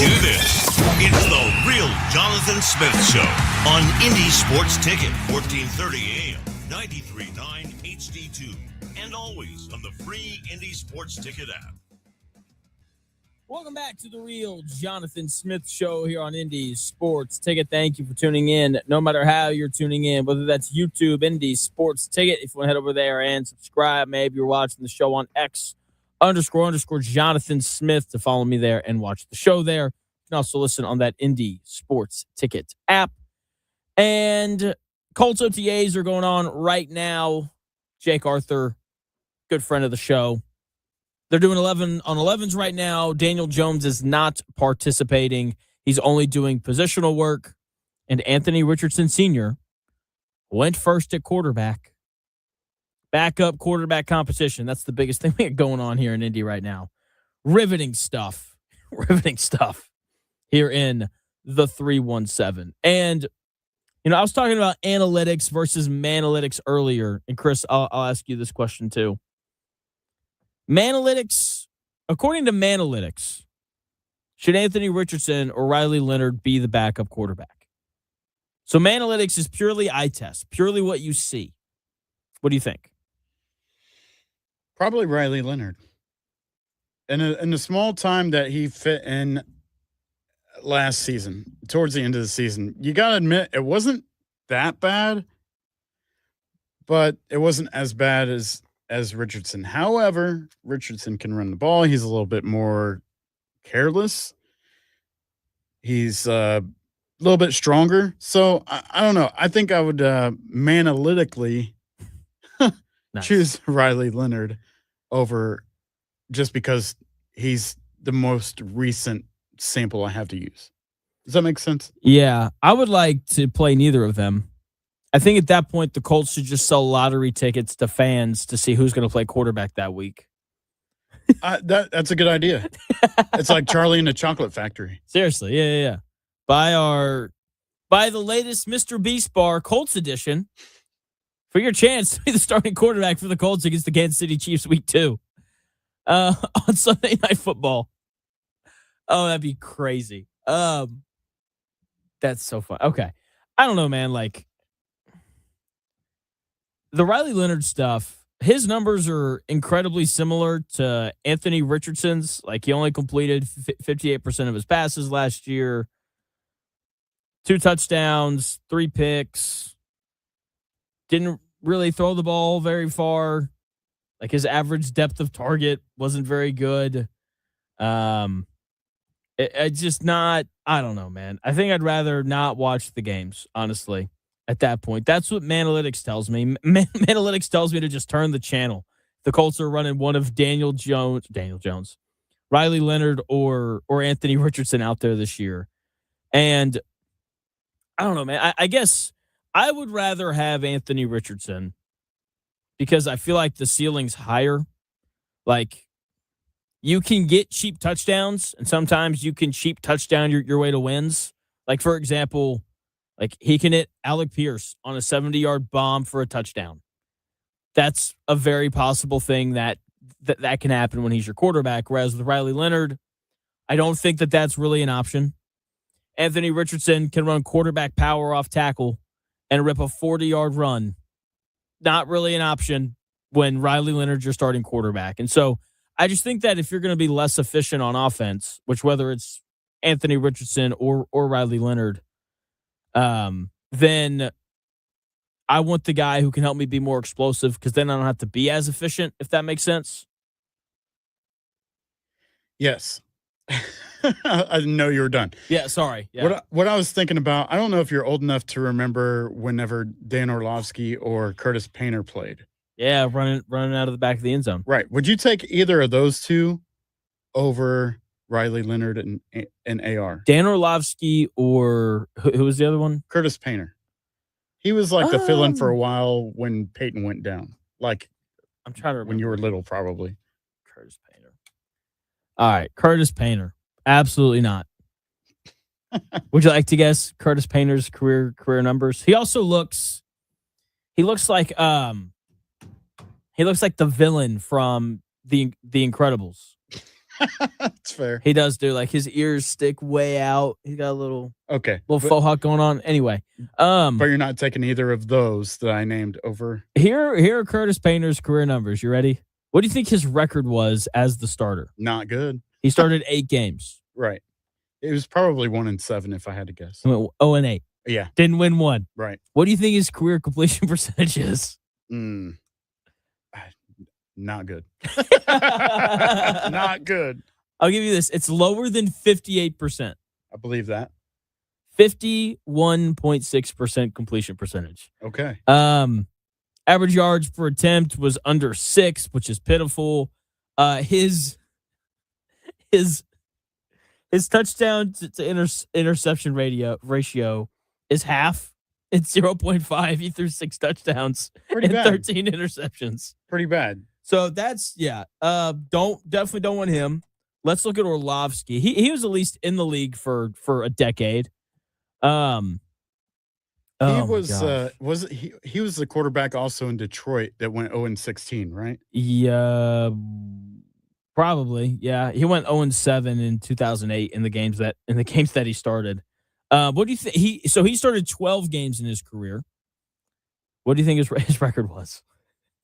do this. It's the real Jonathan Smith Show on Indy Sports Ticket, 1430 AM, 93.9 HD2, and always on the free Indy Sports Ticket app. Welcome back to the real Jonathan Smith Show here on Indy Sports Ticket. Thank you for tuning in. No matter how you're tuning in, whether that's YouTube, Indy Sports Ticket, if you want to head over there and subscribe, maybe you're watching the show on X__ Jonathan Smith to follow me there and watch the show there. You can also listen on that Indy Sports Ticket app. And Colts OTAs are going on right now. Jake Arthur, good friend of the show. They're doing 11 on 11s right now. Daniel Jones is not participating. He's only doing positional work. And Anthony Richardson Sr. went first at quarterback. Backup quarterback competition. That's the biggest thing we got going on here in Indy right now. Riveting stuff. Riveting stuff here in the 317. And, I was talking about analytics versus manalytics earlier. And, Chris, I'll ask you this question too. Manalytics, according to Manalytics, should Anthony Richardson or Riley Leonard be the backup quarterback? So Manalytics is purely eye test, purely what you see. What do you think? Probably Riley Leonard. In the small time that he fit in last season, towards the end of the season, you got to admit it wasn't that bad, but it wasn't as bad as Richardson. However, Richardson can run the ball. He's a little bit more careless. He's a little bit stronger. So I don't know. I think I would manalytically choose Riley Leonard over, just because he's the most recent sample I have to use. Does that make sense? Yeah, I would like to play neither of them. I think at that point, the Colts should just sell lottery tickets to fans to see who's going to play quarterback that week. That's a good idea. It's like Charlie and the Chocolate Factory. Seriously, yeah. Buy the latest Mr. Beast Bar Colts edition for your chance to be the starting quarterback for the Colts against the Kansas City Chiefs week 2 on Sunday Night Football. Oh, that'd be crazy. That's so fun. Okay, I don't know, man. Like, the Riley Leonard stuff, his numbers are incredibly similar to Anthony Richardson's. Like, he only completed 58% of his passes last year. 2 touchdowns, 3 picks. Didn't really throw the ball very far. Like, his average depth of target wasn't very good. It's just not, I don't know, man. I think I'd rather not watch the games, honestly. At that point, that's what Manalytics tells me. Manalytics tells me to just turn the channel. The Colts are running one of Daniel Jones, Riley Leonard, or Anthony Richardson out there this year. And I don't know, man. I guess I would rather have Anthony Richardson because I feel like the ceiling's higher. Like, you can get cheap touchdowns, and sometimes you can cheap touchdown your way to wins. Like, for example, like, he can hit Alec Pierce on a 70-yard bomb for a touchdown. That's a very possible thing that can happen when he's your quarterback. Whereas with Riley Leonard, I don't think that's really an option. Anthony Richardson can run quarterback power off tackle and rip a 40-yard run. Not really an option when Riley Leonard's your starting quarterback. And so I just think that if you're going to be less efficient on offense, which whether it's Anthony Richardson or Riley Leonard, then I want the guy who can help me be more explosive, because then I don't have to be as efficient, if that makes sense. Yes. I didn't know you were done. Yeah, sorry. Yeah. What I was thinking about, I don't know if you're old enough to remember whenever Dan Orlovsky or Curtis Painter played. Yeah, running out of the back of the end zone. Right. Would you take either of those two over Riley Leonard and AR? Dan Orlovsky or who was the other one? Curtis Painter. He was like the fill-in for a while when Peyton went down. Like, I'm trying to remember. When you were little, probably. Curtis Painter. All right, Curtis Painter. Absolutely not. Would you like to guess Curtis Painter's career numbers? He also looks like the villain from the Incredibles. That's fair. He does do like his ears stick way out. He's got a little faux hawk going on. Anyway, but you're not taking either of those that I named over. Here are Curtis Painter's career numbers. You ready? What do you think his record was as the starter? Not good. He started 8 games. Right. It was probably 1-7 if I had to guess. 0-8. Yeah. Didn't win one. Right. What do you think his career completion percentage is? Not good. Not good. I'll give you this. It's lower than 58%. I believe that. 51.6% completion percentage. Okay. Average yards per attempt was under 6, which is pitiful. His touchdown to interception ratio is half. It's 0.5. He threw 6 touchdowns and 13 interceptions. Pretty bad. So that's definitely don't want him. Let's look at Orlovsky. He was at least in the league for a decade. He was the quarterback also in Detroit that went 0-16, right? Yeah, probably. Yeah, he went 0-7 in 2008 in the games that he started. What do you think? He started 12 games in his career. What do you think his record was?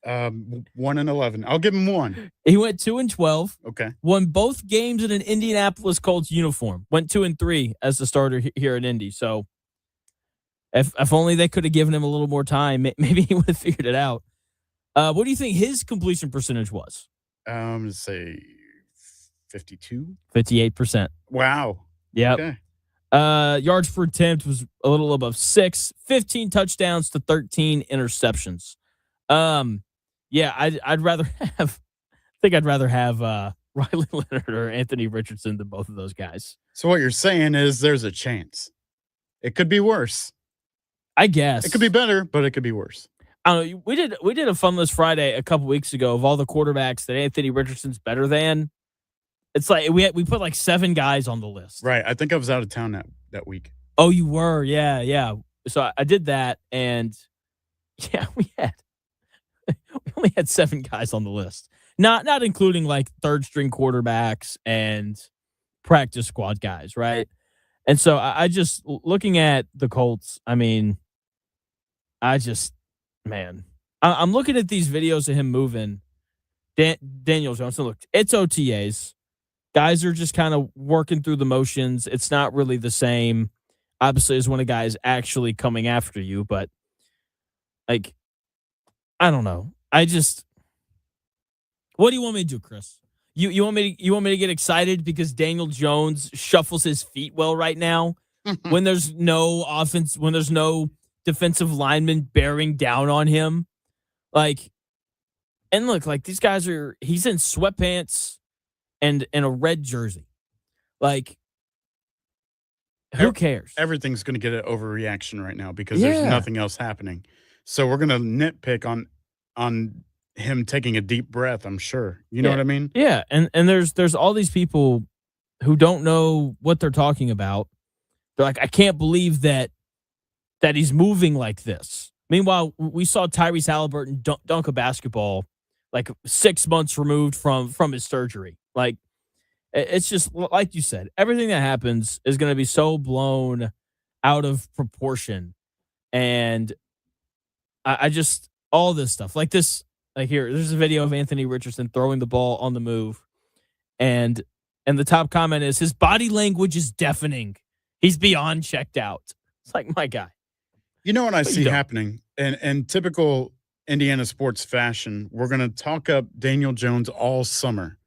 1-11. I'll give him 1. He went 2-12. Okay. Won both games in an Indianapolis Colts uniform. Went 2-3 as the starter here at Indy. So if only they could have given him a little more time, maybe he would have figured it out. What do you think his completion percentage was? Let's say 52. 58%. Wow. Yep. Okay. Yards per attempt was a little above 6. 15 touchdowns to 13 interceptions. Yeah, I'd rather have. I think I'd rather have Riley Leonard or Anthony Richardson than both of those guys. So what you're saying is there's a chance. It could be worse. I guess it could be better, but it could be worse. I don't know. We did a Fun List Friday a couple weeks ago of all the quarterbacks that Anthony Richardson's better than. It's like we put like 7 guys on the list. Right. I think I was out of town that week. Oh, you were? Yeah. So I did that, and yeah, we only had 7 guys on the list. Not including like third string quarterbacks and practice squad guys, right? And so I just looking at the Colts, I mean, I'm looking at these videos of him moving. Daniel Jones, look, it's OTAs. Guys are just kind of working through the motions. It's not really the same, obviously, as when a guy is actually coming after you. But, like, I don't know. What do you want me to do, Chris? You want me to get excited because Daniel Jones shuffles his feet well right now when there's no offense, when there's no defensive lineman bearing down on him? Like, and look, like these guys he's in sweatpants and a red jersey. Like, who cares? Everything's going to get an overreaction right now because there's nothing else happening. So we're going to nitpick on him taking a deep breath, I'm sure. You know what I mean? Yeah, and there's all these people who don't know what they're talking about. They're like, I can't believe that he's moving like this. Meanwhile, we saw Tyrese Halliburton dunk a basketball like 6 months removed from his surgery. Like, it's just like you said, everything that happens is going to be so blown out of proportion. And I just, all this stuff like this, like there's a video of Anthony Richardson throwing the ball on the move. And the top comment is his body language is deafening. He's beyond checked out. It's like, my guy. You know what I see happening? And typical Indiana sports fashion, we're going to talk up Daniel Jones all summer,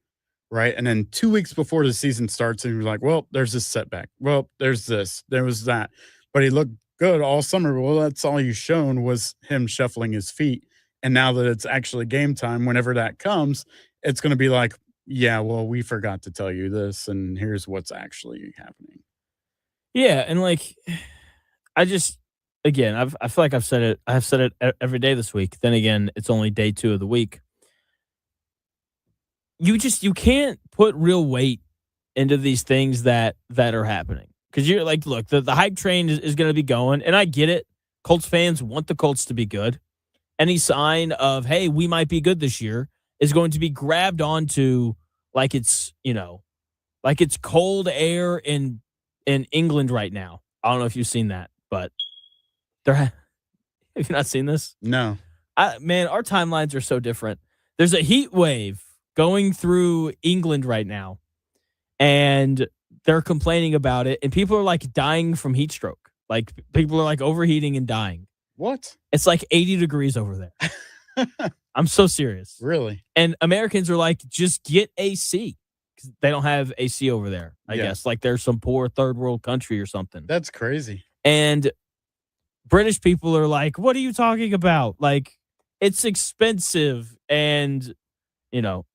right? And then 2 weeks before the season starts, and you're like, well, there's this setback. Well, there's this. There was that. But he looked good all summer. Well, that's all you've shown was him shuffling his feet. And now that it's actually game time, whenever that comes, it's going to be like, yeah, well, we forgot to tell you this, and here's what's actually happening. Yeah, and like, I feel like I've said it every day this week. Then again, it's only day 2 of the week. You can't put real weight into these things that are happening. Because you're like, look, the hype train is going to be going, and I get it. Colts fans want the Colts to be good. Any sign of, hey, we might be good this year is going to be grabbed onto like it's, like it's cold air in England right now. I don't know if you've seen that, but have you not seen this? No. Man, our timelines are so different. There's a heat wave going through England right now, and they're complaining about it, and people are like dying from heat stroke. Like people are like overheating and dying. What? It's like 80 degrees over there. I'm so serious. Really? And Americans are like, just get AC. 'Cause they don't have AC over there, I guess. Like there's some poor third world country or something. That's crazy. And British people are like, what are you talking about? Like, it's expensive and,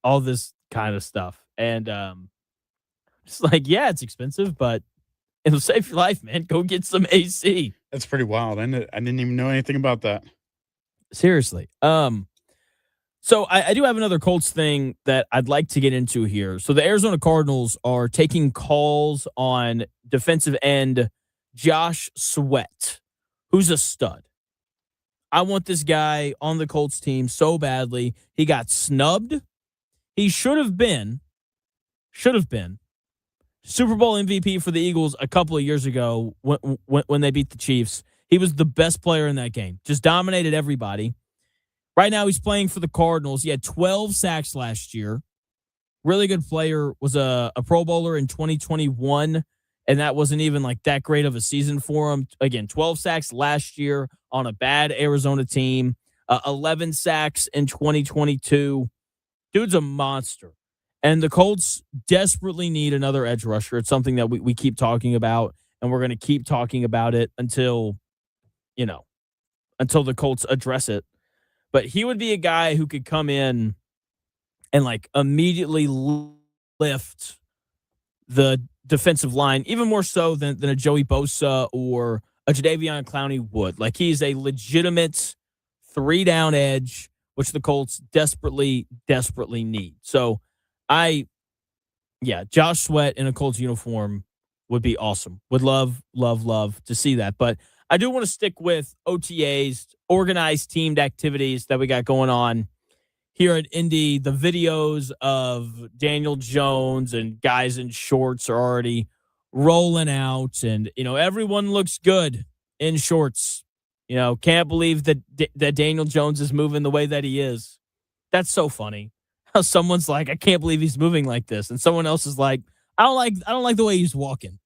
all this kind of stuff. And it's like, yeah, it's expensive, but it'll save your life, man. Go get some AC. That's pretty wild. I didn't even know anything about that. Seriously. So I do have another Colts thing that I'd like to get into here. So the Arizona Cardinals are taking calls on defensive end Josh Sweat, who's a stud. I want this guy on the Colts team so badly. He got snubbed. He should have been Super Bowl MVP for the Eagles a couple of years ago when they beat the Chiefs. He was the best player in that game. Just dominated everybody. Right now, he's playing for the Cardinals. He had 12 sacks last year. Really good player. Was a Pro Bowler in 2021, and that wasn't even like that great of a season for him. Again, 12 sacks last year on a bad Arizona team. 11 sacks in 2022. Dude's a monster. And the Colts desperately need another edge rusher. It's something that we keep talking about, and we're going to keep talking about it until the Colts address it. But he would be a guy who could come in and like immediately lift the defensive line, even more so than a Joey Bosa or a Jadeveon Clowney would. Like he's a legitimate 3-down edge, which the Colts desperately, desperately need. So Josh Sweat in a Colts uniform would be awesome. Would love to see that. But I do want to stick with OTAs, organized teamed activities that we got going on here at Indy. The videos of Daniel Jones and guys in shorts are already rolling out, and everyone looks good in shorts. Can't believe that Daniel Jones is moving the way that he is. That's so funny. How someone's like, I can't believe he's moving like this, and someone else is like, I don't like the way he's walking.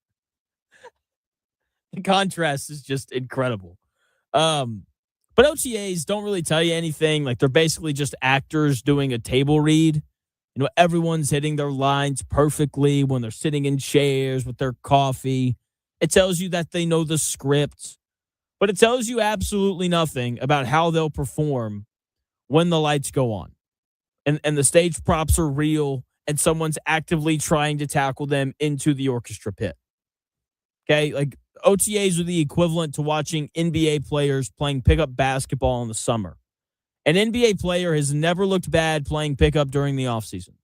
The contrast is just incredible. But OTAs don't really tell you anything. Like they're basically just actors doing a table read. Everyone's hitting their lines perfectly when they're sitting in chairs with their coffee. It tells you that they know the script, but it tells you absolutely nothing about how they'll perform when the lights go on. And the stage props are real, and someone's actively trying to tackle them into the orchestra pit. Okay? Like OTAs are the equivalent to watching NBA players playing pickup basketball in the summer. An NBA player has never looked bad playing pickup during the offseason.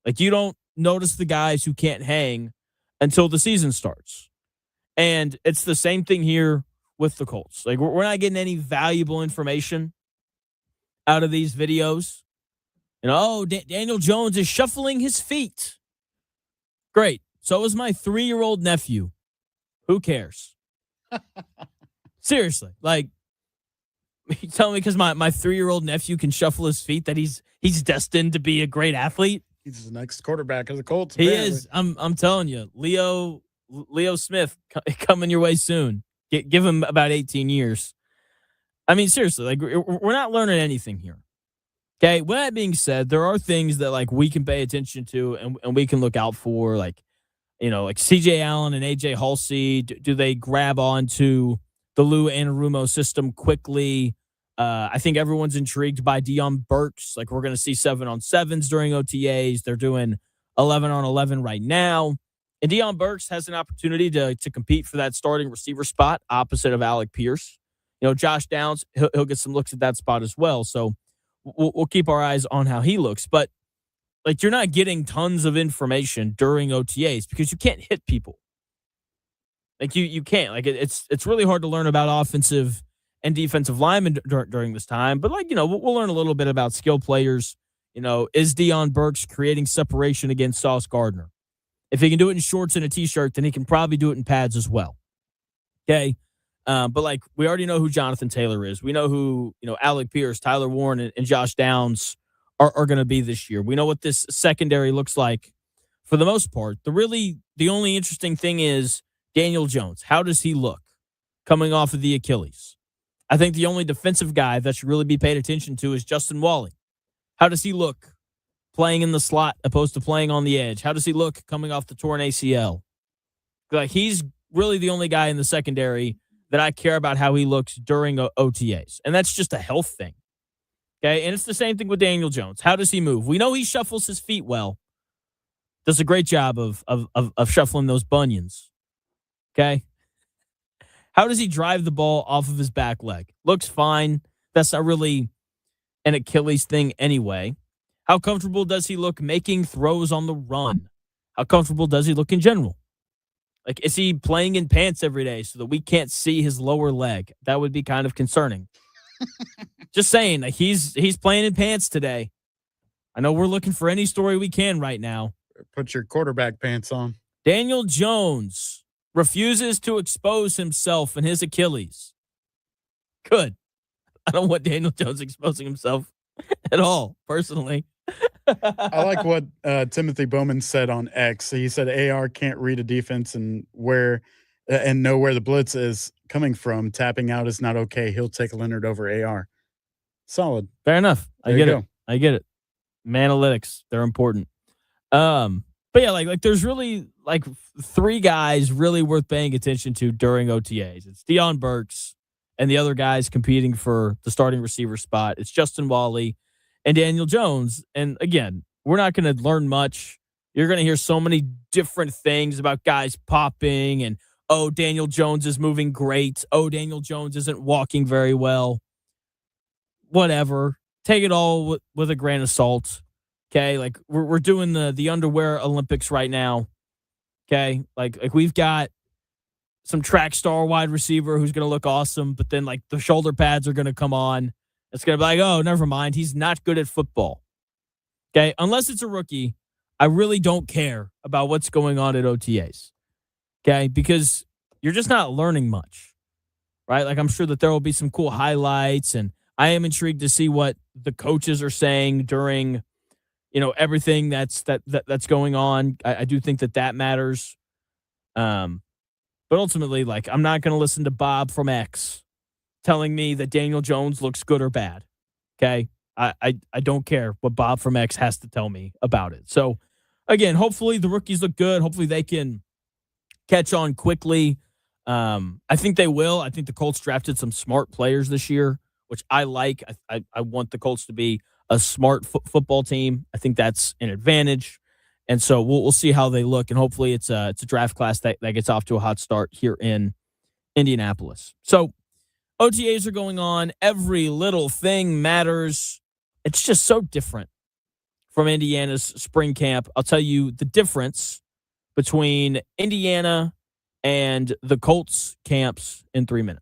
Like you don't notice the guys who can't hang until the season starts. And it's the same thing here with the Colts. Like we're not getting any valuable information out of these videos. Daniel Jones is shuffling his feet. Great. So is my 3-year-old nephew. Who cares? Seriously. Like, you tell me because my 3-year-old nephew can shuffle his feet that he's destined to be a great athlete? He's the next quarterback of the Colts. He apparently. is. I'm telling you. Leo Smith coming your way soon. Give him about 18 years. I mean, seriously, like we're not learning anything here. Okay, with that being said, there are things that like we can pay attention to and we can look out for, like CJ Allen and AJ Halsey. Do they grab onto the Lou Anarumo system quickly? I think everyone's intrigued by Deion Burks. Like we're going to see 7-on-7s during OTAs. They're doing 11-on-11 right now. And Deion Burks has an opportunity to compete for that starting receiver spot opposite of Alec Pierce. Josh Downs, he'll get some looks at that spot as well. So we'll keep our eyes on how he looks. But like you're not getting tons of information during OTAs because you can't hit people. Like you can't. Like it's really hard to learn about offensive and defensive linemen during this time. But we'll learn a little bit about skill players Is Deion Burks creating separation against Sauce Gardner? If he can do it in shorts and a T-shirt, then he can probably do it in pads as well. Okay? But, we already know who Jonathan Taylor is. We know who, Alec Pierce, Tyler Warren, and Josh Downs are going to be this year. We know what this secondary looks like for the most part. The only interesting thing is Daniel Jones. How does he look coming off of the Achilles? I think the only defensive guy that should really be paid attention to is Justin Wally. How does he look playing in the slot opposed to playing on the edge? How does he look coming off the torn ACL? He's really the only guy in the secondary that I care about how he looks during OTAs. And that's just a health thing. Okay. And it's the same thing with Daniel Jones. How does he move? We know he shuffles his feet well. Does a great job of shuffling those bunions. Okay. How does he drive the ball off of his back leg? Looks fine. That's not really an Achilles thing anyway. How comfortable does he look making throws on the run? How comfortable does he look in general? Is he playing in pants every day so that we can't see his lower leg? That would be kind of concerning. Just saying, he's playing in pants today. I know we're looking for any story we can right now. Put your quarterback pants on. Daniel Jones refuses to expose himself and his Achilles. Good. I don't want Daniel Jones exposing himself at all, personally. I like what Timothy Bowman said on X. He said AR can't read a defense and know where the blitz is coming from. Tapping out is not okay. He'll take Leonard over AR. Solid. Fair enough. I get it. Analytics, they're important. But yeah, there's really three guys really worth paying attention to during OTAs. It's Deion Burks and the other guys competing for the starting receiver spot. It's Justin Wally and Daniel Jones. And again, we're not going to learn much. You're going to hear so many different things about guys popping and, Daniel Jones is moving great. Daniel Jones isn't walking very well. Whatever. Take it all with a grain of salt. Okay? We're doing the underwear Olympics right now. Okay? We've got some track star wide receiver who's going to look awesome, but then the shoulder pads are going to come on. It's going to be never mind. He's not good at football. Okay? Unless it's a rookie, I really don't care about what's going on at OTAs. Okay? Because you're just not learning much. Right? I'm sure that there will be some cool highlights, and I am intrigued to see what the coaches are saying during, everything that's going on. I do think that matters. But ultimately, I'm not going to listen to Bob from X telling me that Daniel Jones looks good or bad. Okay? I don't care what Bob from X has to tell me about it. So, again, hopefully the rookies look good. Hopefully they can catch on quickly. I think they will. I think the Colts drafted some smart players this year, which I like. I want the Colts to be a smart football team. I think that's an advantage. And so we'll see how they look, and hopefully it's a draft class that gets off to a hot start here in Indianapolis. So OTAs are going on. Every little thing matters. It's just so different from Indiana's spring camp. I'll tell you the difference between Indiana and the Colts camps in 3 minutes.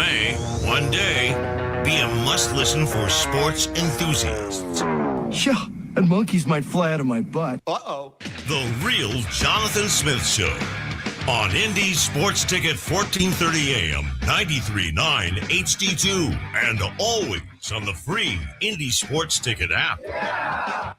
may, one day, be a must-listen for sports enthusiasts. Yeah, and monkeys might fly out of my butt. Uh-oh. The Real Jonathan Smith Show on Indy Sports Ticket 1430 AM, 93.9 HD2, and always on the free Indy Sports Ticket app.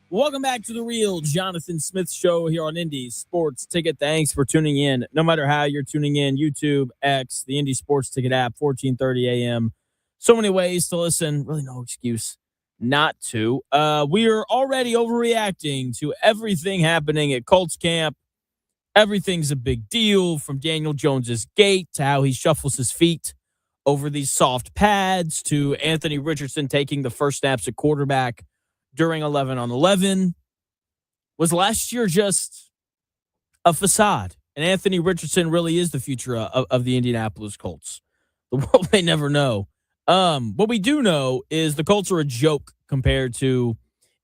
Welcome back to the Real Jonathan Smith Show here on Indy Sports Ticket. Thanks for tuning in. No matter how you're tuning in, YouTube, X, the Indy Sports Ticket app, 1430 AM. So many ways to listen. Really no excuse not to. We are already overreacting to everything happening at Colts camp. Everything's a big deal, from Daniel Jones's gait to how he shuffles his feet over these soft pads to Anthony Richardson taking the first snaps at quarterback during 11-on-11. Was last year just a facade? And Anthony Richardson really is the future of the Indianapolis Colts. The world may never know. What we do know is the Colts are a joke compared to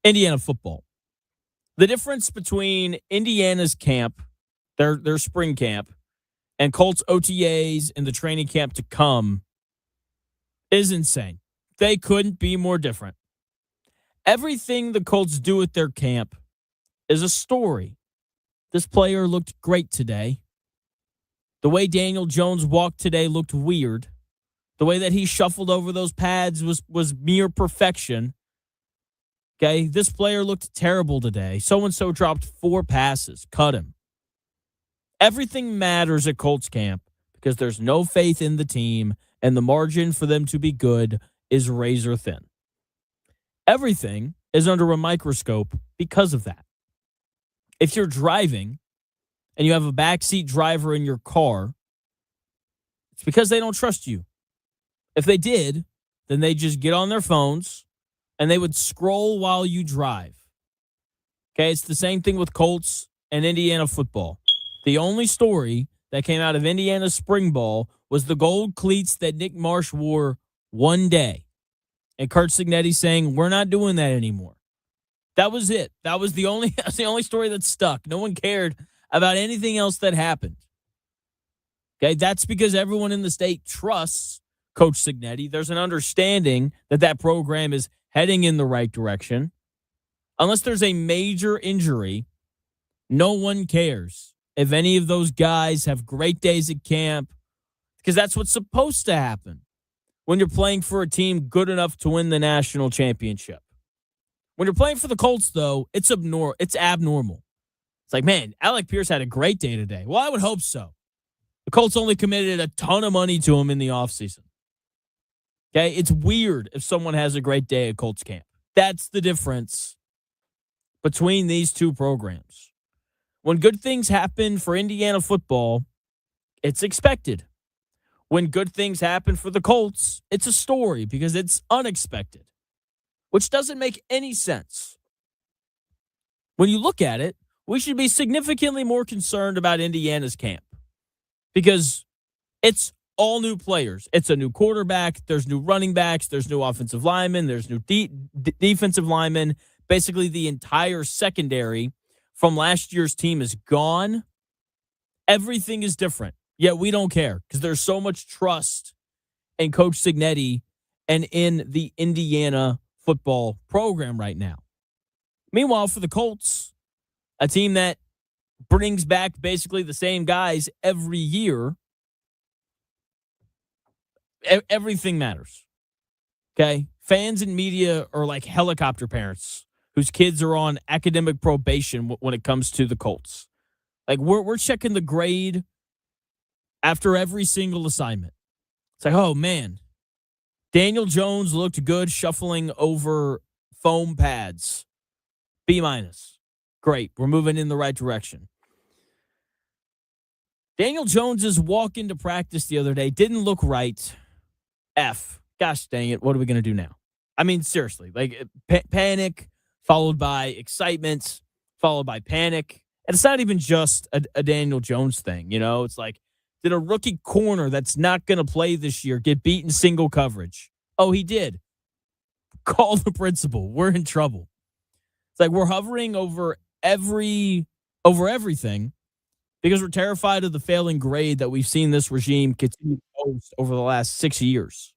Indiana football. The difference between Indiana's camp, their spring camp, and Colts OTAs and the training camp to come is insane. They couldn't be more different. Everything the Colts do at their camp is a story. This player looked great today. The way Daniel Jones walked today looked weird. The way that he shuffled over those pads was mere perfection. Okay, this player looked terrible today. So-and-so dropped 4 passes. Cut him. Everything matters at Colts camp because there's no faith in the team, and the margin for them to be good is razor thin. Everything is under a microscope because of that. If you're driving and you have a backseat driver in your car, it's because they don't trust you. If they did, then they just get on their phones and they would scroll while you drive. Okay, it's the same thing with Colts and Indiana football. The only story that came out of Indiana's spring ball was the gold cleats that Nick Marsh wore one day. And Curt Cignetti saying, we're not doing that anymore. That was it. That was the only story that stuck. No one cared about anything else that happened. Okay, that's because everyone in the state trusts Coach Cignetti. There's an understanding that that program is heading in the right direction. Unless there's a major injury, no one cares if any of those guys have great days at camp, because that's what's supposed to happen when you're playing for a team good enough to win the national championship. When you're playing for the Colts, though, it's abnormal. It's like, man, Alec Pierce had a great day today. Well, I would hope so. The Colts only committed a ton of money to him in the offseason. Okay, it's weird if someone has a great day at Colts camp. That's the difference between these two programs. When good things happen for Indiana football, it's expected. When good things happen for the Colts, it's a story because it's unexpected, which doesn't make any sense. When you look at it, we should be significantly more concerned about Indiana's camp because it's all new players. It's a new quarterback. There's new running backs. There's new offensive linemen. There's new defensive linemen. Basically, the entire secondary from last year's team is gone. Everything is different. Yet we don't care because there's so much trust in Coach Cignetti and in the Indiana football program right now. Meanwhile, for the Colts, a team that brings back basically the same guys every year, everything matters. Okay? Fans and media are like helicopter parents whose kids are on academic probation when it comes to the Colts. Like, we're checking the grade after every single assignment. It's like, oh, man, Daniel Jones looked good shuffling over foam pads. B-. Great. We're moving in the right direction. Daniel Jones's walk into practice the other day didn't look right. F. Gosh dang it. What are we going to do now? I mean, seriously, like panic followed by excitement, followed by panic. And it's not even just a Daniel Jones thing. You know, it's like, did a rookie corner that's not going to play this year get beat in single coverage? Oh, he did. Call the principal. We're in trouble. It's like we're hovering over everything because we're terrified of the failing grade that we've seen this regime continue to host over the last 6 years.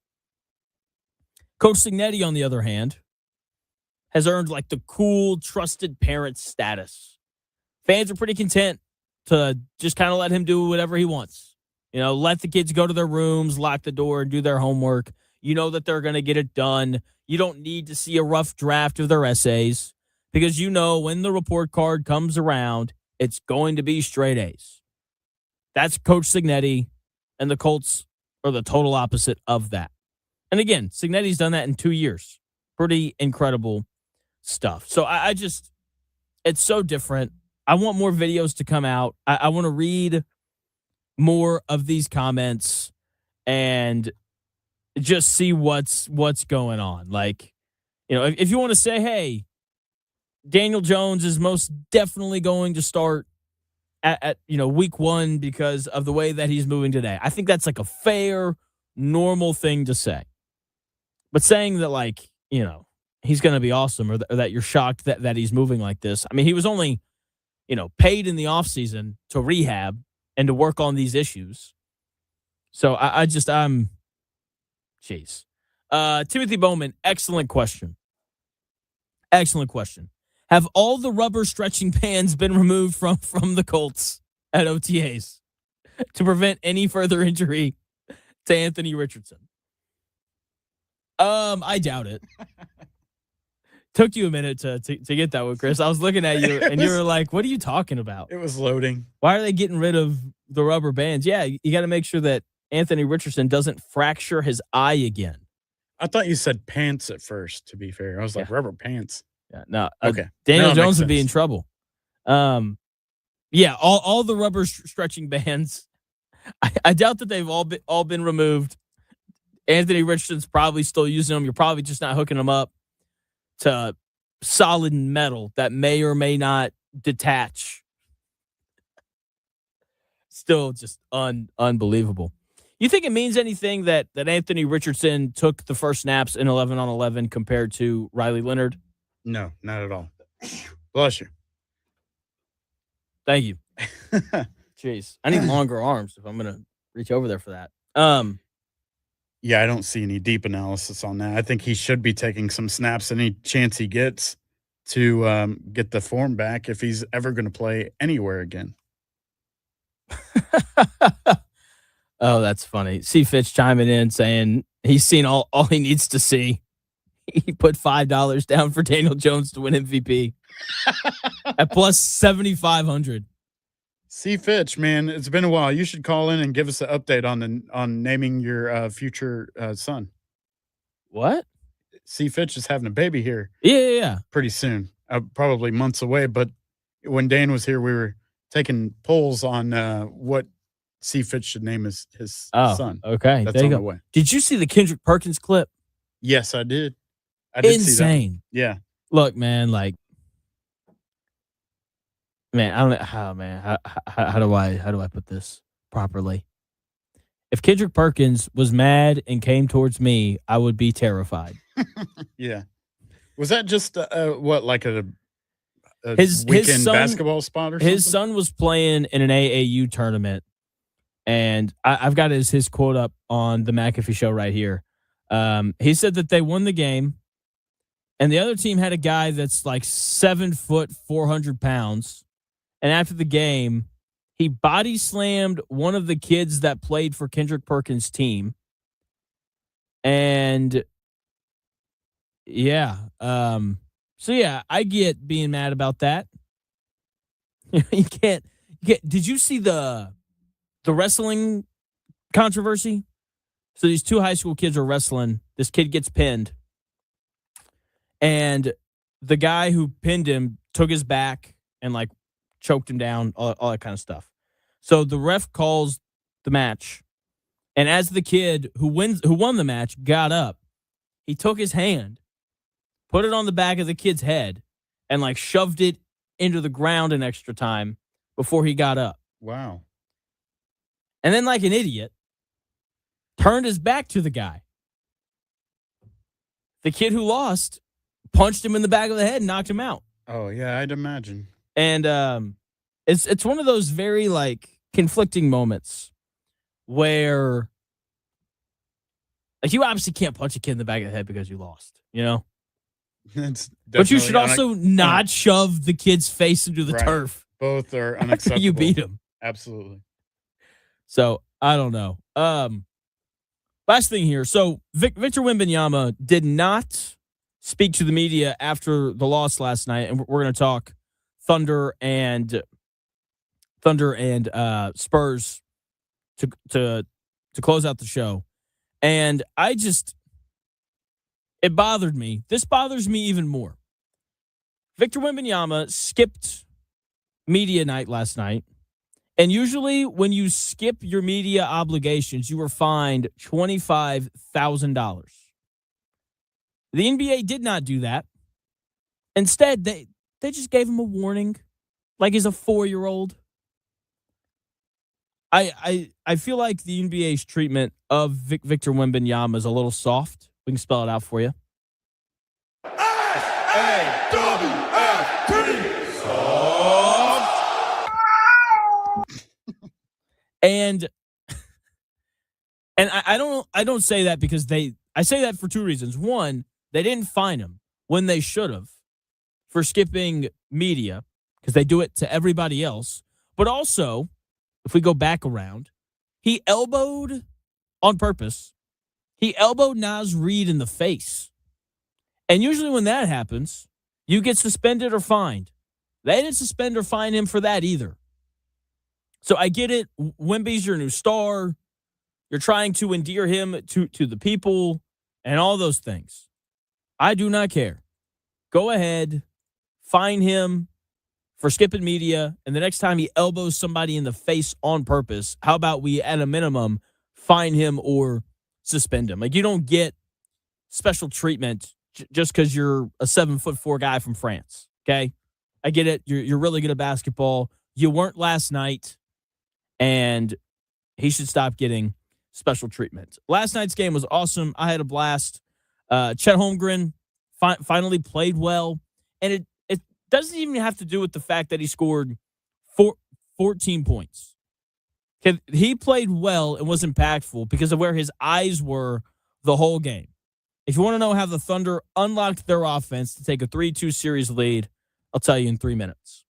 Coach Cignetti, on the other hand, has earned like the cool, trusted parent status. Fans are pretty content to just kind of let him do whatever he wants. Let the kids go to their rooms, lock the door, and do their homework. You know that they're going to get it done. You don't need to see a rough draft of their essays because when the report card comes around, it's going to be straight A's. That's Coach Cignetti, and the Colts are the total opposite of that. And again, Cignetti's done that in 2 years. Pretty incredible stuff. So I just, it's so different. I want more videos to come out. I want to read more of these comments and just see what's going on. Like, if you want to say, hey, Daniel Jones is most definitely going to start at week 1 because of the way that he's moving today. I think that's like a fair, normal thing to say. But saying that he's going to be awesome or that you're shocked that he's moving like this. I mean, he was only, paid in the offseason to rehab and to work on these issues. So I'm jeez. Timothy Bowman, excellent question. Excellent question. Have all the rubber stretching bands been removed from the Colts at OTAs to prevent any further injury to Anthony Richardson? I doubt it. Took you a minute to get that one, Chris. I was looking at you and you were like, what are you talking about? It was loading. Why are they getting rid of the rubber bands? Yeah, you got to make sure that Anthony Richardson doesn't fracture his eye again. I thought you said pants at first, to be fair. I was like, rubber pants. Yeah, no. Okay. Daniel Jones would be in trouble. Yeah, all the rubber stretching bands. I doubt that they've all been removed. Anthony Richardson's probably still using them. You're probably just not hooking them up to solid metal that may or may not detach. Still just unbelievable. You think it means anything that Anthony Richardson took the first snaps in 11-on-11 compared to Riley Leonard? No, not at all. Bless you. Thank you. Jeez. I need longer arms if I'm going to reach over there for that. Yeah, I don't see any deep analysis on that. I think he should be taking some snaps any chance he gets to get the form back if he's ever going to play anywhere again. Oh, that's funny. C. Fitch chiming in saying he's seen all he needs to see. He put $5 down for Daniel Jones to win MVP at plus 7,500. C. Fitch, man, it's been a while. You should call in and give us an update on naming your future son. What? C. Fitch is having a baby here. Yeah. Pretty soon, probably months away. But when Dan was here, we were taking polls on what C. Fitch should name his son. Okay, that's there you on go. the way. Did you see the Kendrick Perkins clip? Yes, I did. I did Insane. see that. Yeah. Look, man, I don't know how, man. How do I put this properly? If Kendrick Perkins was mad and came towards me, I would be terrified. Yeah. Was that just like a his weekend son, basketball spot or something? His son was playing in an AAU tournament, and I've got his quote up on the McAfee show right here. He said that they won the game, and the other team had a guy that's like 7 foot, 400 pounds. And after the game, he body slammed one of the kids that played for Kendrick Perkins' team. And yeah, so yeah, I get being mad about that. You can't. Did you see the wrestling controversy? So these two high school kids are wrestling. This kid gets pinned, and the guy who pinned him took his back and choked him down, all that kind of stuff. So the ref calls the match, and as the kid who won the match got up, he took his hand, put it on the back of the kid's head, and shoved it into the ground an extra time before he got up. Wow. And then, like an idiot, turned his back to the guy. The kid who lost punched him in the back of the head and knocked him out. Oh, yeah, I'd imagine. And it's one of those very conflicting moments where Like, you obviously can't punch a kid in the back of the head because you lost, you know? It's But you definitely should also not shove the kid's face into the Right. turf Both are after unacceptable. you beat him. Absolutely. So, I don't know. Last thing here. So, Victor Wembanyama did not speak to the media after the loss last night, and we're going to talk Thunder and Spurs to close out the show. And it bothered me. This bothers me even more. Victor Wembanyama skipped media night last night. And usually when you skip your media obligations, you are fined $25,000. The NBA did not do that. Instead, they just gave him a warning like he's a 4-year-old. I feel like the NBA's treatment of Victor Wembanyama is a little soft. We can spell it out for you. And I don't say that because I say that for two reasons. One, they didn't fine him when they should have for skipping media because they do it to everybody else. But also, if we go back around, he elbowed on purpose. He elbowed Naz Reid in the face. And usually when that happens, you get suspended or fined. They didn't suspend or fine him for that either. So I get it. Wemby's your new star. You're trying to endear him to the people and all those things. I do not care. Go ahead, fine him for skipping media, and the next time he elbows somebody in the face on purpose, how about we, at a minimum, fine him or suspend him? Like, you don't get special treatment just because you're a 7'4" guy from France, okay? I get it. You're really good at basketball. You weren't last night, and he should stop getting special treatment. Last night's game was awesome. I had a blast. Chet Holmgren finally played well, and it doesn't even have to do with the fact that he scored 14 points. He played well and was impactful because of where his eyes were the whole game. If you want to know how the Thunder unlocked their offense to take a 3-2 series lead, I'll tell you in 3 minutes.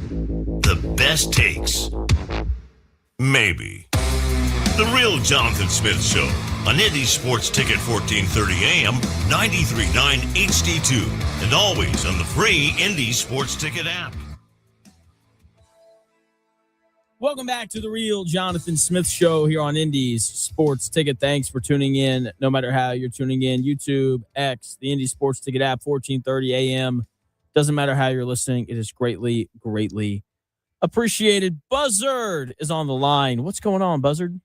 The best takes. Maybe. The Real Jonathan Smith Show on Indy Sports Ticket 1430 AM, 93.9 HD2, and always on the free Indy Sports Ticket app. Welcome back to the Real Jonathan Smith Show here on Indy's Sports Ticket. Thanks for tuning in, no matter how you're tuning in. YouTube, X, the Indy Sports Ticket app, 1430 AM. Doesn't matter how you're listening. It is greatly, greatly appreciated. Buzzard is on the line. What's going on, Buzzard?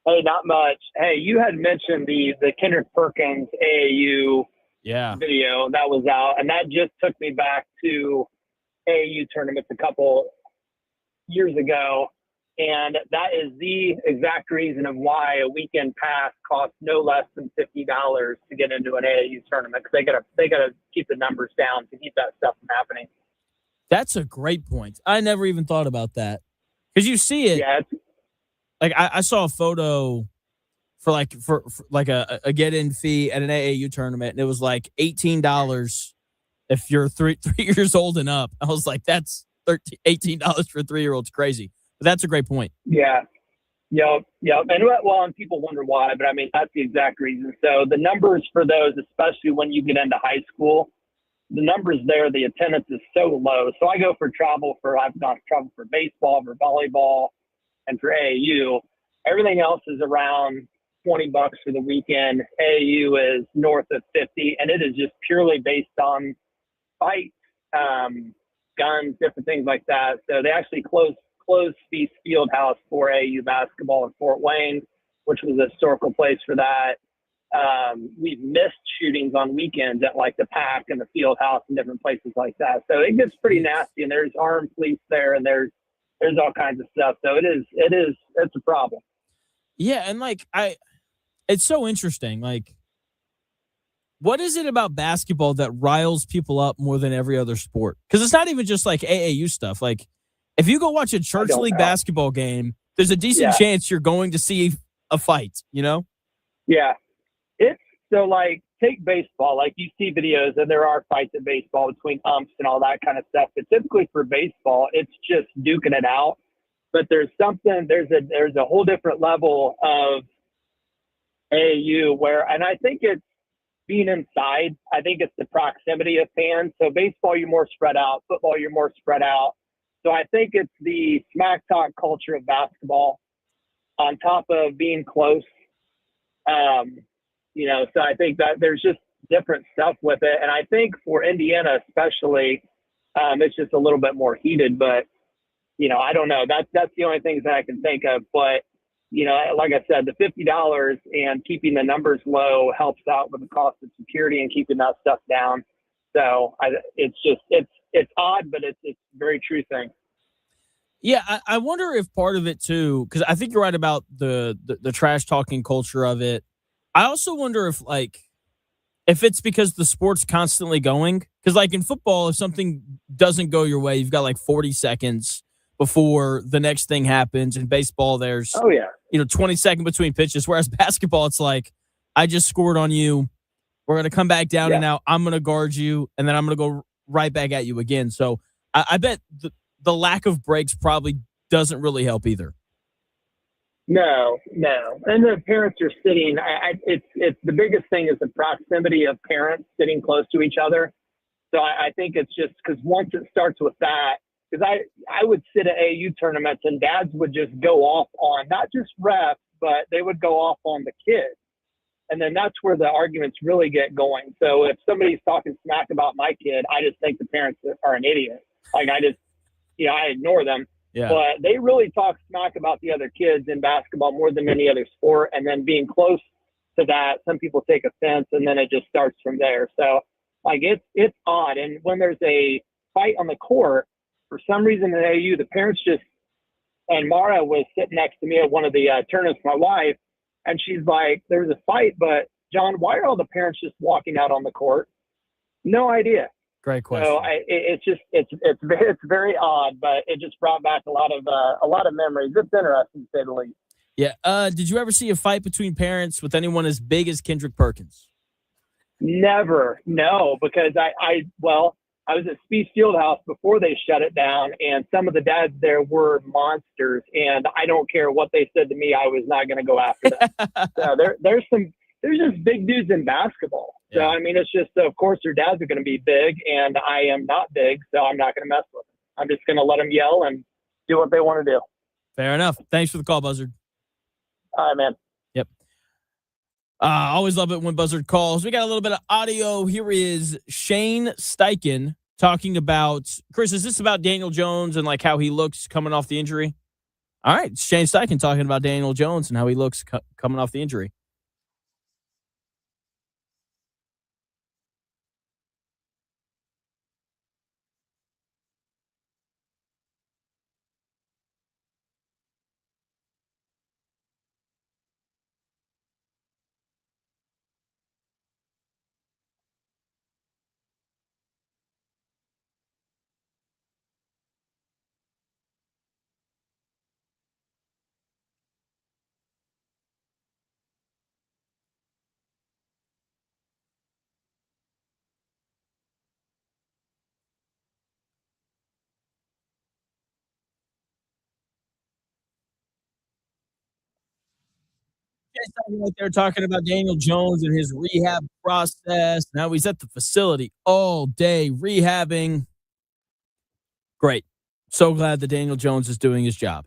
Hey, not much. Hey, you had mentioned the Kendrick Perkins AAU video that was out, and that just took me back to AAU tournaments a couple years ago, and that is the exact reason of why a weekend pass costs no less than $50 to get into an AAU tournament, because they gotta keep the numbers down to keep that stuff from happening. That's a great point. I never even thought about that, because you see it. Yeah, like I saw a photo for a get-in fee at an AAU tournament, and it was like $18 if you're three years old and up. I was like, that's $18 for a 3-year-old's crazy. But that's a great point. Yeah. Yep. And people wonder why, but I mean, that's the exact reason. So the numbers for those, especially when you get into high school, the numbers there, the attendance is so low. So I go for I've gone travel for baseball, for volleyball, and for AAU. Everything else is around $20 for the weekend. AAU is north of 50, and it is just purely based on fights, guns, different things like that. So they actually closed Feast Fieldhouse for AAU basketball in Fort Wayne, which was a historical place for that. We've missed shootings on weekends at like the Pack and the Fieldhouse and different places like that. So it gets pretty nasty, and there's armed police there, and there's all kinds of stuff. So it's a problem. Yeah, and it's so interesting. Like, what is it about basketball that riles people up more than every other sport? Because it's not even just like AAU stuff. Like, if you go watch a church league basketball game, there's a decent chance you're going to see a fight, you know? Yeah. It's so like, take baseball. Like, you see videos, and there are fights in baseball between umps and all that kind of stuff. But typically for baseball, it's just duking it out. But there's a whole different level of AAU and I think it's being inside. I think it's the proximity of fans. So baseball, you're more spread out. Football, you're more spread out. So I think it's the smack talk culture of basketball on top of being close. So I think that there's just different stuff with it. And I think for Indiana especially, it's just a little bit more heated. But, I don't know. That's the only things that I can think of. But, like I said, the $50 and keeping the numbers low helps out with the cost of security and keeping that stuff down. So it's odd, but it's a very true thing. Yeah, I wonder if part of it too, because I think you're right about the trash talking culture of it. I also wonder if it's because the sport's constantly going. Because like in football, if something doesn't go your way, you've got like 40 seconds before the next thing happens. In baseball, there's 20 seconds between pitches. Whereas basketball, it's like, I just scored on you. We're going to come back down, and now I'm going to guard you, and then I'm going to go right back at you again. So I bet the lack of breaks probably doesn't really help either. No. And the parents are sitting. It's the biggest thing is the proximity of parents sitting close to each other. So I think it's just because once it starts with that, because I would sit at AAU tournaments and dads would just go off on not just refs, but they would go off on the kids. And then that's where the arguments really get going. So if somebody's talking smack about my kid, I just think the parents are an idiot. Like I ignore them. Yeah. But they really talk smack about the other kids in basketball more than any other sport. And then being close to that, some people take offense, and then it just starts from there. So it's odd. And when there's a fight on the court, for some reason in AAU, the parents and Mara was sitting next to me at one of the tournaments, my wife, and she's like, there was a fight, but John, why are all the parents just walking out on the court? No idea. Great question. So it's very odd, but it just brought back a lot of memories. It's interesting to say the least. Yeah. Did you ever see a fight between parents with anyone as big as Kendrick Perkins? Never. No, because I I was at Spieth Fieldhouse before they shut it down, and some of the dads there were monsters. And I don't care what they said to me, I was not going to go after them. So there's just big dudes in basketball. So Yeah. I mean, it's just of course their dads are going to be big, and I am not big, so I'm not going to mess with them. I'm just going to let them yell and do what they want to do. Fair enough. Thanks for the call, Buzzard. All right, man. Yep. Always love it when Buzzard calls. We got a little bit of audio. Here is Shane Steichen talking about, Chris, is this about Daniel Jones and like how he looks coming off the injury? All right. Shane Steichen talking about Daniel Jones and how he looks coming off the injury. Right there talking about Daniel Jones and his rehab process. Now he's at the facility all day rehabbing. Great. So glad that Daniel Jones is doing his job.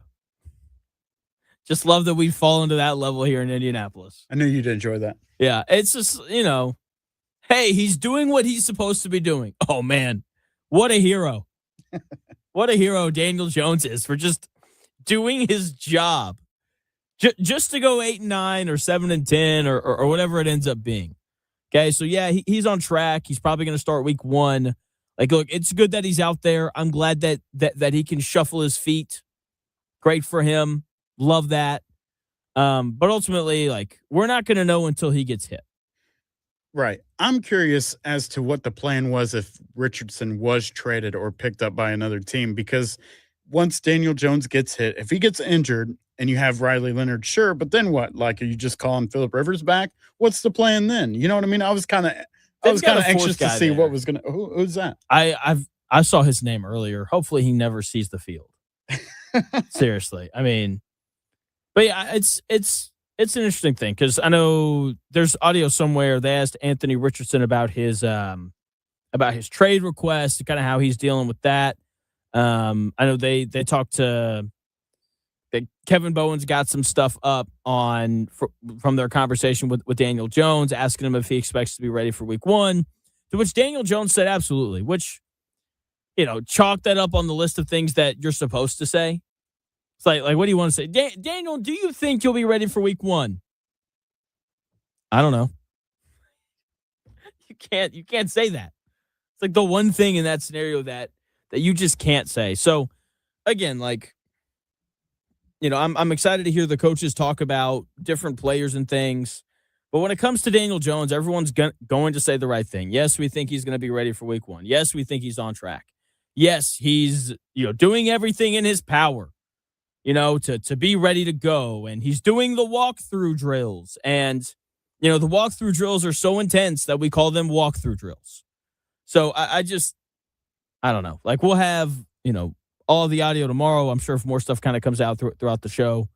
Just love that we fall into that level here in Indianapolis. I knew you'd enjoy that. Yeah, it's just, hey, he's doing what he's supposed to be doing. Oh, man, what a hero. What a hero Daniel Jones is for just doing his job. Just to go 8-9 or 7-10 or whatever it ends up being. Okay, so yeah, he's on track. He's probably going to start week 1. Like, look, it's good that he's out there. I'm glad that he can shuffle his feet. Great for him. Love that. But ultimately, like, we're not going to know until he gets hit. Right. I'm curious as to what the plan was if Richardson was traded or picked up by another team, because once Daniel Jones gets hit, if he gets injured and you have Riley Leonard, sure, but then what? Like, are you just calling Phillip Rivers back? What's the plan then? You know what I mean? I was kind of anxious to see what was going to. Who's that? I saw his name earlier. Hopefully, he never sees the field. Seriously, I mean, but yeah, it's an interesting thing because I know there's audio somewhere. They asked Anthony Richardson about his trade request and kind of how he's dealing with that. I know they talked to Kevin Bowen's got some stuff up from their conversation with Daniel Jones, asking him if he expects to be ready for week 1, to which Daniel Jones said absolutely, which, chalk that up on the list of things that you're supposed to say. It's like what do you want to say? Daniel, do you think you'll be ready for week 1? I don't know. You can't say that. It's like the one thing in that scenario that you just can't say. So again, like, I'm excited to hear the coaches talk about different players and things. But when it comes to Daniel Jones, everyone's going to say the right thing. Yes, we think he's going to be ready for week 1. Yes, we think he's on track. Yes, he's doing everything in his power, to be ready to go. And he's doing the walkthrough drills. And, the walkthrough drills are so intense that we call them walkthrough drills. So I don't know. Like, we'll have, all the audio tomorrow. I'm sure if more stuff kind of comes out throughout the show,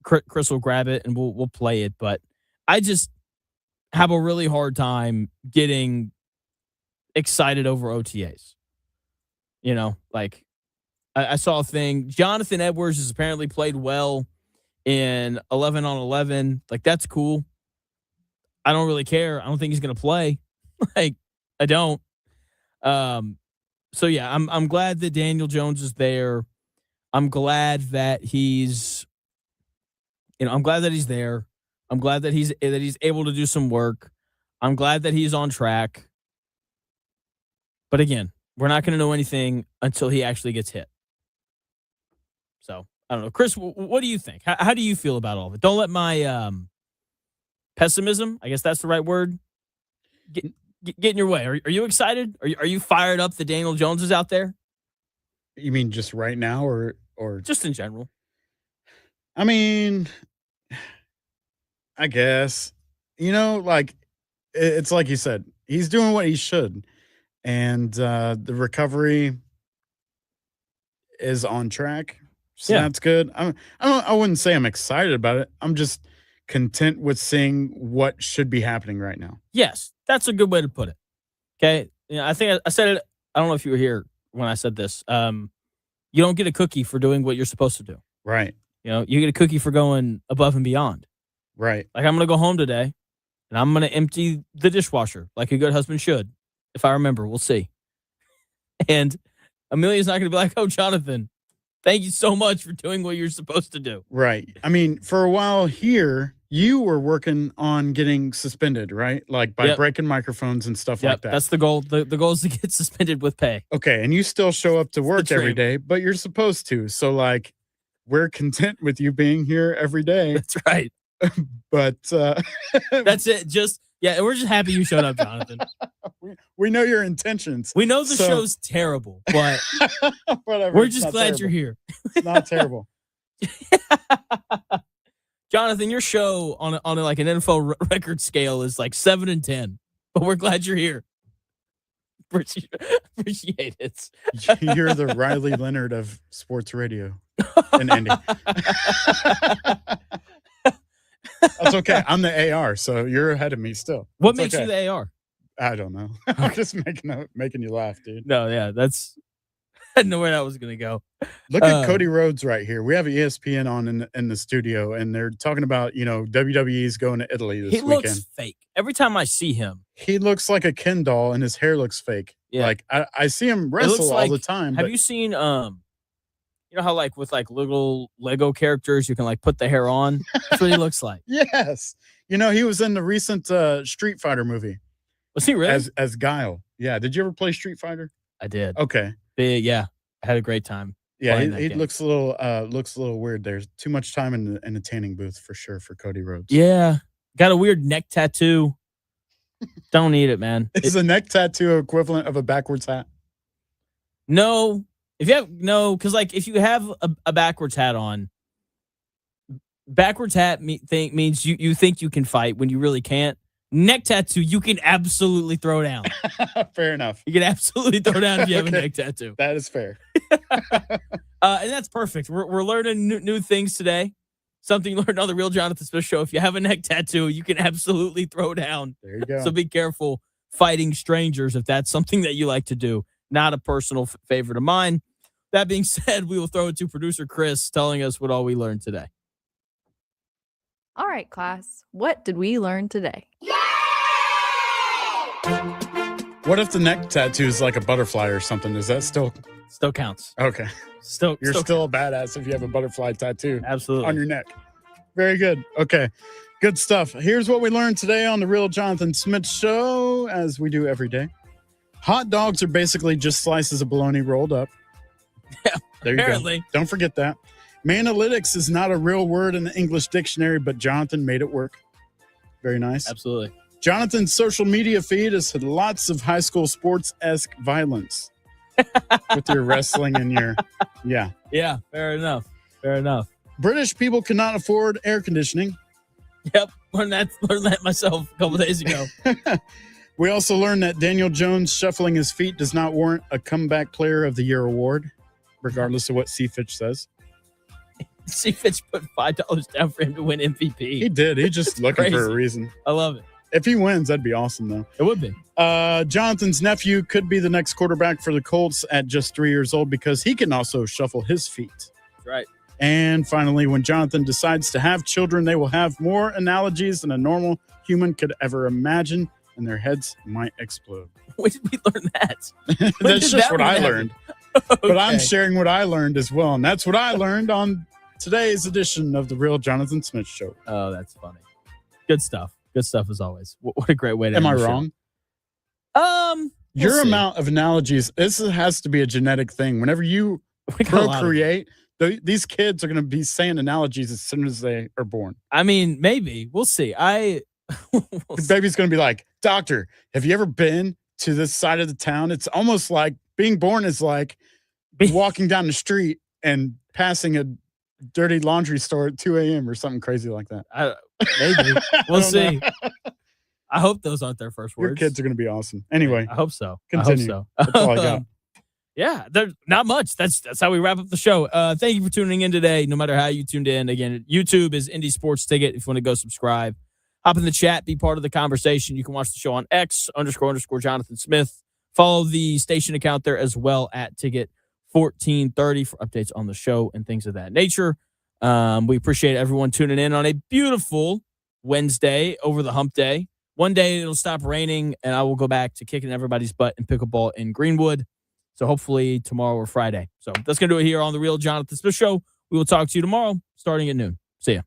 Chris will grab it and we'll play it. But I just have a really hard time getting excited over OTAs. Like I saw a thing. Jonathan Edwards has apparently played well in 11 on 11. Like, that's cool. I don't really care. I don't think he's going to play. Like, I don't. So yeah, I'm glad that Daniel Jones is there. I'm glad that he's there. I'm glad that he's able to do some work. I'm glad that he's on track. But again, we're not going to know anything until he actually gets hit. So I don't know, Chris. What do you think? How do you feel about all of it? Don't let my pessimism, I guess that's the right word, get in your way. Are you excited? Are you fired up that Daniel Jones is out there? You mean just right now or just in general? I mean, I guess, like, it's like you said, he's doing what he should. and the recovery is on track. So that's good. I wouldn't say I'm excited about it. I'm just content with seeing what should be happening right now. Yes, that's a good way to put it. Okay. I think I said it. I don't know if you were here when I said this. You don't get a cookie for doing what you're supposed to do. Right. You get a cookie for going above and beyond. Right. Like, I'm going to go home today and I'm going to empty the dishwasher like a good husband should. If I remember, we'll see. And Amelia's not going to be like, oh, Jonathan, thank you so much for doing what you're supposed to do. Right. I mean, for a while here, you were working on getting suspended, right? Like by breaking microphones and stuff like that. That's the goal. The goal is to get suspended with pay. Okay. And you still show up to work every day, but you're supposed to. So, like, we're content with you being here every day. That's right. But that's it. We're just happy you showed up, Jonathan. We know your intentions. We know the show's terrible, but whatever. We're just glad you're here. It's not terrible. Jonathan, your show on like an NFL record scale is like 7 and 10, but we're glad you're here. Appreciate it. You're the Riley Leonard of sports radio in Indy. That's okay. I'm the AR, so you're ahead of me still. What makes you the AR? I don't know. I'm just making you laugh, dude. No, yeah, I didn't know where that was going to go. Look at Cody Rhodes right here. We have ESPN on in the studio, and they're talking about, WWE's going to Italy this weekend. He looks fake. Every time I see him. He looks like a Ken doll, and his hair looks fake. Yeah. Like, I see him wrestle all the time. Have you seen, you know how, like, with, like, little Lego characters, you can, like, put the hair on? That's what he looks like. Yes. He was in the recent Street Fighter movie. Was he really? As Guile. Yeah. Did you ever play Street Fighter? I did. Okay. Yeah. I had a great time. Yeah, he looks a little weird. There's too much time in the tanning booth for sure for Cody Rhodes. Yeah. Got a weird neck tattoo. Don't need it, man. Is a neck tattoo equivalent of a backwards hat? No. Because like if you have a backwards hat on, backwards hat means you think you can fight when you really can't. Neck tattoo, you can absolutely throw down. Fair enough. You can absolutely throw down if you have a neck tattoo. That is fair. And that's perfect. We're learning new things today. Something you learned on the Real Jonathan Smith Show. If you have a neck tattoo, you can absolutely throw down. There you go. So be careful fighting strangers if that's something that you like to do. Not a personal favorite of mine. That being said, we will throw it to producer Chris telling us what all we learned today. All right, class. What did we learn today? What if the neck tattoo is like a butterfly or something? Is that still counts? Okay. You're still a badass if you have a butterfly tattoo. Absolutely. On your neck. Very good. Okay. Good stuff. Here's what we learned today on the Real Jonathan Smith Show, as we do every day. Hot dogs are basically just slices of bologna rolled up. Yeah, there you apparently. go. Don't forget that. Manalytics is not a real word in the English dictionary, but Jonathan made it work. Very nice. Absolutely. Jonathan's social media feed has had lots of high school sports-esque violence with your wrestling and your, yeah. Yeah, fair enough. Fair enough. British people cannot afford air conditioning. Yep, learned that myself a couple days ago. We also learned that Daniel Jones shuffling his feet does not warrant a comeback player of the year award, regardless of what C-Fitch says. C-Fitch put $5 down for him to win MVP. He did. He's just looking for a reason. I love it. If he wins, that'd be awesome, though. It would be. Jonathan's nephew could be the next quarterback for the Colts at just 3 years old because he can also shuffle his feet. That's right. And finally, when Jonathan decides to have children, they will have more analogies than a normal human could ever imagine, and their heads might explode. When did we learn that? That's just what I learned. Okay. But I'm sharing what I learned as well, and that's what I learned on today's edition of the Real Jonathan Smith Show. Oh, that's funny. Good stuff. Good stuff as always. What a great way to Am end I the wrong? Show. Your amount of analogies, this has to be a genetic thing. Whenever you procreate, these kids are going to be saying analogies as soon as they are born. I mean, maybe. We'll see. The baby's going to be like, doctor, have you ever been to this side of the town? It's almost like being born is like walking down the street and passing a dirty laundry store at 2 a.m. or something crazy like that. Maybe. We'll see. I hope those aren't their first words. Your kids are going to be awesome. Anyway. I hope so. Continue. I hope so. That's all I got. Yeah, there's not much. That's how we wrap up the show. Thank you for tuning in today, no matter how you tuned in. Again, YouTube is Indy Sports Ticket. If you want to go subscribe, hop in the chat, be part of the conversation. You can watch the show on X _ Jonathan Smith. Follow the station account there as well at Ticket 1430 for updates on the show and things of that nature. We appreciate everyone tuning in on a beautiful Wednesday over the hump day. One day it'll stop raining and I will go back to kicking everybody's butt in pickleball in Greenwood. So hopefully tomorrow or Friday. So that's going to do it here on The Real Jonathan Smith Show. We will talk to you tomorrow starting at noon. See ya.